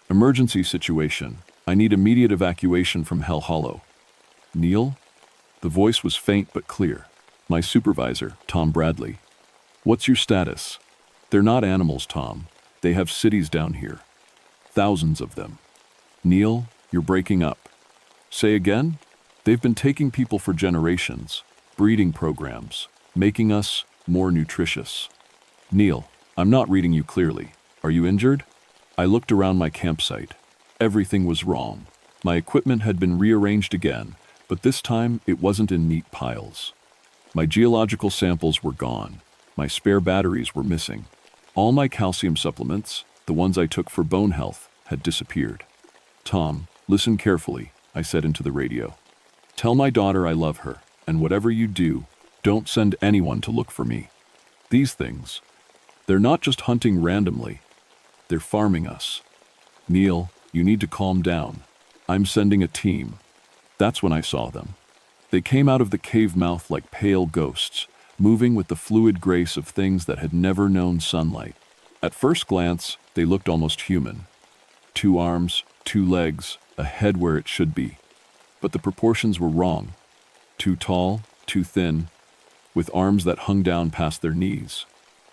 "Emergency situation. I need immediate evacuation from Hell Hollow." "Neil?" The voice was faint but clear. "My supervisor, Tom Bradley." "What's your status?" "They're not animals, Tom. They have cities down here. Thousands of them." "Neil, you're breaking up." "Say again?" "They've been taking people for generations. Breeding programs. Making us more nutritious." "Neil, I'm not reading you clearly. Are you injured?" I looked around my campsite. Everything was wrong. My equipment had been rearranged again, but this time it wasn't in neat piles. My geological samples were gone. My spare batteries were missing. All my calcium supplements, the ones I took for bone health, had disappeared. "Tom, listen carefully," I said into the radio. "Tell my daughter I love her, and whatever you do, Don't send anyone to look for me. These things, they're not just hunting randomly. They're farming us. Neil, you need to calm down. I'm sending a team. That's when I saw them. They came out of the cave mouth like pale ghosts, moving with the fluid grace of things that had never known sunlight. At first glance, they looked almost human. 2 arms, 2 legs, a head where it should be. But the proportions were wrong. Too tall, too thin, with arms that hung down past their knees.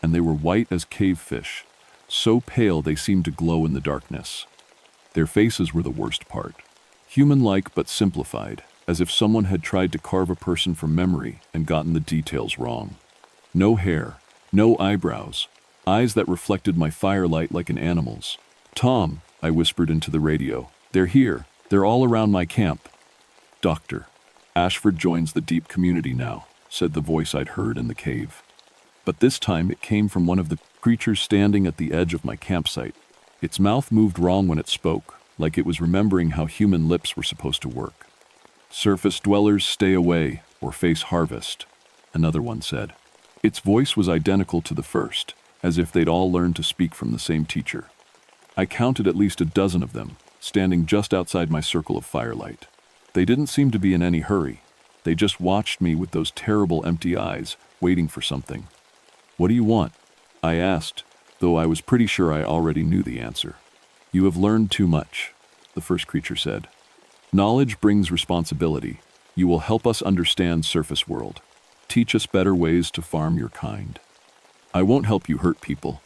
And they were white as cave fish, so pale they seemed to glow in the darkness. Their faces were the worst part. Human-like but simplified, as if someone had tried to carve a person from memory and gotten the details wrong. No hair, no eyebrows, eyes that reflected my firelight like an animal's. "Tom," I whispered into the radio. "They're here. They're all around my camp." "Doctor, Ashford joins the deep community now," said the voice I'd heard in the cave. But this time it came from one of the creatures standing at the edge of my campsite. Its mouth moved wrong when it spoke, like it was remembering how human lips were supposed to work. "Surface dwellers, stay away, or face harvest," another one said. Its voice was identical to the first, as if they'd all learned to speak from the same teacher. I counted at least a dozen of them, standing just outside my circle of firelight. They didn't seem to be in any hurry. They just watched me with those terrible empty eyes, waiting for something. "What do you want?" I asked, though I was pretty sure I already knew the answer. "You have learned too much," the first creature said. "Knowledge brings responsibility. You will help us understand surface world. Teach us better ways to farm your kind." "I won't help you hurt people.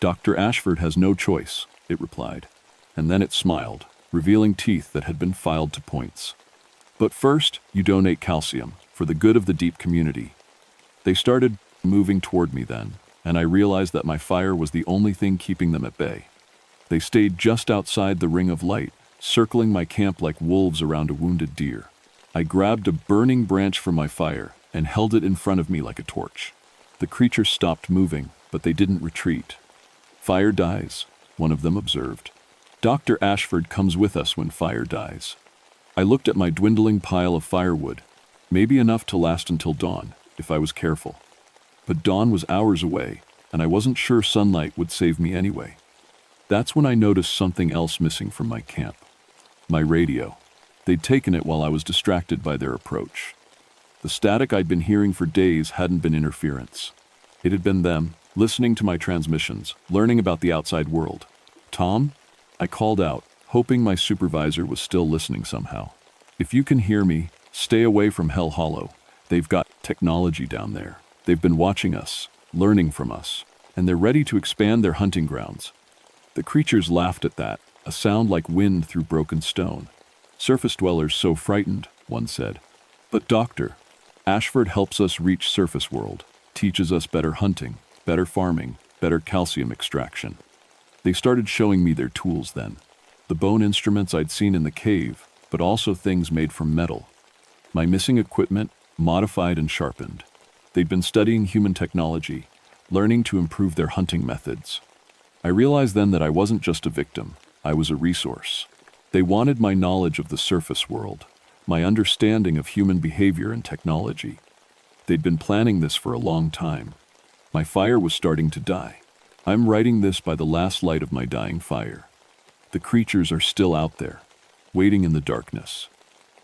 Dr. Ashford has no choice," it replied. And then it smiled, revealing teeth that had been filed to points. "But first, you donate calcium, for the good of the deep community." They started moving toward me then, and I realized that my fire was the only thing keeping them at bay. They stayed just outside the ring of light, circling my camp like wolves around a wounded deer. I grabbed a burning branch from my fire and held it in front of me like a torch. The creatures stopped moving, but they didn't retreat. "Fire dies," one of them observed. "Dr. Ashford comes with us when fire dies." I looked at my dwindling pile of firewood, maybe enough to last until dawn, if I was careful. But dawn was hours away, and I wasn't sure sunlight would save me anyway. That's when I noticed something else missing from my camp. My radio. They'd taken it while I was distracted by their approach. The static I'd been hearing for days hadn't been interference. It had been them, listening to my transmissions, learning about the outside world. "Tom?" I called out, hoping my supervisor was still listening somehow. "If you can hear me, stay away from Hell Hollow. They've got technology down there. They've been watching us, learning from us, and they're ready to expand their hunting grounds." The creatures laughed at that, a sound like wind through broken stone. "Surface dwellers so frightened," one said. "But doctor, Ashford helps us reach surface world, teaches us better hunting, better farming, better calcium extraction." They started showing me their tools then. The bone instruments I'd seen in the cave, but also things made from metal. My missing equipment, modified and sharpened. They'd been studying human technology, learning to improve their hunting methods. I realized then that I wasn't just a victim, I was a resource. They wanted my knowledge of the surface world, my understanding of human behavior and technology. They'd been planning this for a long time. My fire was starting to die. I'm writing this by the last light of my dying fire. The creatures are still out there, waiting in the darkness.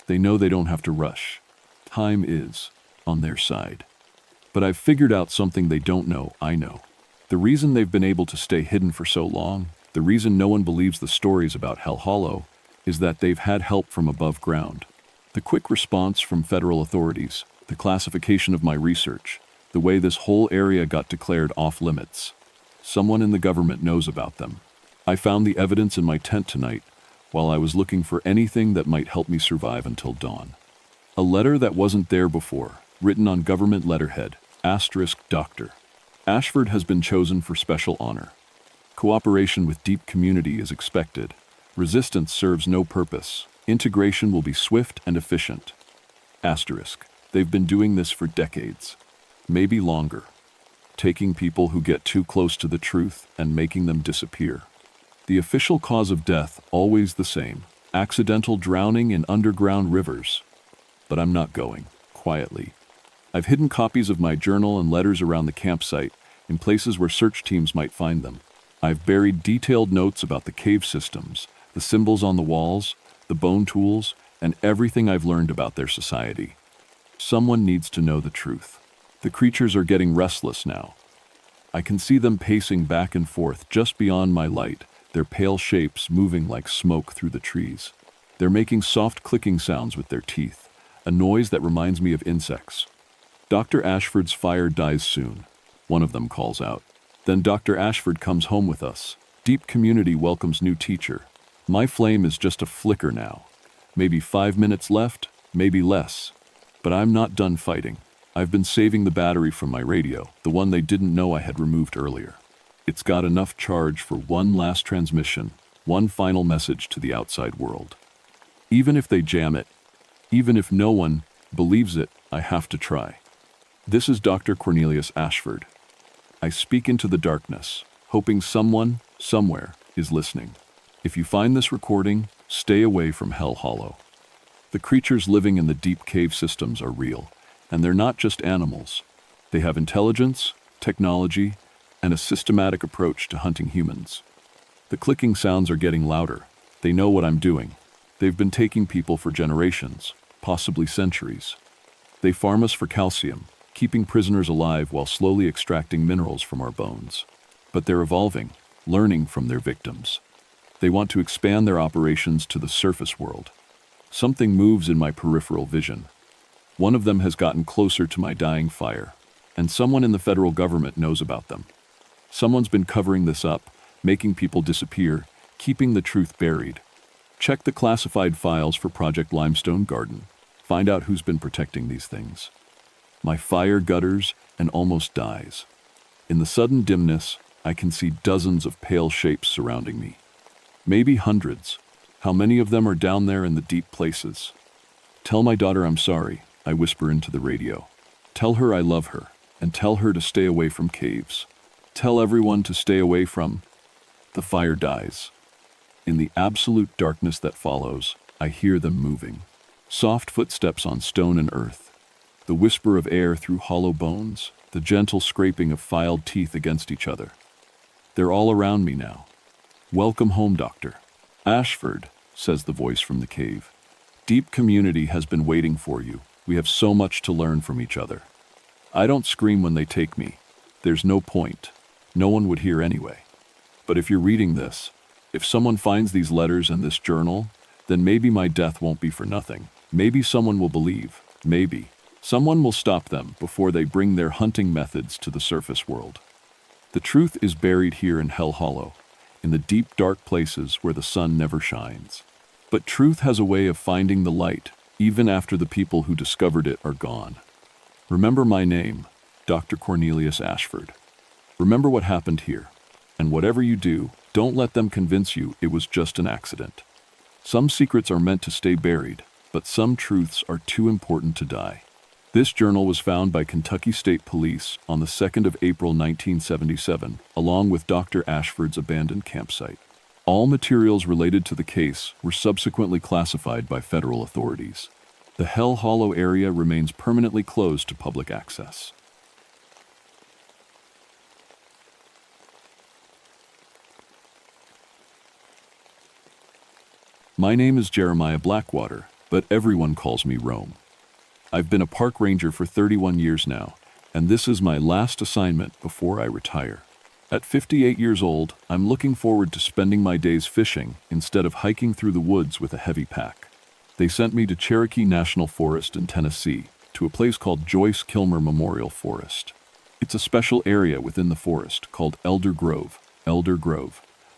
They know they don't have to rush. Time is on their side. But I've figured out something they don't know I know. The reason they've been able to stay hidden for so long, the reason no one believes the stories about Hell Hollow, is that they've had help from above ground. The quick response from federal authorities, the classification of my research, the way this whole area got declared off limits. Someone in the government knows about them. I found the evidence in my tent tonight, while I was looking for anything that might help me survive until dawn. A letter that wasn't there before, written on government letterhead, *Dr. Ashford has been chosen for special honor. Cooperation with deep community is expected. Resistance serves no purpose. Integration will be swift and efficient. They've been doing this for decades, maybe longer, taking people who get too close to the truth and making them disappear. The official cause of death always the same, accidental drowning in underground rivers. But I'm not going, quietly. I've hidden copies of my journal and letters around the campsite, in places where search teams might find them. I've buried detailed notes about the cave systems, the symbols on the walls, the bone tools, and everything I've learned about their society. Someone needs to know the truth. The creatures are getting restless now. I can see them pacing back and forth just beyond my light, their pale shapes moving like smoke through the trees. They're making soft clicking sounds with their teeth, a noise that reminds me of insects. Dr. Ashford's fire dies soon, one of them calls out. Then Dr. Ashford comes home with us. Deep community welcomes new teacher. My flame is just a flicker now. Maybe 5 minutes left, maybe less. But I'm not done fighting. I've been saving the battery from my radio, the one they didn't know I had removed earlier. It's got enough charge for one last transmission, one final message to the outside world. Even if they jam it, even if no one believes it, I have to try. This is Dr. Cornelius Ashford. I speak into the darkness, hoping someone, somewhere, is listening. If you find this recording, stay away from Hell Hollow. The creatures living in the deep cave systems are real, and they're not just animals. They have intelligence, technology, and a systematic approach to hunting humans. The clicking sounds are getting louder. They know what I'm doing. They've been taking people for generations, possibly centuries. They farm us for calcium, keeping prisoners alive while slowly extracting minerals from our bones. But they're evolving, learning from their victims. They want to expand their operations to the surface world. Something moves in my peripheral vision. One of them has gotten closer to my dying fire, and someone in the federal government knows about them. Someone's been covering this up, making people disappear, keeping the truth buried. Check the classified files for Project Limestone Garden. Find out who's been protecting these things. My fire gutters and almost dies. In the sudden dimness, I can see dozens of pale shapes surrounding me. Maybe hundreds. How many of them are down there in the deep places? Tell my daughter I'm sorry, I whisper into the radio. Tell her I love her, and tell her to stay away from caves. Tell everyone to stay away from... The fire dies. In the absolute darkness that follows, I hear them moving. Soft footsteps on stone and earth. The whisper of air through hollow bones, the gentle scraping of filed teeth against each other. They're all around me now. Welcome home, Doctor. Ashford, says the voice from the cave. Deep community has been waiting for you. We have so much to learn from each other. I don't scream when they take me. There's no point. No one would hear anyway. But if you're reading this, if someone finds these letters and this journal, then maybe my death won't be for nothing. Maybe someone will believe. Maybe. Someone will stop them before they bring their hunting methods to the surface world. The truth is buried here in Hell Hollow, in the deep dark places where the sun never shines. But truth has a way of finding the light, even after the people who discovered it are gone. Remember my name, Dr. Cornelius Ashford. Remember what happened here. And whatever you do, don't let them convince you it was just an accident. Some secrets are meant to stay buried, but some truths are too important to die. This journal was found by Kentucky State Police on the 2nd of April 1977, along with Dr. Ashford's abandoned campsite. All materials related to the case were subsequently classified by federal authorities. The Hell Hollow area remains permanently closed to public access. My name is Jeremiah Blackwater, but everyone calls me Rome. I've been a park ranger for 31 years now, and this is my last assignment before I retire. At 58 years old, I'm looking forward to spending my days fishing instead of hiking through the woods with a heavy pack. They sent me to Cherokee National Forest in Tennessee, to a place called Joyce Kilmer Memorial Forest. It's a special area within the forest called Elder Grove.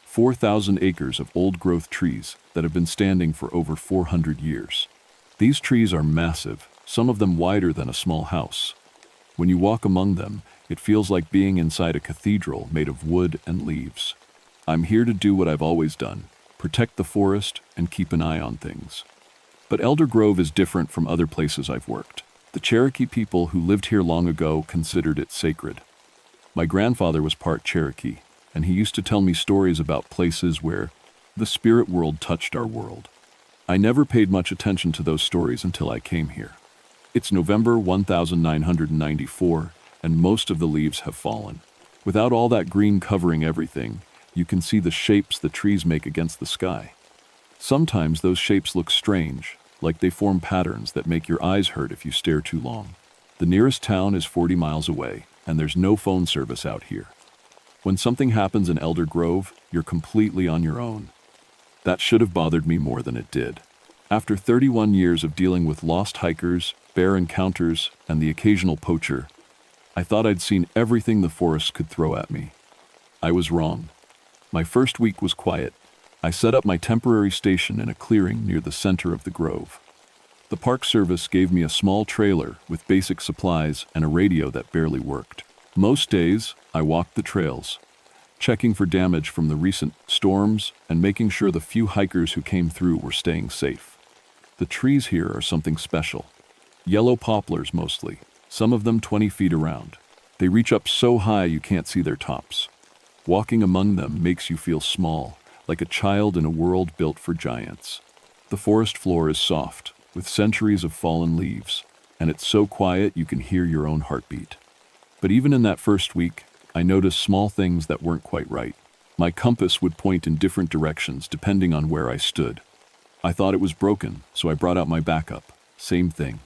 4,000 acres of old-growth trees that have been standing for over 400 years. These trees are massive, some of them wider than a small house. When you walk among them, it feels like being inside a cathedral made of wood and leaves. I'm here to do what I've always done, protect the forest and keep an eye on things. But Elder Grove is different from other places I've worked. The Cherokee people who lived here long ago considered it sacred. My grandfather was part Cherokee, and he used to tell me stories about places where the spirit world touched our world. I never paid much attention to those stories until I came here. It's November 1994, and most of the leaves have fallen. Without all that green covering everything, you can see the shapes the trees make against the sky. Sometimes those shapes look strange, like they form patterns that make your eyes hurt if you stare too long. The nearest town is 40 miles away, and there's no phone service out here. When something happens in Elder Grove, you're completely on your own. That should have bothered me more than it did. After 31 years of dealing with lost hikers, bear encounters, and the occasional poacher, I thought I'd seen everything the forest could throw at me. I was wrong. My first week was quiet. I set up my temporary station in a clearing near the center of the grove. The Park Service gave me a small trailer with basic supplies and a radio that barely worked. Most days, I walked the trails, checking for damage from the recent storms and making sure the few hikers who came through were staying safe. The trees here are something special. Yellow poplars mostly, some of them 20 feet around. They reach up so high you can't see their tops. Walking among them makes you feel small, like a child in a world built for giants. The forest floor is soft, with centuries of fallen leaves, and it's so quiet you can hear your own heartbeat. But even in that first week, I noticed small things that weren't quite right. My compass would point in different directions depending on where I stood. I thought it was broken, so I brought out my backup. Same thing.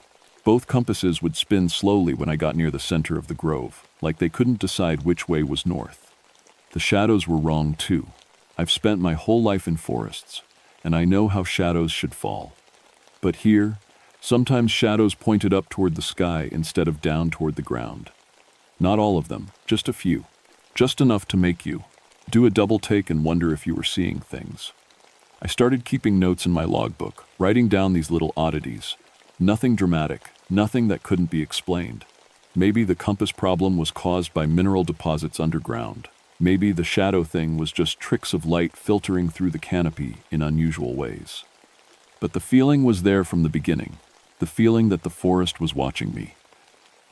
Both compasses would spin slowly when I got near the center of the grove, like they couldn't decide which way was north. The shadows were wrong too. I've spent my whole life in forests, and I know how shadows should fall. But here, sometimes shadows pointed up toward the sky instead of down toward the ground. Not all of them, just a few. Just enough to make you do a double take and wonder if you were seeing things. I started keeping notes in my logbook, writing down these little oddities. Nothing dramatic, nothing that couldn't be explained. Maybe the compass problem was caused by mineral deposits underground. Maybe the shadow thing was just tricks of light filtering through the canopy in unusual ways. But the feeling was there from the beginning, the feeling that the forest was watching me.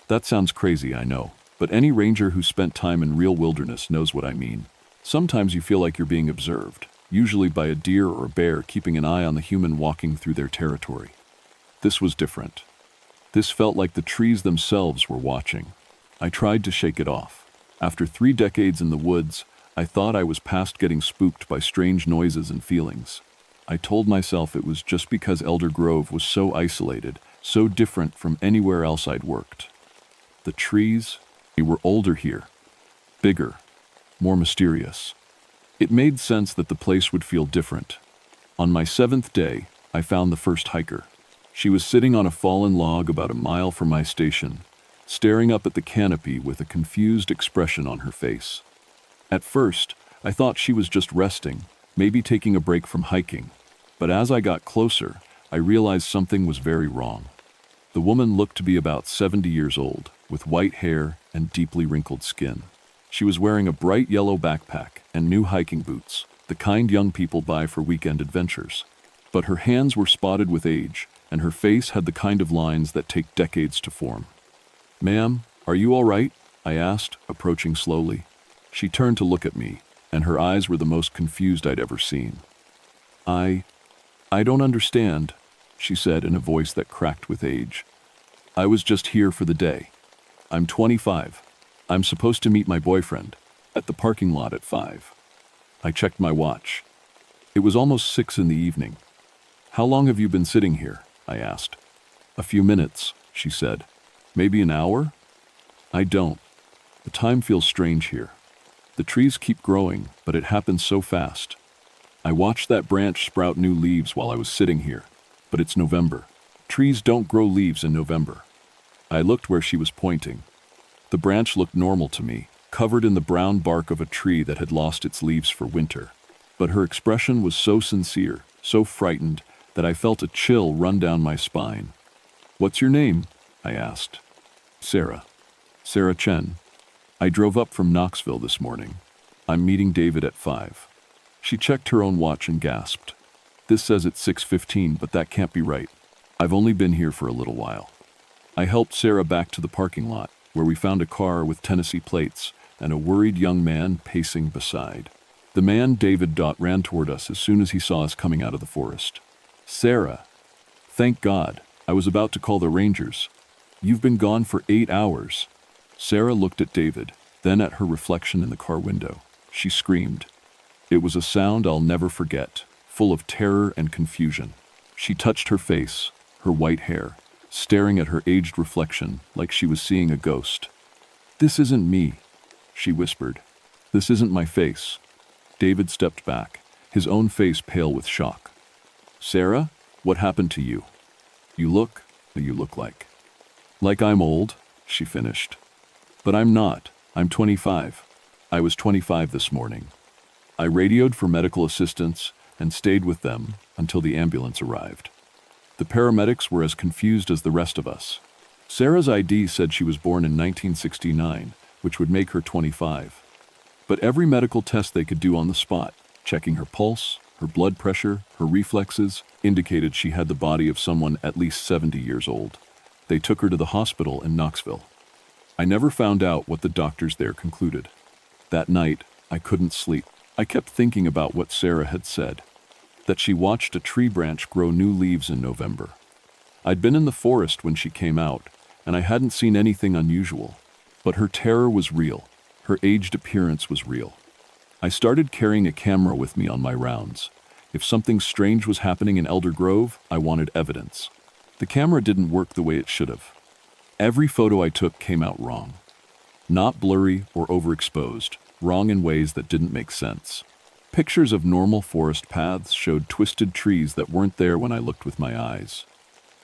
That sounds crazy, I know, but any ranger who spent time in real wilderness knows what I mean. Sometimes you feel like you're being observed, usually by a deer or a bear keeping an eye on the human walking through their territory. This was different. This felt like the trees themselves were watching. I tried to shake it off. After 3 decades in the woods, I thought I was past getting spooked by strange noises and feelings. I told myself it was just because Elder Grove was so isolated, so different from anywhere else I'd worked. The trees, they were older here, bigger, more mysterious. It made sense that the place would feel different. On my 7th day, I found the first hiker. She was sitting on a fallen log about a mile from my station, staring up at the canopy with a confused expression on her face. At first, I thought she was just resting, maybe taking a break from hiking. But as I got closer, I realized something was very wrong. The woman looked to be about 70 years old, with white hair and deeply wrinkled skin. She was wearing a bright yellow backpack and new hiking boots, the kind young people buy for weekend adventures. But her hands were spotted with age, and her face had the kind of lines that take decades to form. "Ma'am, are you all right?" I asked, approaching slowly. She turned to look at me, and her eyes were the most confused I'd ever seen. I don't understand," she said in a voice that cracked with age. "I was just here for the day. I'm 25. I'm supposed to meet my boyfriend at the parking lot at 5. I checked my watch. It was almost 6 in the evening. "How long have you been sitting here?" I asked. "A few minutes," she said. "Maybe an hour?" "I don't. The time feels strange here. The trees keep growing, but it happens so fast. I watched that branch sprout new leaves while I was sitting here, but it's November. Trees don't grow leaves in November." I looked where she was pointing. The branch looked normal to me, covered in the brown bark of a tree that had lost its leaves for winter. But her expression was so sincere, so frightened, that I felt a chill run down my spine. "What's your name?" I asked. "Sarah. Sarah Chen. I drove up from Knoxville this morning. I'm meeting David at 5. She checked her own watch and gasped. "This says it's 6:15, but that can't be right. I've only been here for a little while." I helped Sarah back to the parking lot, where we found a car with Tennessee plates and a worried young man pacing beside. The man, David, ran toward us as soon as he saw us coming out of the forest. "Sarah. Thank God. I was about to call the Rangers. You've been gone for 8 hours. Sarah looked at David, then at her reflection in the car window. She screamed. It was a sound I'll never forget, full of terror and confusion. She touched her face, her white hair, staring at her aged reflection like she was seeing a ghost. "This isn't me," she whispered. "This isn't my face." David stepped back, his own face pale with shock. "Sarah, what happened to you? You look like. Like I'm old," she finished. "But I'm not. I'm 25. I was 25 this morning. I radioed for medical assistance and stayed with them until the ambulance arrived. The paramedics were as confused as the rest of us. Sarah's ID said she was born in 1969, which would make her 25. But every medical test they could do on the spot, checking her pulse, her blood pressure, her reflexes, indicated she had the body of someone at least 70 years old. They took her to the hospital in Knoxville. I never found out what the doctors there concluded. That night, I couldn't sleep. I kept thinking about what Sarah had said, that she watched a tree branch grow new leaves in November. I'd been in the forest when she came out, and I hadn't seen anything unusual. But her terror was real. Her aged appearance was real. I started carrying a camera with me on my rounds. If something strange was happening in Elder Grove, I wanted evidence. The camera didn't work the way it should have. Every photo I took came out wrong. Not blurry or overexposed, wrong in ways that didn't make sense. Pictures of normal forest paths showed twisted trees that weren't there when I looked with my eyes.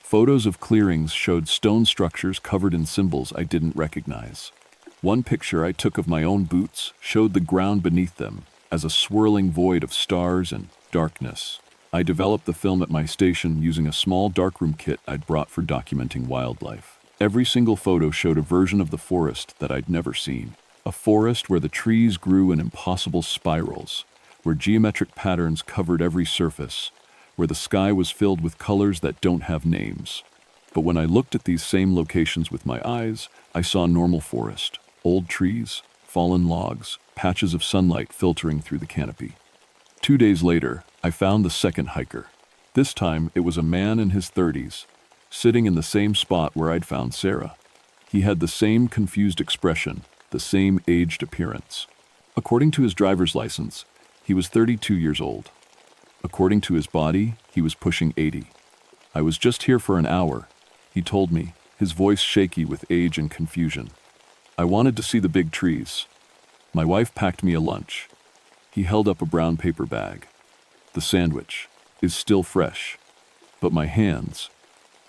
Photos of clearings showed stone structures covered in symbols I didn't recognize. One picture I took of my own boots showed the ground beneath them as a swirling void of stars and darkness. I developed the film at my station using a small darkroom kit I'd brought for documenting wildlife. Every single photo showed a version of the forest that I'd never seen. A forest where the trees grew in impossible spirals, where geometric patterns covered every surface, where the sky was filled with colors that don't have names. But when I looked at these same locations with my eyes, I saw normal forest, old trees, fallen logs, patches of sunlight filtering through the canopy. 2 days later, I found the second hiker. This time, it was a man in his 30s, sitting in the same spot where I'd found Sarah. He had the same confused expression, the same aged appearance. According to his driver's license, he was 32 years old. According to his body, he was pushing 80. "I was just here for an hour," he told me, his voice shaky with age and confusion. "I wanted to see the big trees. My wife packed me a lunch." He held up a brown paper bag. "The sandwich is still fresh. But my hands,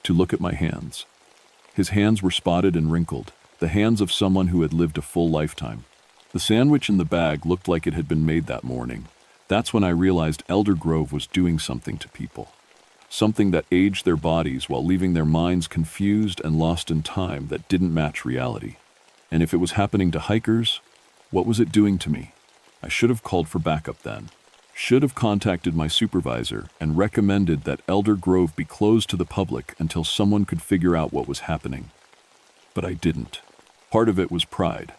to look at my hands." His hands were spotted and wrinkled, the hands of someone who had lived a full lifetime. The sandwich in the bag looked like it had been made that morning. That's when I realized Elder Grove was doing something to people. Something that aged their bodies while leaving their minds confused and lost in time that didn't match reality. And if it was happening to hikers, what was it doing to me? I should have called for backup then. Should have contacted my supervisor and recommended that Elder Grove be closed to the public until someone could figure out what was happening. But I didn't. Part of it was pride.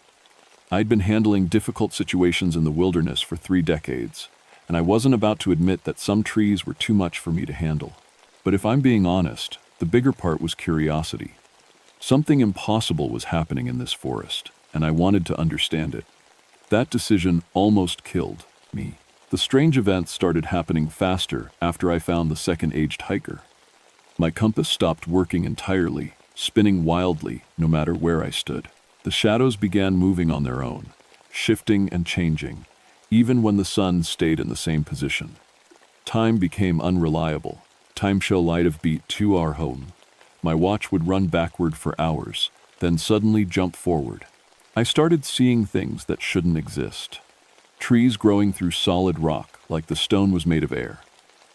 I'd been handling difficult situations in the wilderness for 3 decades, and I wasn't about to admit that some trees were too much for me to handle. But if I'm being honest, the bigger part was curiosity. Something impossible was happening in this forest, and I wanted to understand it. That decision almost killed me. The strange events started happening faster after I found the second aged hiker. My compass stopped working entirely, spinning wildly no matter where I stood. The shadows began moving on their own, shifting and changing, even when the sun stayed in the same position. Time became unreliable. Time show light of beat 2 hour home. My watch would run backward for hours, then suddenly jump forward. I started seeing things that shouldn't exist. Trees growing through solid rock like the stone was made of air.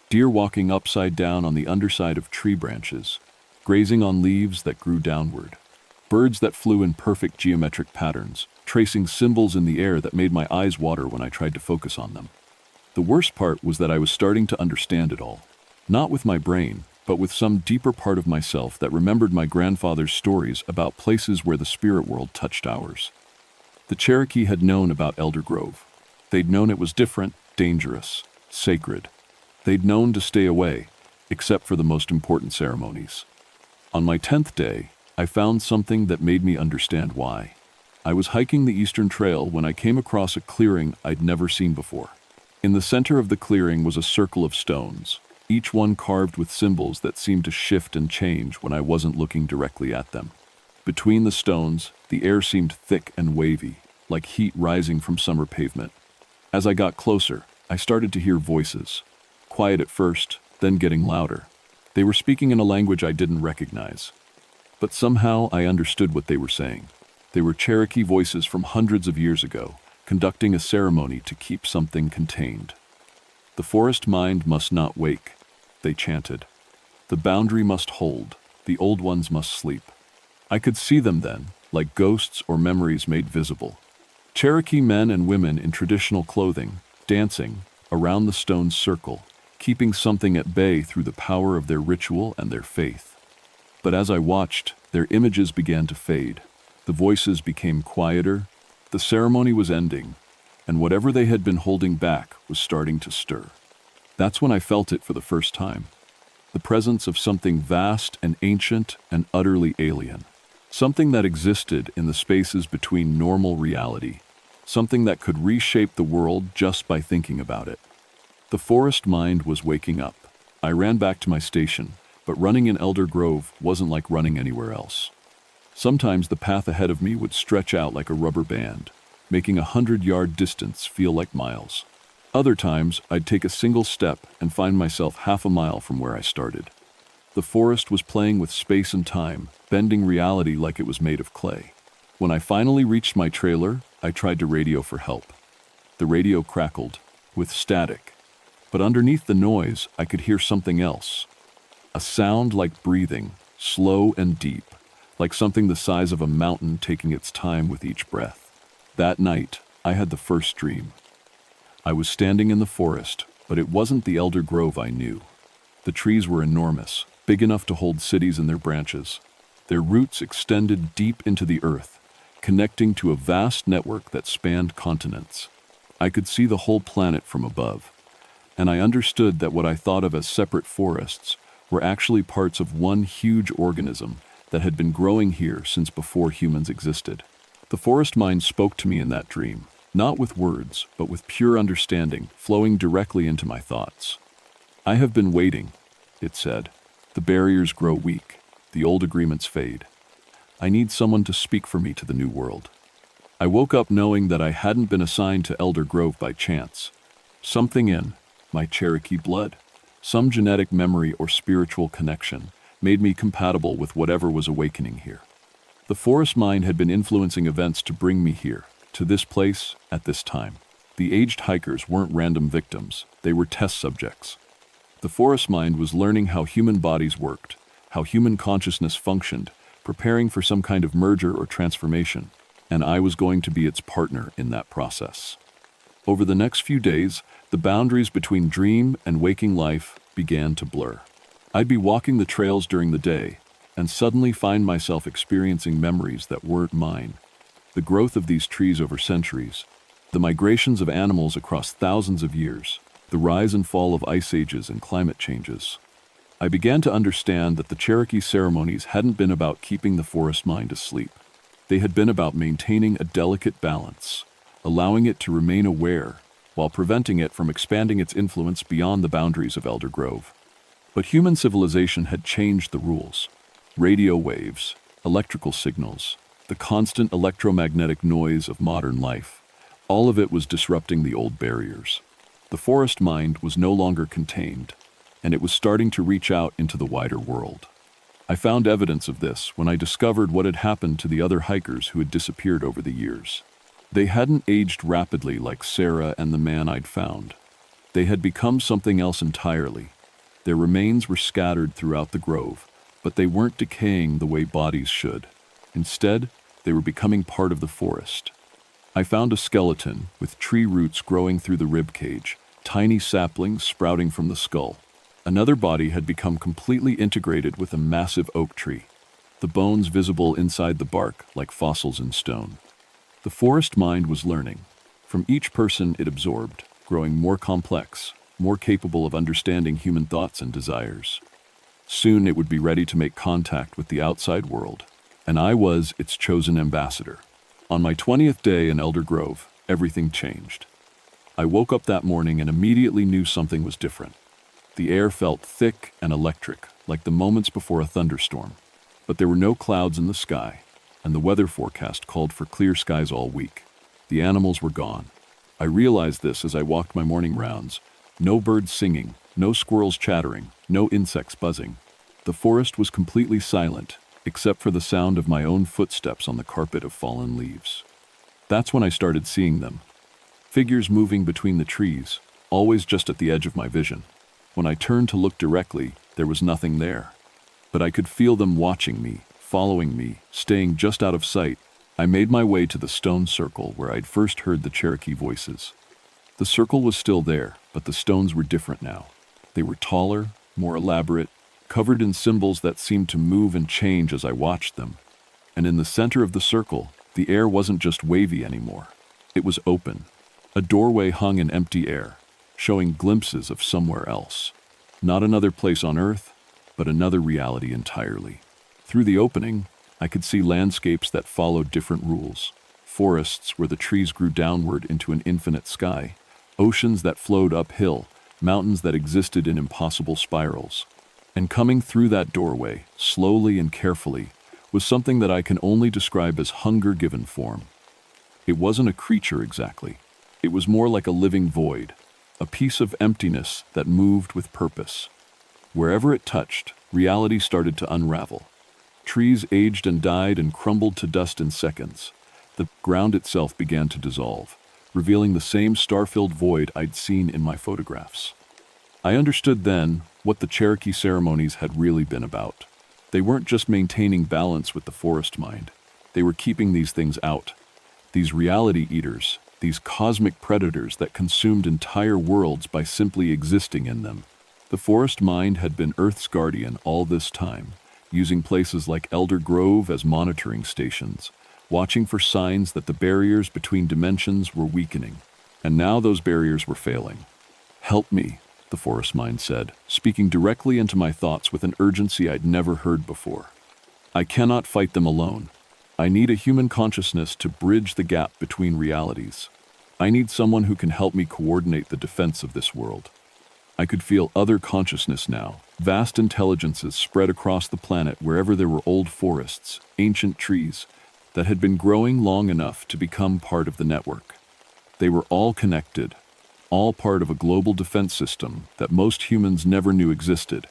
Deer walking upside down on the underside of tree branches, grazing on leaves that grew downward. Birds that flew in perfect geometric patterns, tracing symbols in the air that made my eyes water when I tried to focus on them. The worst part was that I was starting to understand it all. Not with my brain, but with some deeper part of myself that remembered my grandfather's stories about places where the spirit world touched ours. The Cherokee had known about Elder Grove. They'd known it was different, dangerous, sacred. They'd known to stay away, except for the most important ceremonies. On my 10th day, I found something that made me understand why. I was hiking the Eastern Trail when I came across a clearing I'd never seen before. In the center of the clearing was a circle of stones, each one carved with symbols that seemed to shift and change when I wasn't looking directly at them. Between the stones, the air seemed thick and wavy, like heat rising from summer pavement. As I got closer, I started to hear voices, quiet at first, then getting louder. They were speaking in a language I didn't recognize. But somehow I understood what they were saying. They were Cherokee voices from hundreds of years ago, conducting a ceremony to keep something contained. The forest mind must not wake, they chanted. The boundary must hold, the old ones must sleep. I could see them then, like ghosts or memories made visible. Cherokee men and women in traditional clothing, dancing around the stone circle, keeping something at bay through the power of their ritual and their faith. But as I watched, their images began to fade. The voices became quieter, the ceremony was ending, and whatever they had been holding back was starting to stir. That's when I felt it for the first time. The presence of something vast and ancient and utterly alien. Something that existed in the spaces between normal reality. Something that could reshape the world just by thinking about it. The forest mind was waking up. I ran back to my station, but running in Elder Grove wasn't like running anywhere else. Sometimes the path ahead of me would stretch out like a rubber band, making 100-yard distance feel like miles. Other times, I'd take a single step and find myself half a mile from where I started. The forest was playing with space and time, bending reality like it was made of clay. When I finally reached my trailer, I tried to radio for help. The radio crackled, with static. But underneath the noise, I could hear something else. A sound like breathing, slow and deep, like something the size of a mountain taking its time with each breath. That night, I had the first dream. I was standing in the forest, but it wasn't the Elder Grove I knew. The trees were enormous, big enough to hold cities in their branches. Their roots extended deep into the earth, connecting to a vast network that spanned continents. I could see the whole planet from above, and I understood that what I thought of as separate forests were actually parts of one huge organism that had been growing here since before humans existed. The forest mind spoke to me in that dream, not with words, but with pure understanding flowing directly into my thoughts. I have been waiting, it said. The barriers grow weak, the old agreements fade. I need someone to speak for me to the new world. I woke up knowing that I hadn't been assigned to Elder Grove by chance. Something in my Cherokee blood, some genetic memory or spiritual connection, made me compatible with whatever was awakening here. The forest mind had been influencing events to bring me here, to this place, at this time. The aged hikers weren't random victims, they were test subjects. The forest mind was learning how human bodies worked, how human consciousness functioned, preparing for some kind of merger or transformation, and I was going to be its partner in that process. Over the next few days, the boundaries between dream and waking life began to blur. I'd be walking the trails during the day, and suddenly find myself experiencing memories that weren't mine. The growth of these trees over centuries, the migrations of animals across thousands of years, the rise and fall of ice ages and climate changes. I began to understand that the Cherokee ceremonies hadn't been about keeping the forest mind asleep. They had been about maintaining a delicate balance, allowing it to remain aware, while preventing it from expanding its influence beyond the boundaries of Elder Grove. But human civilization had changed the rules. Radio waves, electrical signals, the constant electromagnetic noise of modern life, all of it was disrupting the old barriers. The forest mind was no longer contained, and it was starting to reach out into the wider world. I found evidence of this when I discovered what had happened to the other hikers who had disappeared over the years. They hadn't aged rapidly like Sarah and the man I'd found. They had become something else entirely. Their remains were scattered throughout the grove, but they weren't decaying the way bodies should. Instead, they were becoming part of the forest. I found a skeleton with tree roots growing through the rib cage, tiny saplings sprouting from the skull. Another body had become completely integrated with a massive oak tree, the bones visible inside the bark like fossils in stone. The forest mind was learning. From each person it absorbed, growing more complex, more capable of understanding human thoughts and desires. Soon it would be ready to make contact with the outside world, and I was its chosen ambassador. On my 20th day in Elder Grove, everything changed. I woke up that morning and immediately knew something was different. The air felt thick and electric, like the moments before a thunderstorm. But there were no clouds in the sky, and the weather forecast called for clear skies all week. The animals were gone. I realized this as I walked my morning rounds. No birds singing, no squirrels chattering, no insects buzzing. The forest was completely silent, except for the sound of my own footsteps on the carpet of fallen leaves. That's when I started seeing them. Figures moving between the trees, always just at the edge of my vision. When I turned to look directly, there was nothing there. But I could feel them watching me, following me, staying just out of sight. I made my way to the stone circle where I'd first heard the Cherokee voices. The circle was still there, but the stones were different now. They were taller, more elaborate, covered in symbols that seemed to move and change as I watched them. And in the center of the circle, the air wasn't just wavy anymore. It was open. A doorway hung in empty air, showing glimpses of somewhere else. Not another place on Earth, but another reality entirely. Through the opening, I could see landscapes that followed different rules. Forests where the trees grew downward into an infinite sky, oceans that flowed uphill, mountains that existed in impossible spirals. And coming through that doorway, slowly and carefully, was something that I can only describe as hunger given form. It wasn't a creature exactly. It was more like a living void, a piece of emptiness that moved with purpose. Wherever it touched, reality started to unravel. Trees aged and died and crumbled to dust in seconds. The ground itself began to dissolve, revealing the same star-filled void I'd seen in my photographs. I understood then what the Cherokee ceremonies had really been about. They weren't just maintaining balance with the forest mind. They were keeping these things out. These reality eaters, these cosmic predators that consumed entire worlds by simply existing in them. The forest mind had been Earth's guardian all this time, using places like Elder Grove as monitoring stations, watching for signs that the barriers between dimensions were weakening. And now those barriers were failing. "Help me," the forest mind said, speaking directly into my thoughts with an urgency I'd never heard before. "I cannot fight them alone. I need a human consciousness to bridge the gap between realities. I need someone who can help me coordinate the defense of this world." I could feel other consciousness now, vast intelligences spread across the planet wherever there were old forests, ancient trees, that had been growing long enough to become part of the network. They were all connected, all part of a global defense system that most humans never knew existed.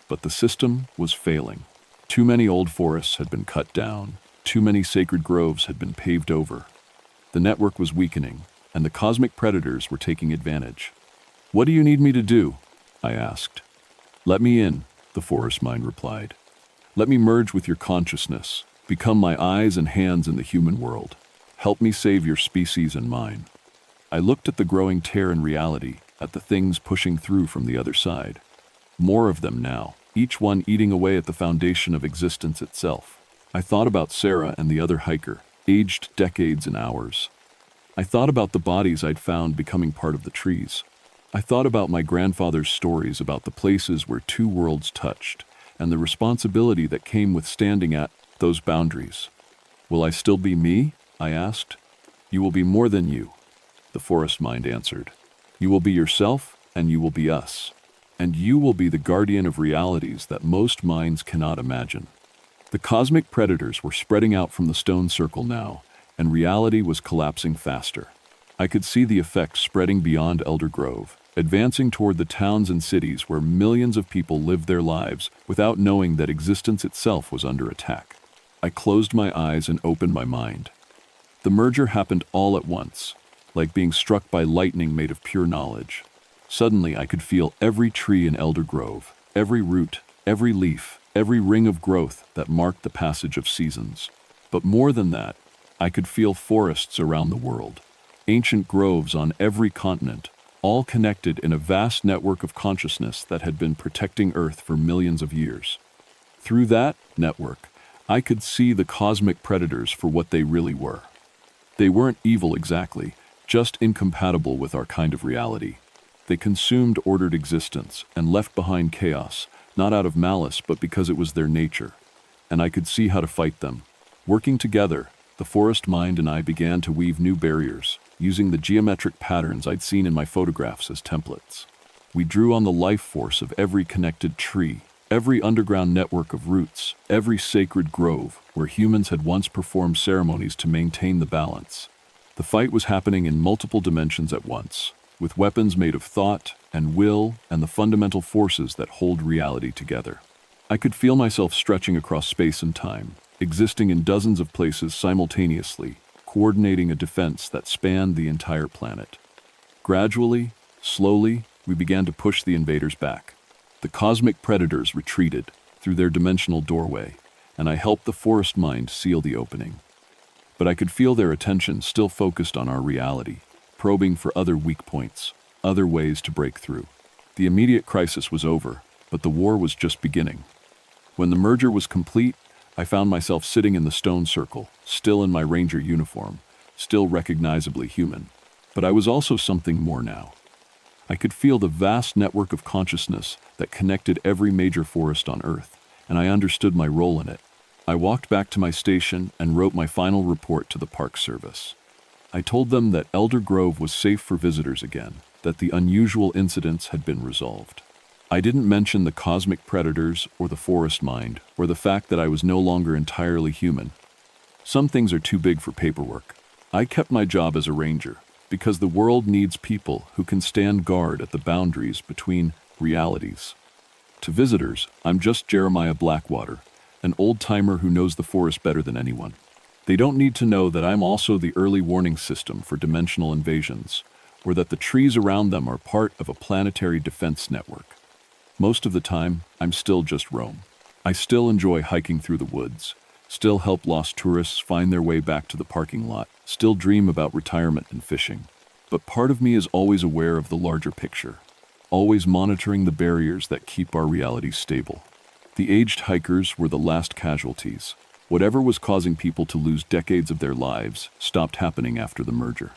But the system was failing. Too many old forests had been cut down, too many sacred groves had been paved over. The network was weakening, and the cosmic predators were taking advantage. "What do you need me to do?" I asked. "Let me in," the forest mind replied. "Let me merge with your consciousness, become my eyes and hands in the human world. Help me save your species and mine." I looked at the growing tear in reality, at the things pushing through from the other side. More of them now, each one eating away at the foundation of existence itself. I thought about Sarah and the other hiker, aged decades and hours. I thought about the bodies I'd found becoming part of the trees. I thought about my grandfather's stories about the places where two worlds touched, and the responsibility that came with standing at those boundaries. "Will I still be me?" I asked. "You will be more than you," the forest mind answered. "You will be yourself, and you will be us. And you will be the guardian of realities that most minds cannot imagine." The cosmic predators were spreading out from the stone circle now, and reality was collapsing faster. I could see the effects spreading beyond Elder Grove, advancing toward the towns and cities where millions of people lived their lives without knowing that existence itself was under attack. I closed my eyes and opened my mind. The merger happened all at once, like being struck by lightning made of pure knowledge. Suddenly I could feel every tree in Elder Grove, every root, every leaf, every ring of growth that marked the passage of seasons. But more than that, I could feel forests around the world, ancient groves on every continent, all connected in a vast network of consciousness that had been protecting Earth for millions of years. Through that network, I could see the cosmic predators for what they really were. They weren't evil exactly, just incompatible with our kind of reality. They consumed ordered existence and left behind chaos, not out of malice but because it was their nature. And I could see how to fight them, Working together, the forest mind and I began to weave new barriers, using the geometric patterns I'd seen in my photographs as templates. We drew on the life force of every connected tree, every underground network of roots, every sacred grove where humans had once performed ceremonies to maintain the balance. The fight was happening in multiple dimensions at once, with weapons made of thought and will and the fundamental forces that hold reality together. I could feel myself stretching across space and time, existing in dozens of places simultaneously, coordinating a defense that spanned the entire planet. Gradually, slowly, we began to push the invaders back. The cosmic predators retreated through their dimensional doorway, and I helped the forest mind seal the opening. But I could feel their attention still focused on our reality, probing for other weak points, other ways to break through. The immediate crisis was over, but the war was just beginning. When the merger was complete, I found myself sitting in the stone circle, still in my ranger uniform, still recognizably human. But I was also something more now. I could feel the vast network of consciousness that connected every major forest on Earth, and I understood my role in it. I walked back to my station and wrote my final report to the Park Service. I told them that Elder Grove was safe for visitors again, that the unusual incidents had been resolved. I didn't mention the cosmic predators or the forest mind or the fact that I was no longer entirely human. Some things are too big for paperwork. I kept my job as a ranger because the world needs people who can stand guard at the boundaries between realities. To visitors, I'm just Jeremiah Blackwater, an old-timer who knows the forest better than anyone. They don't need to know that I'm also the early warning system for dimensional invasions, or that the trees around them are part of a planetary defense network. Most of the time, I'm still just Rome. I still enjoy hiking through the woods, still help lost tourists find their way back to the parking lot, still dream about retirement and fishing. But part of me is always aware of the larger picture, always monitoring the barriers that keep our reality stable. The aged hikers were the last casualties. Whatever was causing people to lose decades of their lives stopped happening after the merger.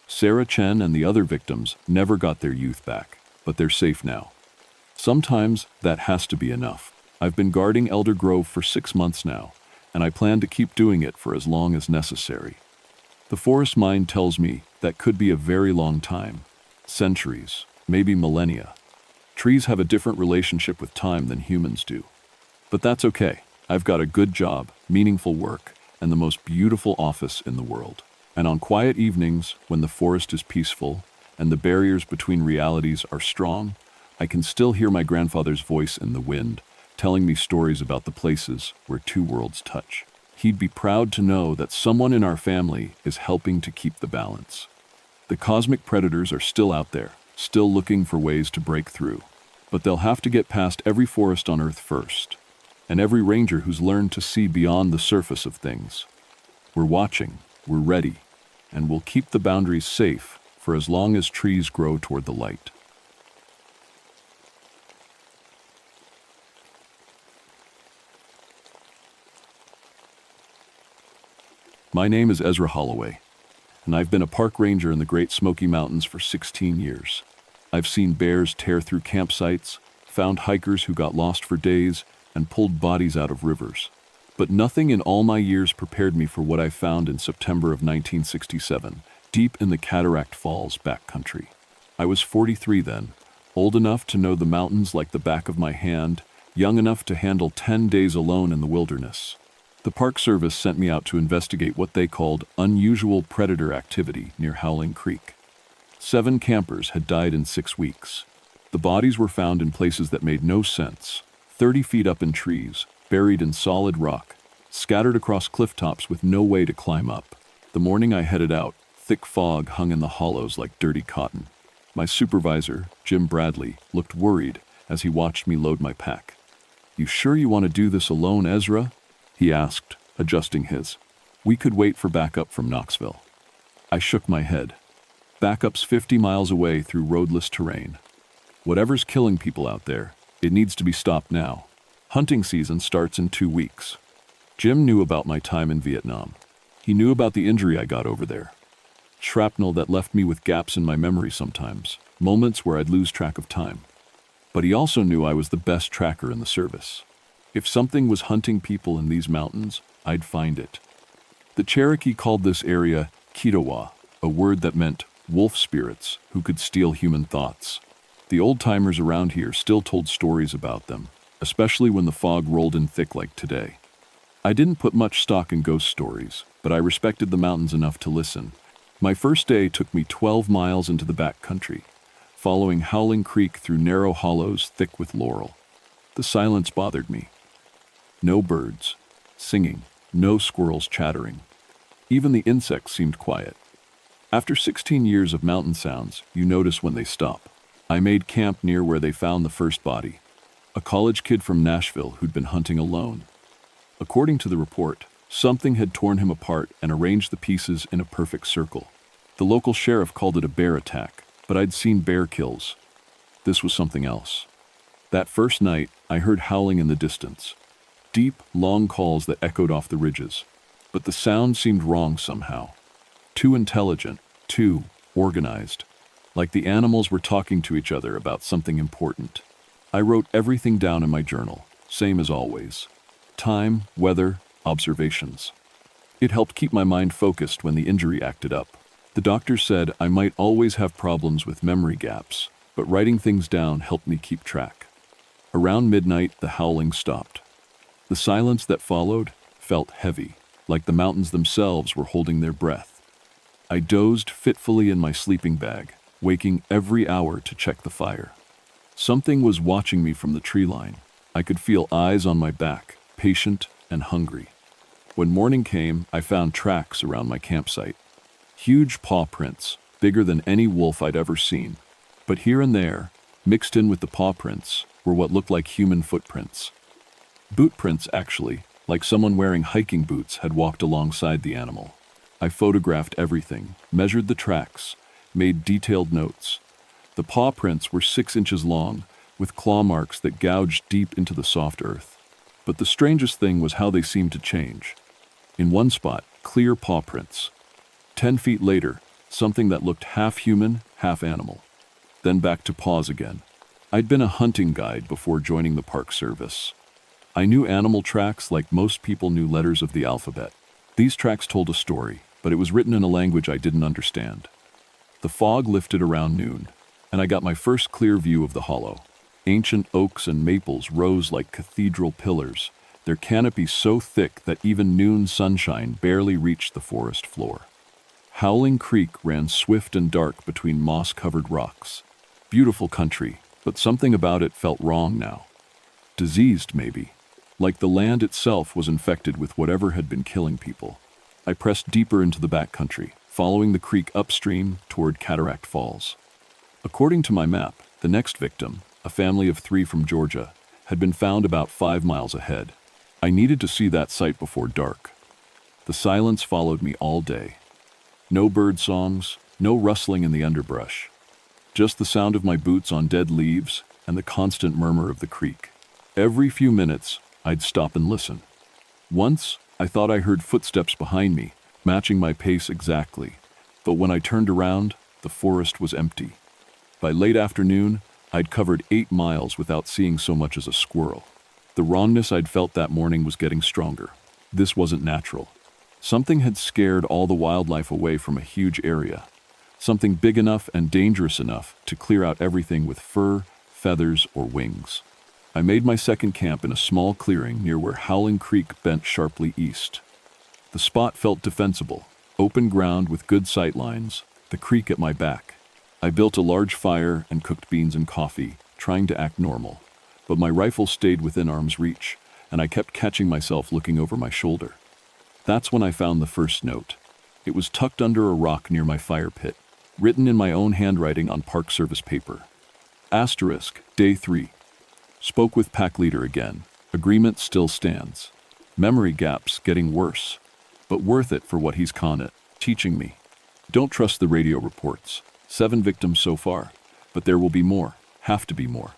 Sarah Chen and the other victims never got their youth back, but they're safe now. Sometimes that has to be enough. I've been guarding Elder Grove for 6 months now, and I plan to keep doing it for as long as necessary. The forest mind tells me that could be a very long time, centuries, maybe millennia. Trees have a different relationship with time than humans do. But that's okay. I've got a good job, meaningful work, and the most beautiful office in the world. And on quiet evenings, when the forest is peaceful and the barriers between realities are strong, I can still hear my grandfather's voice in the wind, telling me stories about the places where two worlds touch. He'd be proud to know that someone in our family is helping to keep the balance. The cosmic predators are still out there, still looking for ways to break through. But they'll have to get past every forest on Earth first, and every ranger who's learned to see beyond the surface of things. We're watching, we're ready, and we'll keep the boundaries safe for as long as trees grow toward the light. My name is Ezra Holloway, and I've been a park ranger in the Great Smoky Mountains for 16 years. I've seen bears tear through campsites, found hikers who got lost for days, and pulled bodies out of rivers. But nothing in all my years prepared me for what I found in September of 1967, deep in the Cataract Falls backcountry. I was 43 then, old enough to know the mountains like the back of my hand, young enough to handle 10 days alone in the wilderness. The Park Service sent me out to investigate what they called unusual predator activity near Howling Creek. 7 campers had died in 6 weeks. The bodies were found in places that made no sense, 30 feet up in trees, buried in solid rock, scattered across cliff tops with no way to climb up. The morning I headed out, thick fog hung in the hollows like dirty cotton. My supervisor, Jim Bradley, looked worried as he watched me load my pack. "You sure you want to do this alone, Ezra?" he asked, adjusting his. "We could wait for backup from Knoxville." I shook my head. Backup's 50 miles away through roadless terrain. Whatever's killing people out there, it needs to be stopped now. Hunting season starts in 2 weeks. Jim knew about my time in Vietnam. He knew about the injury I got over there. Shrapnel that left me with gaps in my memory sometimes, moments where I'd lose track of time. But he also knew I was the best tracker in the service. If something was hunting people in these mountains, I'd find it, The Cherokee called this area Kitawa, a word that meant wolf spirits who could steal human thoughts. The old-timers around here still told stories about them, especially when the fog rolled in thick like today. I didn't put much stock in ghost stories, but I respected the mountains enough to listen. My first day took me 12 miles into the back country, following Howling Creek through narrow hollows thick with laurel. The silence bothered me. No birds singing, no squirrels chattering. Even the insects seemed quiet. After 16 years of mountain sounds, you notice when they stop. I made camp near where they found the first body, a college kid from Nashville who'd been hunting alone. According to the report, something had torn him apart and arranged the pieces in a perfect circle. The local sheriff called it a bear attack, but I'd seen bear kills. This was something else. That first night, I heard howling in the distance. Deep, long calls that echoed off the ridges. But the sound seemed wrong somehow. Too intelligent, too organized. Like the animals were talking to each other about something important. I wrote everything down in my journal, same as always. Time, weather, observations. It helped keep my mind focused when the injury acted up. The doctor said I might always have problems with memory gaps, but writing things down helped me keep track. Around midnight, the howling stopped. The silence that followed felt heavy, like the mountains themselves were holding their breath. I dozed fitfully in my sleeping bag, waking every hour to check the fire. Something was watching me from the tree line. I could feel eyes on my back, patient and hungry. When morning came, I found tracks around my campsite. Huge paw prints, bigger than any wolf I'd ever seen. But here and there, mixed in with the paw prints, were what looked like human footprints. Boot prints, actually, like someone wearing hiking boots had walked alongside the animal. I photographed everything, measured the tracks, made detailed notes. The paw prints were 6 inches long, with claw marks that gouged deep into the soft earth. But the strangest thing was how they seemed to change. In one spot, clear paw prints. 10 feet later, something that looked half human, half animal. Then back to paws again. I'd been a hunting guide before joining the Park Service. I knew animal tracks like most people knew letters of the alphabet. These tracks told a story, but it was written in a language I didn't understand. The fog lifted around noon, and I got my first clear view of the hollow. Ancient oaks and maples rose like cathedral pillars, their canopy so thick that even noon sunshine barely reached the forest floor. Howling Creek ran swift and dark between moss-covered rocks. Beautiful country, but something about it felt wrong now. Diseased, maybe. Like the land itself was infected with whatever had been killing people. I pressed deeper into the backcountry, following the creek upstream toward Cataract Falls. According to my map, the next victim, a family of 3 from Georgia, had been found about 5 miles ahead. I needed to see that site before dark. The silence followed me all day. No bird songs, no rustling in the underbrush. Just the sound of my boots on dead leaves and the constant murmur of the creek. Every few minutes, I'd stop and listen. Once, I thought I heard footsteps behind me, matching my pace exactly. But when I turned around, the forest was empty. By late afternoon, I'd covered 8 miles without seeing so much as a squirrel. The wrongness I'd felt that morning was getting stronger. This wasn't natural. Something had scared all the wildlife away from a huge area. Something big enough and dangerous enough to clear out everything with fur, feathers, or wings. I made my second camp in a small clearing near where Howling Creek bent sharply east. The spot felt defensible, open ground with good sight lines, the creek at my back. I built a large fire and cooked beans and coffee, trying to act normal. But my rifle stayed within arm's reach, and I kept catching myself looking over my shoulder. That's when I found the first note. It was tucked under a rock near my fire pit, written in my own handwriting on Park Service paper. Asterisk, Day 3. Spoke with pack leader again. Agreement still stands. Memory gaps getting worse, but worth it for what he's teaching me. Don't trust the radio reports. 7 victims so far, but there will be more, have to be more.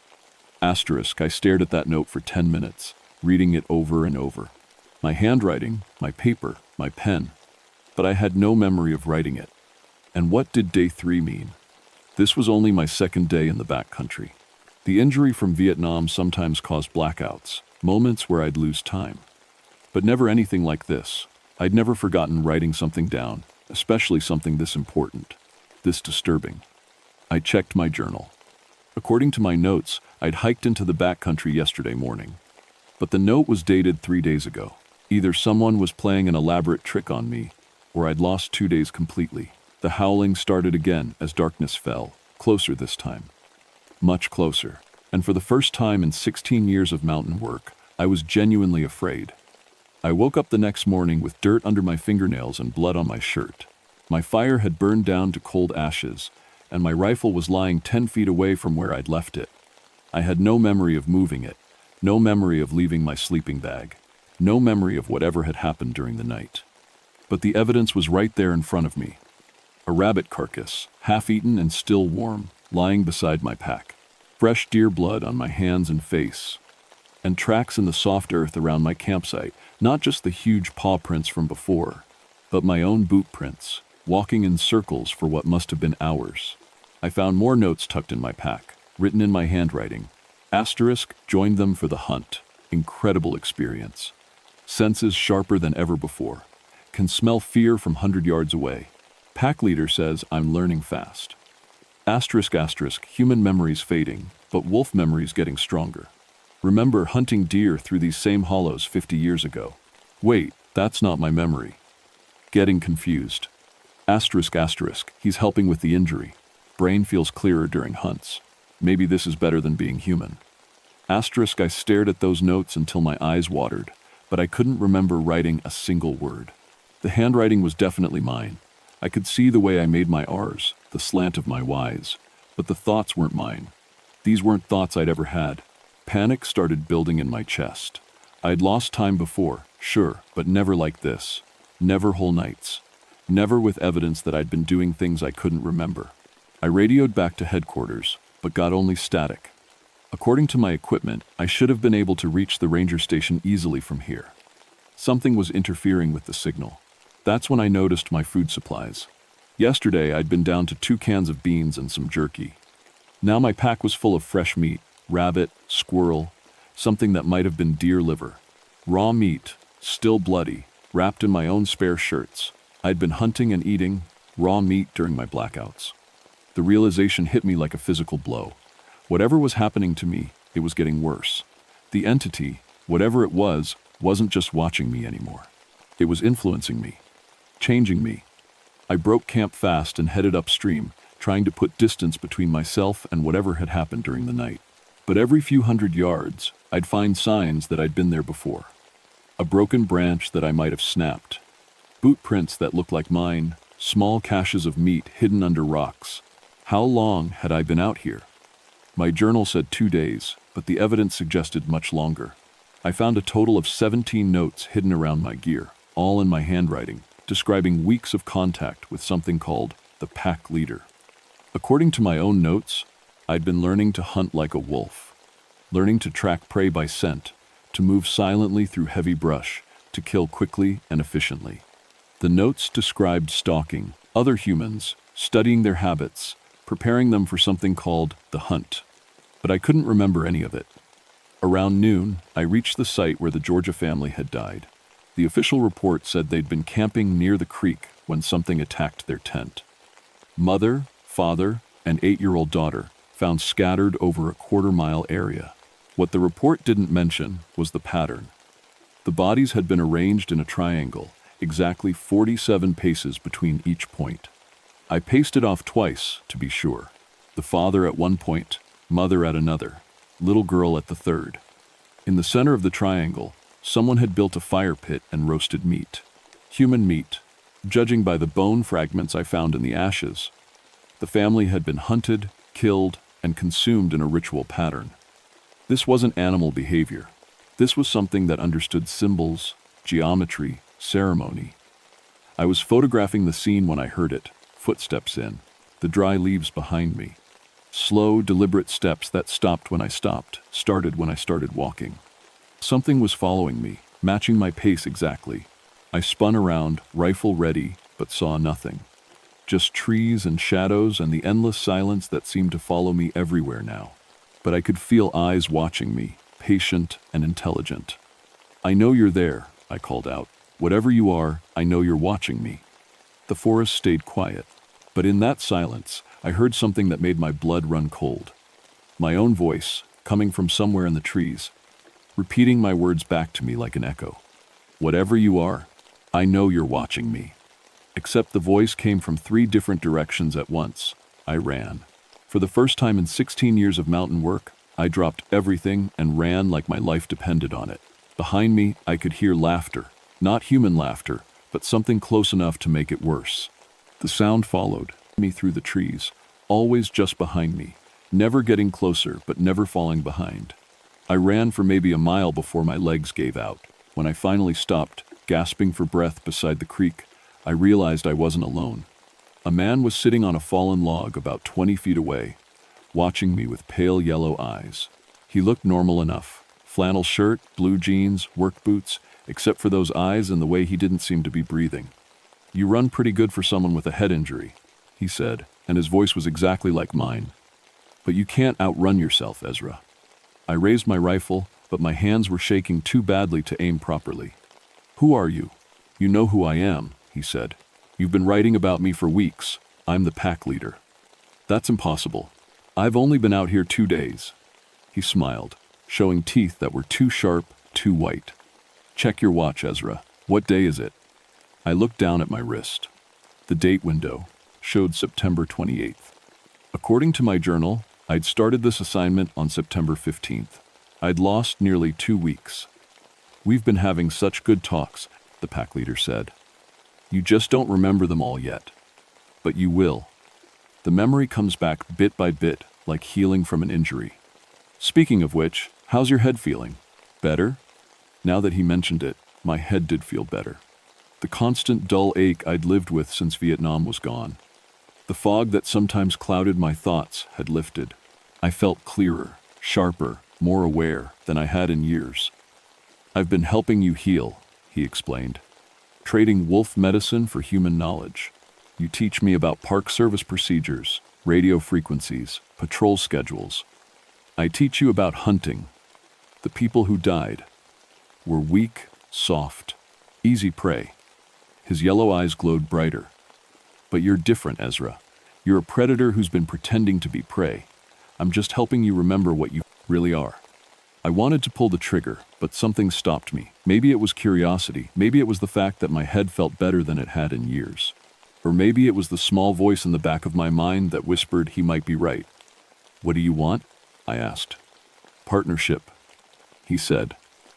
Asterisk, I stared at that note for 10 minutes, reading it over and over. My handwriting, my paper, my pen, but I had no memory of writing it. And what did Day 3 mean? This was only my second day in the backcountry. The injury from Vietnam sometimes caused blackouts, moments where I'd lose time. But never anything like this. I'd never forgotten writing something down, especially something this important, this disturbing. I checked my journal. According to my notes, I'd hiked into the backcountry yesterday morning. But the note was dated 3 days ago. Either someone was playing an elaborate trick on me, or I'd lost 2 days completely. The howling started again as darkness fell, closer this time. Much closer. And for the first time in 16 years of mountain work, I was genuinely afraid. I woke up the next morning with dirt under my fingernails and blood on my shirt. My fire had burned down to cold ashes, and my rifle was lying 10 feet away from where I'd left it. I had no memory of moving it, no memory of leaving my sleeping bag, no memory of whatever had happened during the night. But the evidence was right there in front of me. A rabbit carcass, half-eaten and still warm, lying beside my pack. Fresh deer blood on my hands and face. And tracks in the soft earth around my campsite, not just the huge paw prints from before, but my own boot prints, walking in circles for what must have been hours. I found more notes tucked in my pack, written in my handwriting. Asterisk, joined them for the hunt. Incredible experience. Senses sharper than ever before. Can smell fear from 100 yards away. Pack leader says I'm learning fast. Asterisk, human memories fading, but wolf memories getting stronger. Remember hunting deer through these same hollows 50 years ago. Wait, that's not my memory. Getting confused. Asterisk, he's helping with the injury. Brain feels clearer during hunts. Maybe this is better than being human. Asterisk, I stared at those notes until my eyes watered, but I couldn't remember writing a single word. The handwriting was definitely mine. I could see the way I made my R's, the slant of my Y's, but the thoughts weren't mine. These weren't thoughts I'd ever had. Panic started building in my chest. I'd lost time before, sure, but never like this. Never whole nights. Never with evidence that I'd been doing things I couldn't remember. I radioed back to headquarters, but got only static. According to my equipment, I should have been able to reach the ranger station easily from here. Something was interfering with the signal. That's when I noticed my food supplies. Yesterday, I'd been down to 2 cans of beans and some jerky. Now my pack was full of fresh meat, rabbit, squirrel, something that might have been deer liver. Raw meat, still bloody, wrapped in my own spare shirts. I'd been hunting and eating raw meat during my blackouts. The realization hit me like a physical blow. Whatever was happening to me, it was getting worse. The entity, whatever it was, wasn't just watching me anymore. It was influencing me, changing me. I broke camp fast and headed upstream, trying to put distance between myself and whatever had happened during the night. But every few hundred yards, I'd find signs that I'd been there before. A broken branch that I might have snapped. Boot prints that looked like mine, small caches of meat hidden under rocks. How long had I been out here? My journal said 2 days, but the evidence suggested much longer. I found a total of 17 notes hidden around my gear, all in my handwriting, describing weeks of contact with something called the pack leader. According to my own notes, I'd been learning to hunt like a wolf, learning to track prey by scent, to move silently through heavy brush, to kill quickly and efficiently. The notes described stalking other humans, studying their habits, preparing them for something called the hunt. But I couldn't remember any of it. Around noon, I reached the site where the Georgia family had died. The official report said they'd been camping near the creek when something attacked their tent. Mother, father, and 8-year-old daughter found scattered over a quarter-mile area. What the report didn't mention was the pattern. The bodies had been arranged in a triangle, exactly 47 paces between each point. I paced it off twice, to be sure. The father at one point, mother at another, little girl at the third. In the center of the triangle, someone had built a fire pit and roasted meat. Human meat, judging by the bone fragments I found in the ashes. The family had been hunted, killed, and consumed in a ritual pattern. This wasn't animal behavior. This was something that understood symbols, geometry, ceremony. I was photographing the scene when I heard it, footsteps in, the dry leaves behind me. Slow, deliberate steps that stopped when I stopped, started when I started walking. Something was following me, matching my pace exactly. I spun around, rifle ready, but saw nothing. Just trees and shadows and the endless silence that seemed to follow me everywhere now. But I could feel eyes watching me, patient and intelligent. "I know you're there," I called out. Whatever you are, I know you're watching me." The forest stayed quiet, but in that silence, I heard something that made my blood run cold. My own voice, coming from somewhere in the trees, repeating my words back to me like an echo. "Whatever you are, I know you're watching me." Except the voice came from 3 different directions at once. I ran. For the first time in 16 years of mountain work, I dropped everything and ran like my life depended on it. Behind me, I could hear laughter. Not human laughter, but something close enough to make it worse. The sound followed me through the trees, always just behind me, never getting closer but never falling behind. I ran for maybe a mile before my legs gave out. When I finally stopped, gasping for breath beside the creek, I realized I wasn't alone. A man was sitting on a fallen log about 20 feet away, watching me with pale yellow eyes. He looked normal enough. Flannel shirt, blue jeans, work boots, except for those eyes and the way he didn't seem to be breathing. "You run pretty good for someone with a head injury," he said, and his voice was exactly like mine. "But you can't outrun yourself, Ezra." I raised my rifle, but my hands were shaking too badly to aim properly. "Who are you?" "You know who I am," he said. "You've been writing about me for weeks. I'm the pack leader." "That's impossible. I've only been out here 2 days." He smiled, showing teeth that were too sharp, too white. "Check your watch, Ezra. What day is it?" I looked down at my wrist. The date window showed September 28th. According to my journal, I'd started this assignment on September 15th. I'd lost nearly 2 weeks. "We've been having such good talks," the pack leader said. "You just don't remember them all yet. But you will. The memory comes back bit by bit, like healing from an injury." "Speaking of which, how's your head feeling? Better?" Now that he mentioned it, my head did feel better. The constant dull ache I'd lived with since Vietnam was gone. The fog that sometimes clouded my thoughts had lifted. I felt clearer, sharper, more aware than I had in years. "I've been helping you heal," he explained. "Trading wolf medicine for human knowledge. You teach me about park service procedures, radio frequencies, patrol schedules. I teach you about hunting. The people who died were weak, soft, easy prey." His yellow eyes glowed brighter. "But you're different, Ezra. You're a predator who's been pretending to be prey. I'm just helping you remember what you really are." I wanted to pull the trigger, but something stopped me. Maybe it was curiosity. Maybe it was the fact that my head felt better than it had in years. Or maybe it was the small voice in the back of my mind that whispered he might be right. "What do you want?" I asked. "Partnership," he said.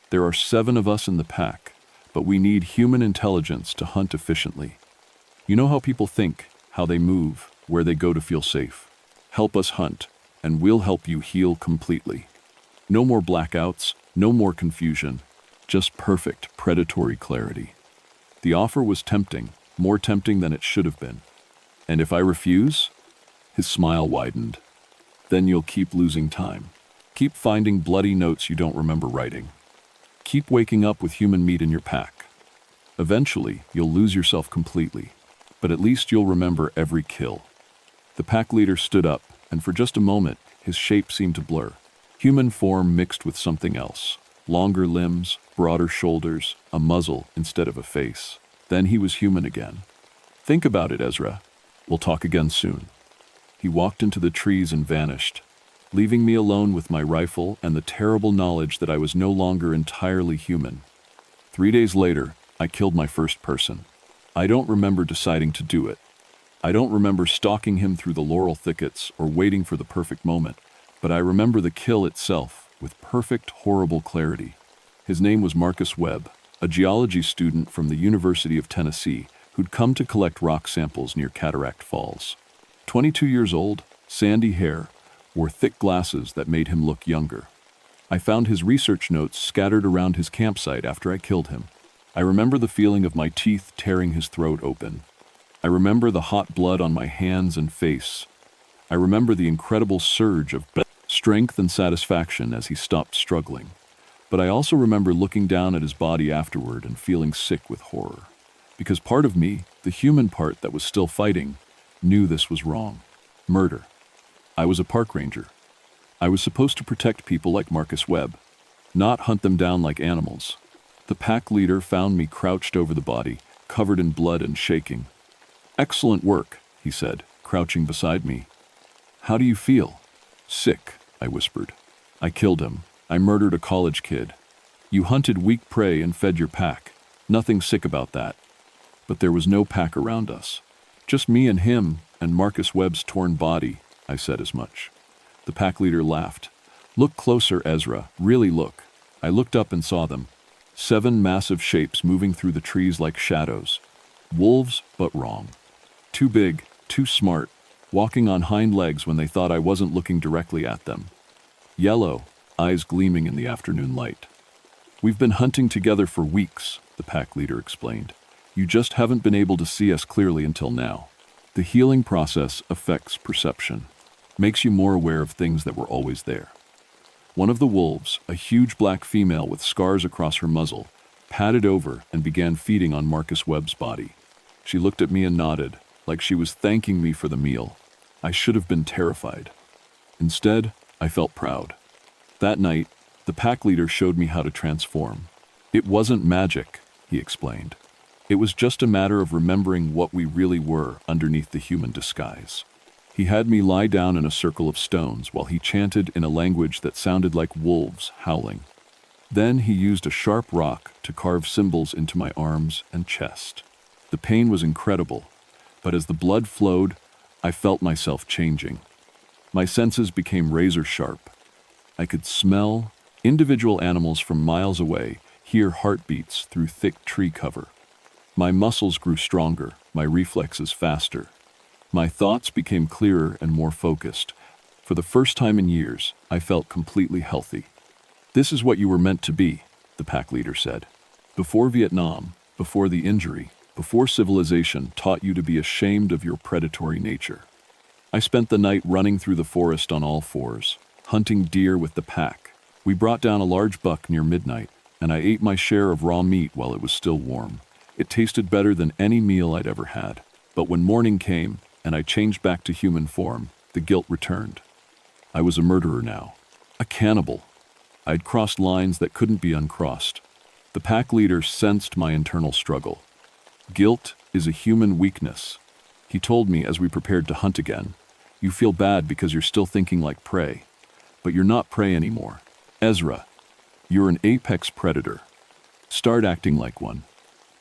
"There are 7 of us in the pack, but we need human intelligence to hunt efficiently. You know how people think, how they move, where they go to feel safe. Help us hunt, and we'll help you heal completely. No more blackouts, no more confusion, just perfect predatory clarity." The offer was tempting, more tempting than it should have been. "And if I refuse?" His smile widened. "Then you'll keep losing time. Keep finding bloody notes you don't remember writing. Keep waking up with human meat in your pack. Eventually, you'll lose yourself completely, but at least you'll remember every kill." The pack leader stood up, and for just a moment, his shape seemed to blur. Human form mixed with something else. Longer limbs, broader shoulders, a muzzle instead of a face. Then he was human again. "Think about it, Ezra. We'll talk again soon." He walked into the trees and vanished, leaving me alone with my rifle and the terrible knowledge that I was no longer entirely human. 3 days later, I killed my first person. I don't remember deciding to do it. I don't remember stalking him through the laurel thickets or waiting for the perfect moment, but I remember the kill itself with perfect, horrible clarity. His name was Marcus Webb, a geology student from the University of Tennessee who'd come to collect rock samples near Cataract Falls. 22 years old, sandy hair, wore thick glasses that made him look younger. I found his research notes scattered around his campsite after I killed him. I remember the feeling of my teeth tearing his throat open. I remember the hot blood on my hands and face. I remember the incredible surge of strength and satisfaction as he stopped struggling. But I also remember looking down at his body afterward and feeling sick with horror. Because part of me, the human part that was still fighting, knew this was wrong. Murder. I was a park ranger. I was supposed to protect people like Marcus Webb, not hunt them down like animals. The pack leader found me crouched over the body, covered in blood and shaking. "Excellent work," he said, crouching beside me. "How do you feel?" "Sick," I whispered. "I killed him. I murdered a college kid." "You hunted weak prey and fed your pack. Nothing sick about that." But there was no pack around us. "Just me and him, and Marcus Webb's torn body," I said as much. The pack leader laughed. "Look closer, Ezra. Really look." I looked up and saw them. 7 massive shapes moving through the trees like shadows. Wolves, but wrong. Too big, too smart, walking on hind legs when they thought I wasn't looking directly at them. Yellow, eyes gleaming in the afternoon light. "We've been hunting together for weeks," the pack leader explained. "You just haven't been able to see us clearly until now. The healing process affects perception, makes you more aware of things that were always there." One of the wolves, a huge black female with scars across her muzzle, padded over and began feeding on Marcus Webb's body. She looked at me and nodded, like she was thanking me for the meal. I should have been terrified. Instead, I felt proud. That night, the pack leader showed me how to transform. "It wasn't magic," he explained. "It was just a matter of remembering what we really were underneath the human disguise." He had me lie down in a circle of stones while he chanted in a language that sounded like wolves howling. Then he used a sharp rock to carve symbols into my arms and chest. The pain was incredible, but as the blood flowed, I felt myself changing. My senses became razor sharp. I could smell individual animals from miles away, hear heartbeats through thick tree cover. My muscles grew stronger, my reflexes faster. My thoughts became clearer and more focused. For the first time in years, I felt completely healthy. "This is what you were meant to be," the pack leader said. "Before Vietnam, before the injury, before civilization taught you to be ashamed of your predatory nature." I spent the night running through the forest on all fours, hunting deer with the pack. We brought down a large buck near midnight, and I ate my share of raw meat while it was still warm. It tasted better than any meal I'd ever had. But when morning came, and I changed back to human form, the guilt returned. I was a murderer now, a cannibal. I'd crossed lines that couldn't be uncrossed. The pack leader sensed my internal struggle. "Guilt is a human weakness," he told me as we prepared to hunt again. "You feel bad because you're still thinking like prey. But you're not prey anymore. Ezra, you're an apex predator. Start acting like one."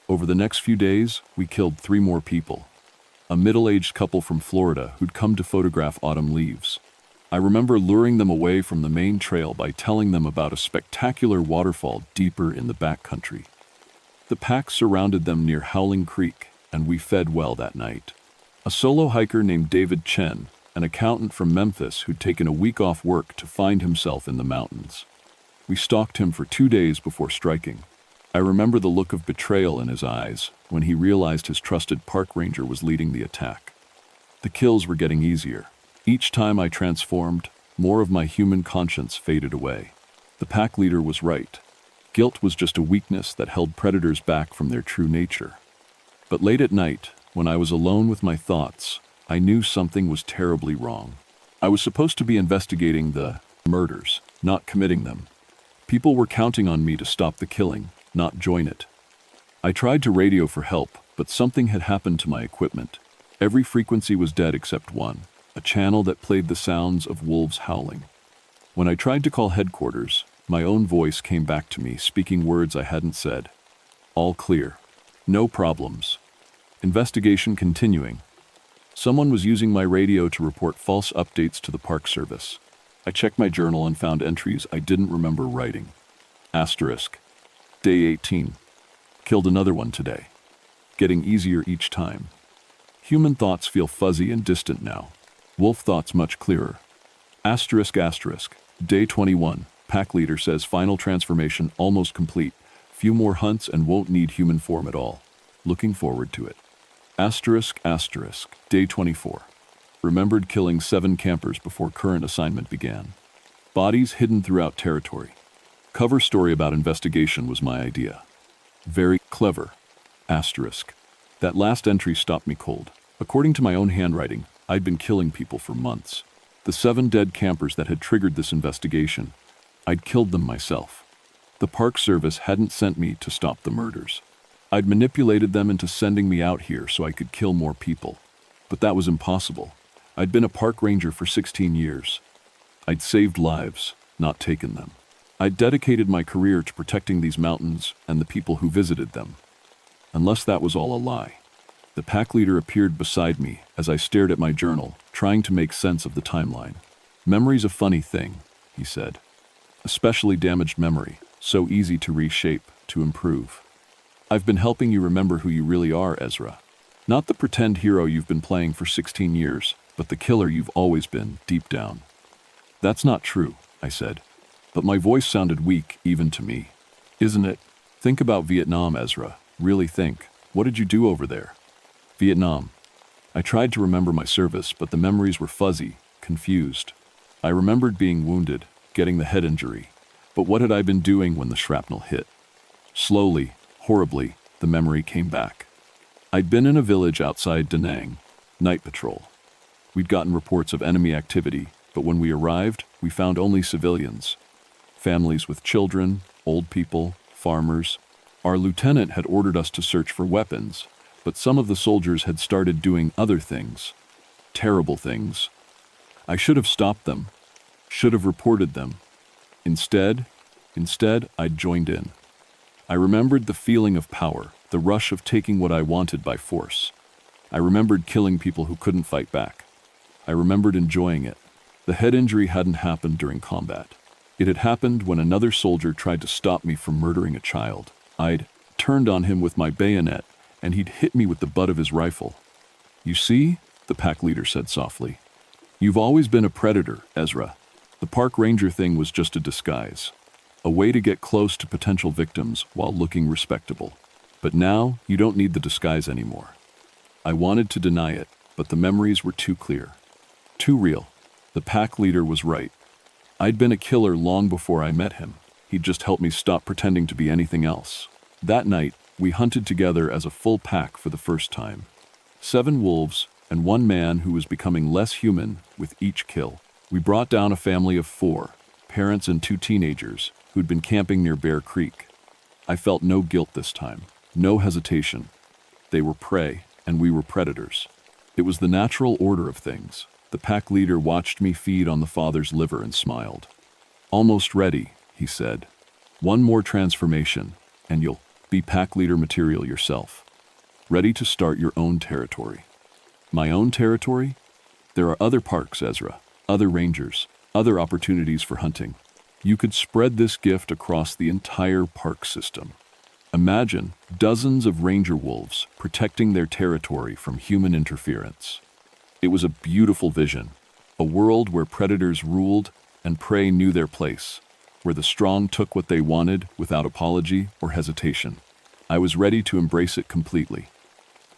Over the next few days, we killed 3 more people. A middle-aged couple from Florida who'd come to photograph autumn leaves. I remember luring them away from the main trail by telling them about a spectacular waterfall deeper in the backcountry. The pack surrounded them near Howling Creek, and we fed well that night. A solo hiker named David Chen, an accountant from Memphis who'd taken a week off work to find himself in the mountains. We stalked him for 2 days before striking. I remember the look of betrayal in his eyes when he realized his trusted park ranger was leading the attack. The kills were getting easier. Each time I transformed, more of my human conscience faded away. The pack leader was right. Guilt was just a weakness that held predators back from their true nature. But late at night, when I was alone with my thoughts, I knew something was terribly wrong. I was supposed to be investigating the murders, not committing them. People were counting on me to stop the killing, not join it. I tried to radio for help, but something had happened to my equipment. Every frequency was dead except one, a channel that played the sounds of wolves howling. When I tried to call headquarters, my own voice came back to me, speaking words I hadn't said. "All clear. No problems. Investigation continuing." Someone was using my radio to report false updates to the Park Service. I checked my journal and found entries I didn't remember writing. Asterisk. Day 18. Killed another one today. Getting easier each time. Human thoughts feel fuzzy and distant now. Wolf thoughts much clearer. Asterisk asterisk. Day 21. Pack leader says final transformation almost complete. Few more hunts and won't need human form at all. Looking forward to it. Asterisk asterisk. Day 24. Remembered killing 7 campers before current assignment began. Bodies hidden throughout territory. Cover story about investigation was my idea. Very clever. Asterisk. That last entry stopped me cold. According to my own handwriting, I'd been killing people for months. The 7 dead campers that had triggered this investigation, I'd killed them myself. The Park Service hadn't sent me to stop the murders. I'd manipulated them into sending me out here so I could kill more people. But that was impossible. I'd been a park ranger for 16 years. I'd saved lives, not taken them. I'd dedicated my career to protecting these mountains and the people who visited them. Unless that was all a lie. The pack leader appeared beside me as I stared at my journal, trying to make sense of the timeline. "Memory's a funny thing," he said. "Especially damaged memory, so easy to reshape, to improve. I've been helping you remember who you really are, Ezra. Not the pretend hero you've been playing for 16 years, but the killer you've always been, deep down." "That's not true," I said. But my voice sounded weak even to me. "Isn't it? Think about Vietnam, Ezra. Really think. What did you do over there?" "Vietnam." I tried to remember my service, but the memories were fuzzy, confused. I remembered being wounded, getting the head injury. But what had I been doing when the shrapnel hit? Slowly, horribly, the memory came back. I'd been in a village outside Da Nang, night patrol. We'd gotten reports of enemy activity, but when we arrived, we found only civilians. Families with children, old people, farmers. Our lieutenant had ordered us to search for weapons, but some of the soldiers had started doing other things. Terrible things. I should have stopped them. Should have reported them. Instead, I'd joined in. I remembered the feeling of power, the rush of taking what I wanted by force. I remembered killing people who couldn't fight back. I remembered enjoying it. The head injury hadn't happened during combat. It had happened when another soldier tried to stop me from murdering a child. I'd turned on him with my bayonet, and he'd hit me with the butt of his rifle. "You see," the pack leader said softly, "you've always been a predator, Ezra. The park ranger thing was just a disguise, a way to get close to potential victims while looking respectable. But now, you don't need the disguise anymore." I wanted to deny it, but the memories were too clear. Too real. The pack leader was right. I'd been a killer long before I met him. He'd just helped me stop pretending to be anything else. That night, we hunted together as a full pack for the first time. 7 wolves and 1 man who was becoming less human with each kill. We brought down a family of 4, parents and 2 teenagers, who'd been camping near Bear Creek. I felt no guilt this time, no hesitation. They were prey, and we were predators. It was the natural order of things. The pack leader watched me feed on the father's liver and smiled. "Almost ready," he said. "One more transformation, and you'll be pack leader material yourself. Ready to start your own territory." My own territory? There are other parks, Ezra, other rangers, other opportunities for hunting. You could spread this gift across the entire park system. Imagine dozens of ranger wolves protecting their territory from human interference. It was a beautiful vision, a world where predators ruled and prey knew their place, where the strong took what they wanted without apology or hesitation. I was ready to embrace it completely.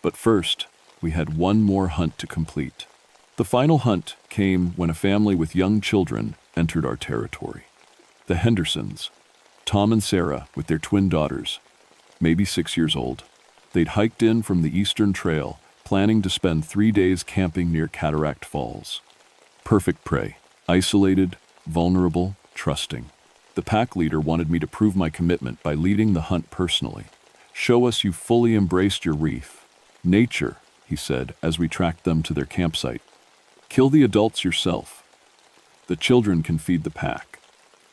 But first, we had one more hunt to complete. The final hunt came when a family with young children entered our territory. The Hendersons, Tom and Sarah with their twin daughters, maybe 6 years old. They'd hiked in from the Eastern Trail, planning to spend 3 days camping near Cataract Falls. Perfect prey, isolated, vulnerable, trusting. The pack leader wanted me to prove my commitment by leading the hunt personally. "Show us you fully embraced your reef. Nature," he said as we tracked them to their campsite. "Kill the adults yourself. The children can feed the pack."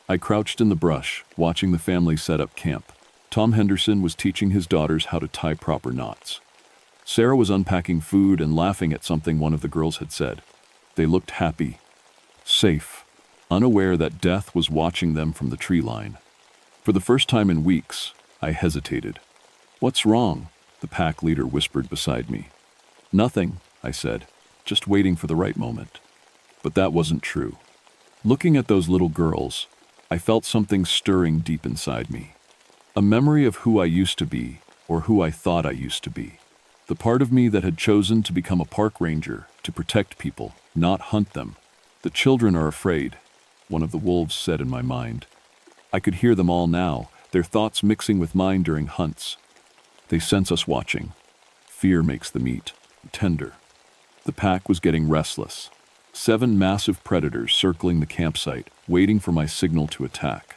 I crouched in the brush, watching the family set up camp. Tom Henderson was teaching his daughters how to tie proper knots. Sarah was unpacking food and laughing at something one of the girls had said. They looked happy, safe, unaware that death was watching them from the tree line. For the first time in weeks, I hesitated. "What's wrong?" the pack leader whispered beside me. "Nothing," I said, just waiting for the right moment. But that wasn't true. Looking at those little girls, I felt something stirring deep inside me. A memory of who I used to be, or who I thought I used to be. The part of me that had chosen to become a park ranger, to protect people, not hunt them. "The children are afraid," one of the wolves said in my mind. I could hear them all now, their thoughts mixing with mine during hunts. They sense us watching. Fear makes the meat tender. The pack was getting restless. 7 massive predators circling the campsite, waiting for my signal to attack.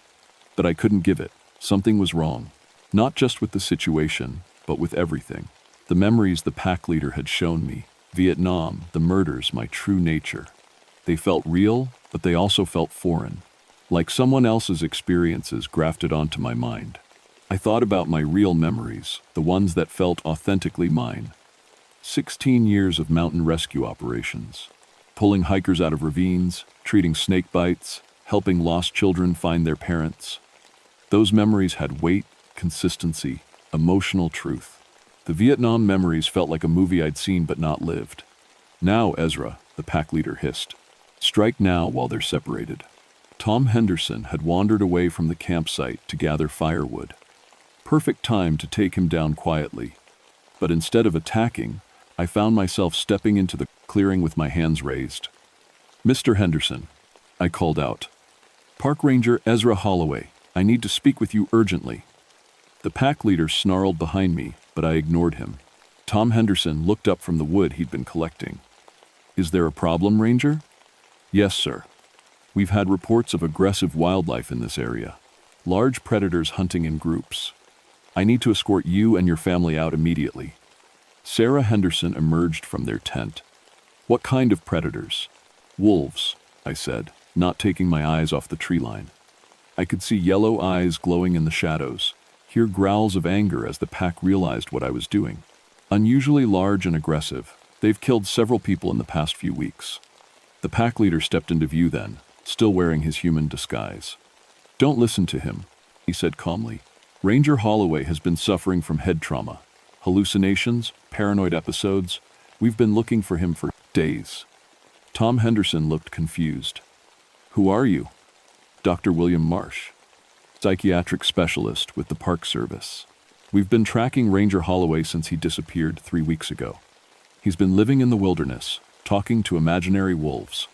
But I couldn't give it. Something was wrong, not just with the situation, but with everything. The memories the pack leader had shown me, Vietnam, the murders, my true nature. They felt real, but they also felt foreign, like someone else's experiences grafted onto my mind. I thought about my real memories, the ones that felt authentically mine. 16 years of mountain rescue operations, pulling hikers out of ravines, treating snake bites, helping lost children find their parents. Those memories had weight, consistency, emotional truth. The Vietnam memories felt like a movie I'd seen but not lived. Now, Ezra, the pack leader hissed. Strike now while they're separated. Tom Henderson had wandered away from the campsite to gather firewood. Perfect time to take him down quietly. But instead of attacking, I found myself stepping into the clearing with my hands raised. Mr. Henderson, I called out. Park Ranger Ezra Holloway, I need to speak with you urgently. The pack leader snarled behind me, but I ignored him. Tom Henderson looked up from the wood he'd been collecting. Is there a problem, Ranger? Yes, sir. We've had reports of aggressive wildlife in this area. Large predators hunting in groups. I need to escort you and your family out immediately. Sarah Henderson emerged from their tent. What kind of predators? Wolves, I said, not taking my eyes off the tree line. I could see yellow eyes glowing in the shadows, hear growls of anger as the pack realized what I was doing. Unusually large and aggressive, they've killed several people in the past few weeks. The pack leader stepped into view then, still wearing his human disguise. Don't listen to him, he said calmly. Ranger Holloway has been suffering from head trauma, hallucinations, paranoid episodes. We've been looking for him for days. Tom Henderson looked confused. Who are you? Dr. William Marsh, psychiatric specialist with the Park Service. We've been tracking Ranger Holloway since he disappeared 3 weeks ago. He's been living in the wilderness, talking to imaginary wolves.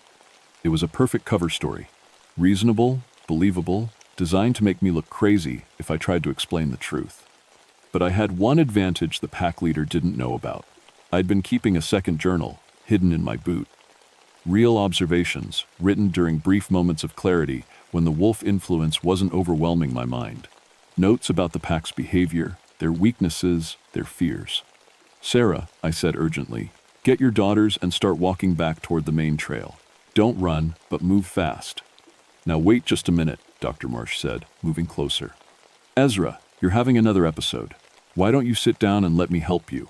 It was a perfect cover story. Reasonable, believable, designed to make me look crazy if I tried to explain the truth. But I had one advantage the pack leader didn't know about. I'd been keeping a second journal, hidden in my boot. Real observations, written during brief moments of clarity when the wolf influence wasn't overwhelming my mind. Notes about the pack's behavior, their weaknesses, their fears. Sarah, I said urgently, get your daughters and start walking back toward the main trail. Don't run, but move fast. Now wait just a minute, Dr. Marsh said, moving closer. Ezra, you're having another episode. Why don't you sit down and let me help you?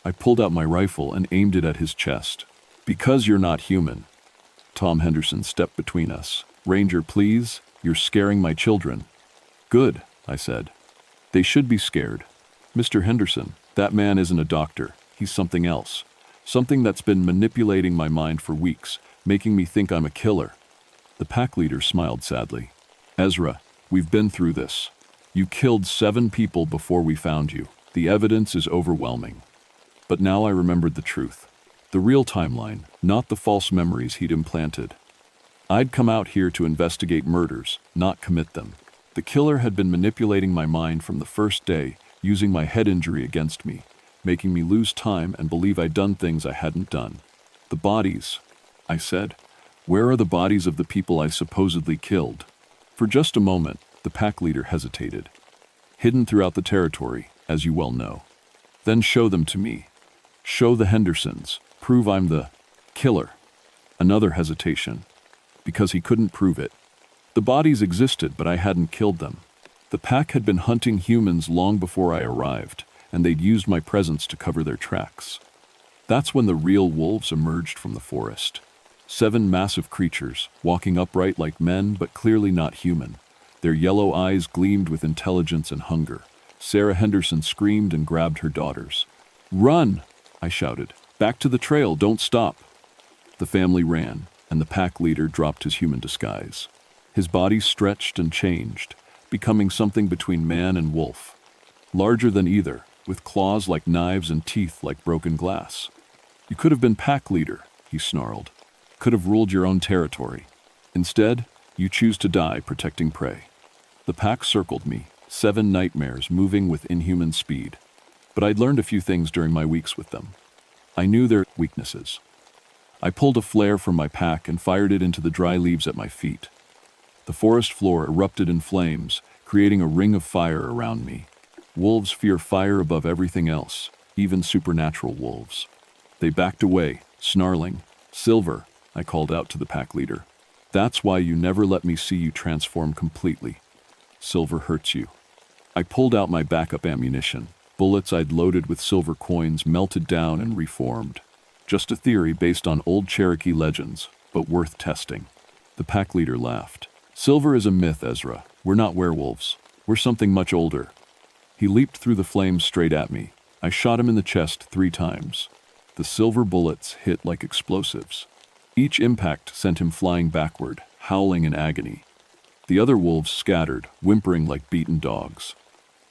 I pulled out my rifle and aimed it at his chest. Because you're not human. Tom Henderson stepped between us. Ranger, please, you're scaring my children. Good, I said. They should be scared. Mr. Henderson, that man isn't a doctor. He's something else. Something that's been manipulating my mind for weeks, making me think I'm a killer. The pack leader smiled sadly. Ezra, we've been through this. You killed 7 people before we found you. The evidence is overwhelming. But now I remembered the truth. The real timeline, not the false memories he'd implanted. I'd come out here to investigate murders, not commit them. The killer had been manipulating my mind from the first day, using my head injury against me, making me lose time and believe I'd done things I hadn't done. The bodies, I said. Where are the bodies of the people I supposedly killed? For just a moment, the pack leader hesitated. Hidden throughout the territory, as you well know. Then show them to me. Show the Hendersons. Prove I'm the killer. Another hesitation. Because he couldn't prove it. The bodies existed, but I hadn't killed them. The pack had been hunting humans long before I arrived, and they'd used my presence to cover their tracks. That's when the real wolves emerged from the forest. 7 massive creatures, walking upright like men but clearly not human. Their yellow eyes gleamed with intelligence and hunger. Sarah Henderson screamed and grabbed her daughters. Run! I shouted. Back to the trail, don't stop. The family ran, and the pack leader dropped his human disguise. His body stretched and changed, becoming something between man and wolf. Larger than either, with claws like knives and teeth like broken glass. You could have been pack leader, he snarled. Could have ruled your own territory. Instead, you choose to die protecting prey. The pack circled me, 7 nightmares moving with inhuman speed. But I'd learned a few things during my weeks with them. I knew their weaknesses. I pulled a flare from my pack and fired it into the dry leaves at my feet. The forest floor erupted in flames, creating a ring of fire around me. Wolves fear fire above everything else, even supernatural wolves. They backed away, snarling. "Silver," I called out to the pack leader. "That's why you never let me see you transform completely. Silver hurts you." I pulled out my backup ammunition. Bullets I'd loaded with silver coins melted down and reformed. Just a theory based on old Cherokee legends, but worth testing. The pack leader laughed. "Silver is a myth, Ezra. We're not werewolves. We're something much older." He leaped through the flames straight at me. I shot him in the chest 3 times. The silver bullets hit like explosives. Each impact sent him flying backward, howling in agony. The other wolves scattered, whimpering like beaten dogs.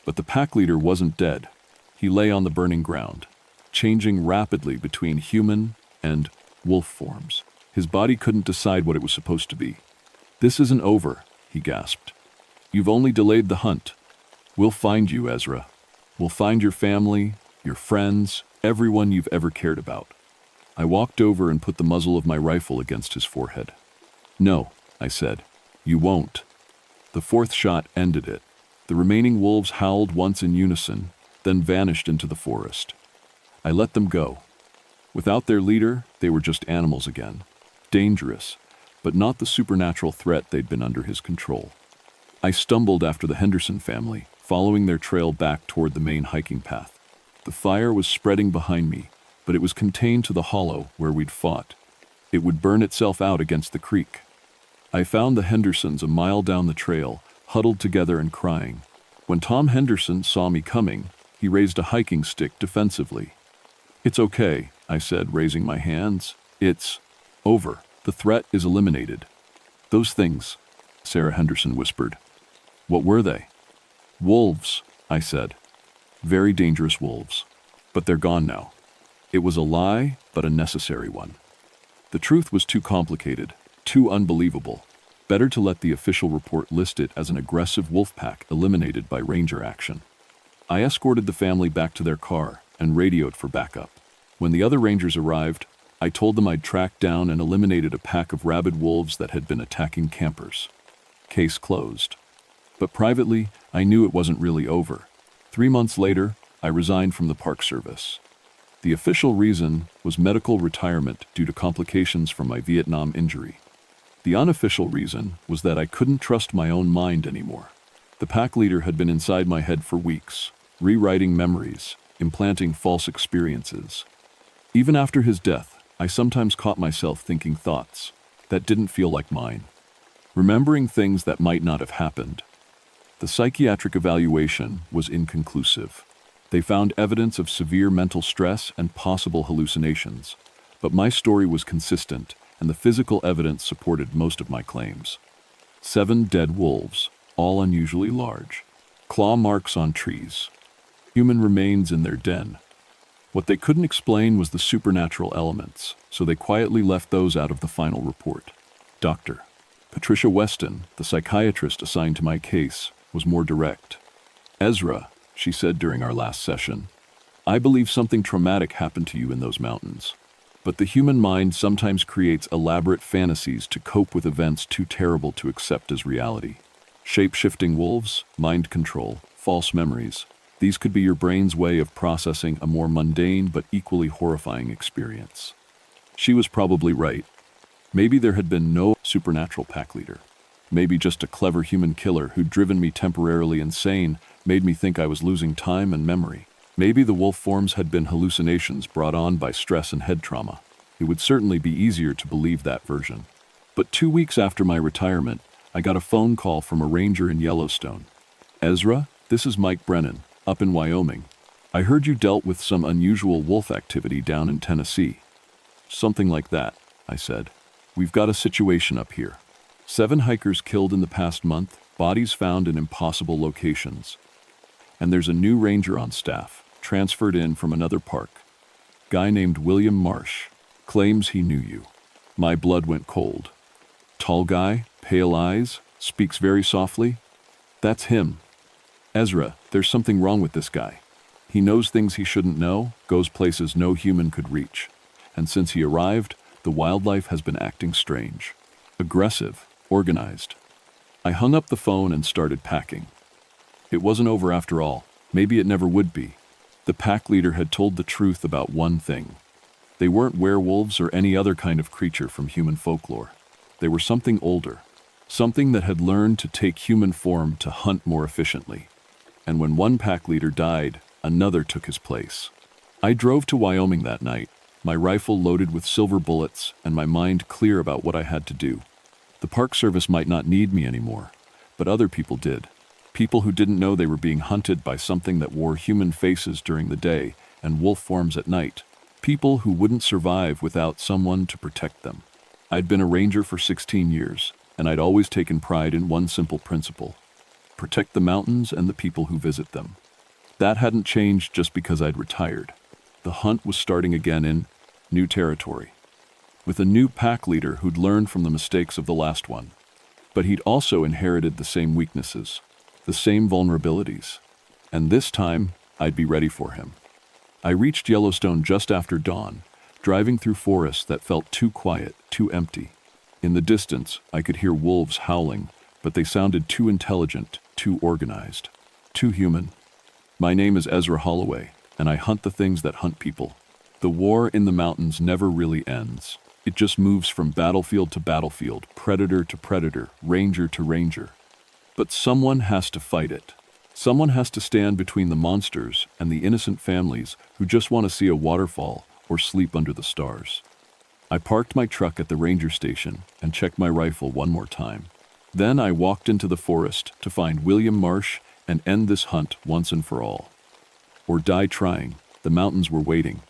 But the pack leader wasn't dead. He lay on the burning ground, changing rapidly between human and wolf forms. His body couldn't decide what it was supposed to be. "This isn't over," he gasped. "You've only delayed the hunt. We'll find you, Ezra. We'll find your family, your friends, everyone you've ever cared about." I walked over and put the muzzle of my rifle against his forehead. "No," I said. "You won't." The 4th shot ended it. The remaining wolves howled once in unison, then vanished into the forest. I let them go. Without their leader, they were just animals again. Dangerous, but not the supernatural threat they'd been under his control. I stumbled after the Henderson family, following their trail back toward the main hiking path. The fire was spreading behind me, but it was contained to the hollow where we'd fought. It would burn itself out against the creek. I found the Hendersons a mile down the trail, huddled together and crying. When Tom Henderson saw me coming, he raised a hiking stick defensively. "It's okay," I said, raising my hands. "It's over. The threat is eliminated." "Those things," Sarah Henderson whispered. "What were they?" "Wolves," I said. "Very dangerous wolves. But they're gone now." It was a lie, but a necessary one. The truth was too complicated, too unbelievable. Better to let the official report list it as an aggressive wolf pack eliminated by ranger action. I escorted the family back to their car and radioed for backup. When the other rangers arrived, I told them I'd tracked down and eliminated a pack of rabid wolves that had been attacking campers. Case closed. But privately, I knew it wasn't really over. 3 months later, I resigned from the Park Service. The official reason was medical retirement due to complications from my Vietnam injury. The unofficial reason was that I couldn't trust my own mind anymore. The pack leader had been inside my head for weeks, rewriting memories, implanting false experiences. Even after his death, I sometimes caught myself thinking thoughts that didn't feel like mine, remembering things that might not have happened. The psychiatric evaluation was inconclusive. They found evidence of severe mental stress and possible hallucinations, but my story was consistent, and the physical evidence supported most of my claims. 7 dead wolves, all unusually large. Claw marks on trees. Human remains in their den. What they couldn't explain was the supernatural elements, so they quietly left those out of the final report. Dr. Patricia Weston, the psychiatrist assigned to my case, was more direct. "Ezra," she said during our last session, "I believe something traumatic happened to you in those mountains. But the human mind sometimes creates elaborate fantasies to cope with events too terrible to accept as reality. Shape-shifting wolves, mind control, false memories. These could be your brain's way of processing a more mundane but equally horrifying experience." She was probably right. Maybe there had been no supernatural pack leader. Maybe just a clever human killer who'd driven me temporarily insane, made me think I was losing time and memory. Maybe the wolf forms had been hallucinations brought on by stress and head trauma. It would certainly be easier to believe that version. But 2 weeks after my retirement, I got a phone call from a ranger in Yellowstone. "Ezra, this is Mike Brennan, up in Wyoming. I heard you dealt with some unusual wolf activity down in Tennessee." "Something like that," I said. "We've got a situation up here. 7 hikers killed in the past month, bodies found in impossible locations. And there's a new ranger on staff, transferred in from another park. Guy named William Marsh. Claims he knew you." My blood went cold. "Tall guy, pale eyes, speaks very softly?" "That's him. Ezra, there's something wrong with this guy. He knows things he shouldn't know, goes places no human could reach. And since he arrived, the wildlife has been acting strange. Aggressive, organized." I hung up the phone and started packing. It wasn't over after all. Maybe it never would be. The pack leader had told the truth about one thing. They weren't werewolves or any other kind of creature from human folklore. They were something older, something that had learned to take human form to hunt more efficiently. And when one pack leader died, another took his place. I drove to Wyoming that night, my rifle loaded with silver bullets and my mind clear about what I had to do. The Park Service might not need me anymore, but other people did. People who didn't know they were being hunted by something that wore human faces during the day and wolf forms at night. People who wouldn't survive without someone to protect them. I'd been a ranger for 16 years, and I'd always taken pride in one simple principle: protect the mountains and the people who visit them. That hadn't changed just because I'd retired. The hunt was starting again in new territory, with a new pack leader who'd learned from the mistakes of the last one. But he'd also inherited the same weaknesses, the same vulnerabilities. And this time, I'd be ready for him. I reached Yellowstone just after dawn, driving through forests that felt too quiet, too empty. In the distance, I could hear wolves howling, but they sounded too intelligent, too organized, too human. My name is Ezra Holloway, and I hunt the things that hunt people. The war in the mountains never really ends. It just moves from battlefield to battlefield, predator to predator, ranger to ranger. But someone has to fight it. Someone has to stand between the monsters and the innocent families who just want to see a waterfall or sleep under the stars. I parked my truck at the ranger station and checked my rifle one more time. Then I walked into the forest to find William Marsh and end this hunt once and for all. Or die trying. The mountains were waiting,